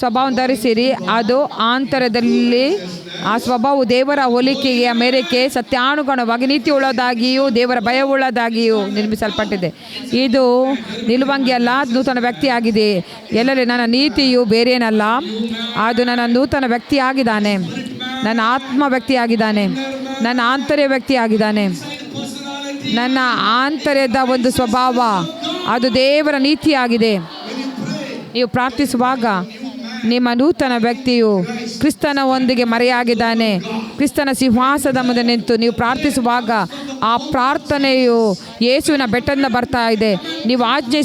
ಸ್ವಭಾವವನ್ನು ಧರಿಸಿರಿ. ಅದು ಆಂತರ್ಯದಲ್ಲಿ ಆ ಸ್ವಭಾವವು ದೇವರ ಹೋಲಿಕೆಯ ಮೇರೆಗೆ ಸತ್ಯಾನುಗುಣವಾಗಿ ನೀತಿ ಉಳ್ಳದಾಗಿಯೂ ದೇವರ ಭಯವುಳ್ಳದಾಗಿಯೂ ನಿರ್ಮಿಸಲ್ಪಟ್ಟಿದೆ. ಇದು ನಿಲುವಂಗಿ ಅಲ್ಲ, ನೂತನ ವ್ಯಕ್ತಿ ಆಗಿದೆ. ಎಲ್ಲರೂ ನನ್ನ ನೀತಿಯು ಬೇರೇನಲ್ಲ, ಅದು ನನ್ನ ನೂತನ ವ್ಯಕ್ತಿ ಆಗಿದ್ದಾನೆ, ನನ್ನ ಆತ್ಮ ವ್ಯಕ್ತಿ ಆಗಿದ್ದಾನೆ, ನನ್ನ ಆಂತರ್ಯ ವ್ಯಕ್ತಿ ಆಗಿದ್ದಾನೆ. ನನ್ನ ಆಂತರ್ಯದ ಒಂದು ಸ್ವಭಾವ ಅದು ದೇವರ ನೀತಿಯಾಗಿದೆ. ನೀವು ಪ್ರಾರ್ಥಿಸುವಾಗ ನಿಮ್ಮ ನೂತನ ವ್ಯಕ್ತಿಯು ಕ್ರಿಸ್ತನ ಒಂದಿಗೆ ಮರೆಯಾಗಿದ್ದಾನೆ. ಕ್ರಿಸ್ತನ ಸಿಂಹಾಸನದ ಮುಂದೆ ನಿಂತು ನೀವು ಪ್ರಾರ್ಥಿಸುವಾಗ ಆ ಪ್ರಾರ್ಥನೆಯು ಯೇಸುವಿನ ಬೆಟ್ಟದಿಂದ ಬರ್ತಾ ಇದೆ. ನೀವು ಆಜ್ಞೆ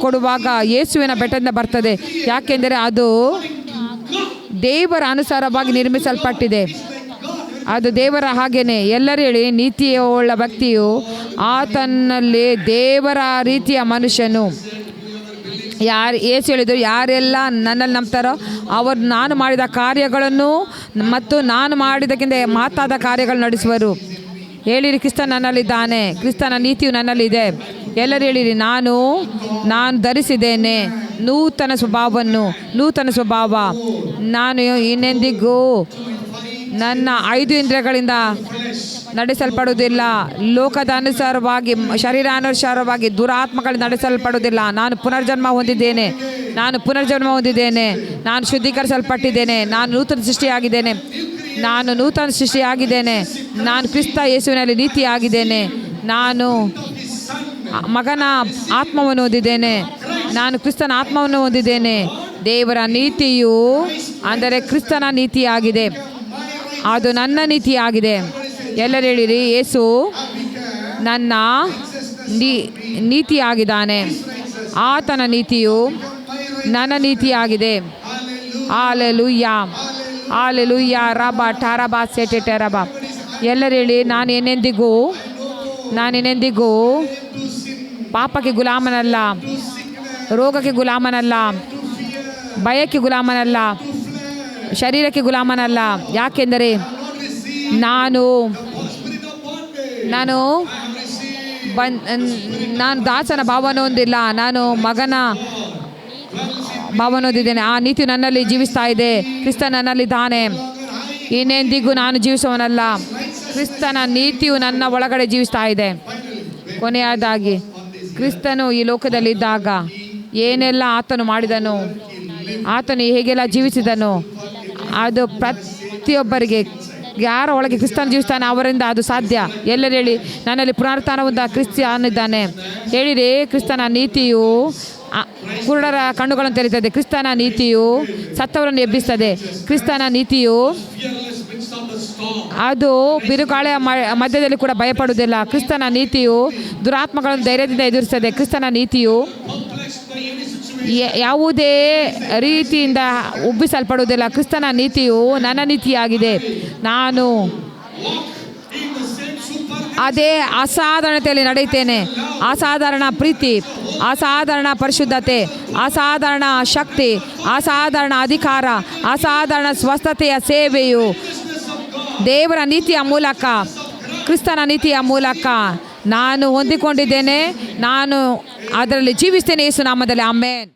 ಕೊಡುವಾಗ ಯೇಸುವಿನ ಬೆಟ್ಟದಿಂದ ಬರ್ತದೆ. ಯಾಕೆಂದರೆ ಅದು ದೇವರ ಅನುಸಾರವಾಗಿ ನಿರ್ಮಿಸಲ್ಪಟ್ಟಿದೆ. ಅದು ದೇವರ ಹಾಗೇನೆ. ಎಲ್ಲರೂ ಹೇಳಿ, ನೀತಿಯುಳ್ಳ ವ್ಯಕ್ತಿಯು ಆತನಲ್ಲಿ ದೇವರ ರೀತಿಯ ಮನುಷ್ಯನು. ಯೇಸು ಹೇಳಿದರು, ಯಾರೆಲ್ಲ ನನ್ನಲ್ಲಿ ನಂಬ್ತಾರೋ ಅವರು ನಾನು ಮಾಡಿದ ಕಾರ್ಯಗಳನ್ನು ಮತ್ತು ನಾನು ಮಾಡಿದಕ್ಕಿಂತ ಮಾತಾದ ಕಾರ್ಯಗಳು ನಡೆಸುವರು. ಹೇಳಿರಿ, ಕ್ರಿಸ್ತ ನನ್ನಲ್ಲಿದ್ದಾನೆ, ಕ್ರಿಸ್ತನ ನೀತಿಯು ನನ್ನಲ್ಲಿದೆ. ಎಲ್ಲರೂ ಹೇಳಿರಿ, ನಾನು ಧರಿಸಿದ್ದೇನೆ ನೂತನ ಸ್ವಭಾವವನ್ನು. ನೂತನ ಸ್ವಭಾವ. ನಾನು ಇನ್ನೆಂದಿಗೂ ನನ್ನ 5 ಇಂದ್ರಿಯಗಳಿಂದ ನಡೆಸಲ್ಪಡುವುದಿಲ್ಲ, ಲೋಕದ ಅನುಸಾರವಾಗಿ ಶರೀರಾನುಸಾರವಾಗಿ ದುರಾತ್ಮಗಳಿಂದ ನಡೆಸಲ್ಪಡುವುದಿಲ್ಲ. ನಾನು ಪುನರ್ಜನ್ಮ ಹೊಂದಿದ್ದೇನೆ, ನಾನು ಶುದ್ಧೀಕರಿಸಲ್ಪಟ್ಟಿದ್ದೇನೆ, ನಾನು ನೂತನ ಸೃಷ್ಟಿಯಾಗಿದ್ದೇನೆ, ನಾನು ಕ್ರಿಸ್ತ ಯೇಸುವಿನಲ್ಲಿ ನೀತಿಯಾಗಿದ್ದೇನೆ, ನಾನು ಮಗನ ಆತ್ಮವನ್ನು ಹೊಂದಿದ್ದೇನೆ, ನಾನು ಕ್ರಿಸ್ತನ ಆತ್ಮವನ್ನು ಹೊಂದಿದ್ದೇನೆ. ದೇವರ ನೀತಿಯು ಅಂದರೆ ಕ್ರಿಸ್ತನ ನೀತಿಯಾಗಿದೆ, ಅದು ನನ್ನ ನೀತಿಯಾಗಿದೆ. ಎಲ್ಲರೂ ಹೇಳಿರಿ, ಯೇಸು ನನ್ನ ನೀತಿಯಾಗಿದ್ದಾನೆ, ಆತನ ನೀತಿಯು ನನ್ನ ನೀತಿಯಾಗಿದೆ. Hallelujah, hallelujah. ರಬ ಠರಬ ಸೆಟೆ ಟೆರಬ. ಎಲ್ಲರೂ ಹೇಳಿ, ನಾನು ಏನೆಂದಿಗೂ ಪಾಪಕ್ಕೆ ಗುಲಾಮನಲ್ಲ, ರೋಗಕ್ಕೆ ಗುಲಾಮನಲ್ಲ, ಭಯಕ್ಕೆ ಗುಲಾಮನಲ್ಲ, ಶರೀರಕ್ಕೆ ಗುಲಾಮನಲ್ಲ. ಯಾಕೆಂದರೆ ನಾನು ದಾಸನ ಭಾವನೆ ಹೊಂದಿಲ್ಲ, ನಾನು ಮಗನ ಭಾವನೆ ಹೊಂದಿದ್ದೇನೆ. ಆ ನೀತಿಯು ನನ್ನಲ್ಲಿ ಜೀವಿಸ್ತಾ ಇದೆ. ಕ್ರಿಸ್ತ ನನ್ನಲ್ಲಿದ್ದಾನೆ. ಇನ್ನೆಂದಿಗೂ ನಾನು ಜೀವಿಸುವವನಲ್ಲ, ಕ್ರಿಸ್ತನ ನೀತಿಯು ನನ್ನ ಒಳಗಡೆ ಜೀವಿಸ್ತಾ ಇದೆ. ಕೊನೆಯದಾಗಿ ಕ್ರಿಸ್ತನು ಈ ಲೋಕದಲ್ಲಿದ್ದಾಗ ಏನೆಲ್ಲ ಆತನು ಮಾಡಿದನು, ಆತನು ಹೇಗೆಲ್ಲ ಜೀವಿಸಿದನು, ಅದು ಪ್ರತಿಯೊಬ್ಬರಿಗೆ ಯಾರ ಒಳಗೆ ಕ್ರಿಸ್ತನ ಜೀವಿಸ್ತಾನೆ ಅವರಿಂದ ಅದು ಸಾಧ್ಯ. ಎಲ್ಲರೂ ಹೇಳಿ, ನನ್ನಲ್ಲಿ ಪುನರುತ್ಥಾನವಾದ ಕ್ರಿಸ್ತನಿದ್ದಾನೆ. ಹೇಳಿರಿ, ಕ್ರಿಸ್ತನ ನೀತಿಯು ಕುರುಡರ ಕಣ್ಣುಗಳನ್ನು ತೆರೀತದೆ, ಕ್ರಿಸ್ತನ ನೀತಿಯು ಸತ್ತವರನ್ನು ಎಬ್ಬಿಸ್ತದೆ, ಕ್ರಿಸ್ತನ ನೀತಿಯು ಅದು ಬಿರುಗಾಳಿಯ ಮಧ್ಯದಲ್ಲಿ ಕೂಡ ಭಯಪಡುವುದಿಲ್ಲ, ಕ್ರಿಸ್ತನ ನೀತಿಯು ದುರಾತ್ಮಗಳನ್ನು ಧೈರ್ಯದಿಂದ ಎದುರಿಸ್ತದೆ, ಕ್ರಿಸ್ತನ ನೀತಿಯು ಯಾವುದೇ ರೀತಿಯಿಂದ ಉಬ್ಬಿಸಲ್ಪಡುವುದಿಲ್ಲ. ಕ್ರಿಸ್ತನ ನೀತಿಯು ನನ್ನ ನೀತಿಯಾಗಿದೆ. ನಾನು ಅದೇ ಅಸಾಧಾರಣತೆಯಲ್ಲಿ ನಡೆಯುತ್ತೇನೆ. ಅಸಾಧಾರಣ ಪ್ರೀತಿ, ಅಸಾಧಾರಣ ಪರಿಶುದ್ಧತೆ, ಅಸಾಧಾರಣ ಶಕ್ತಿ, ಅಸಾಧಾರಣ ಅಧಿಕಾರ, ಅಸಾಧಾರಣ ಸ್ವಸ್ಥತೆಯ ಸೇವೆಯು ದೇವರ ನೀತಿಯ ಮೂಲಕ, ಕ್ರಿಸ್ತನ ನೀತಿಯ ಮೂಲಕ ನಾನು ಹೊಂದಿಕೊಂಡಿದ್ದೇನೆ. ನಾನು ಅದರಲ್ಲಿ ಜೀವಿಸ್ತೇನೆ ಯೇಸು ನಾಮದಲ್ಲಿ. ಆಮೆನ್.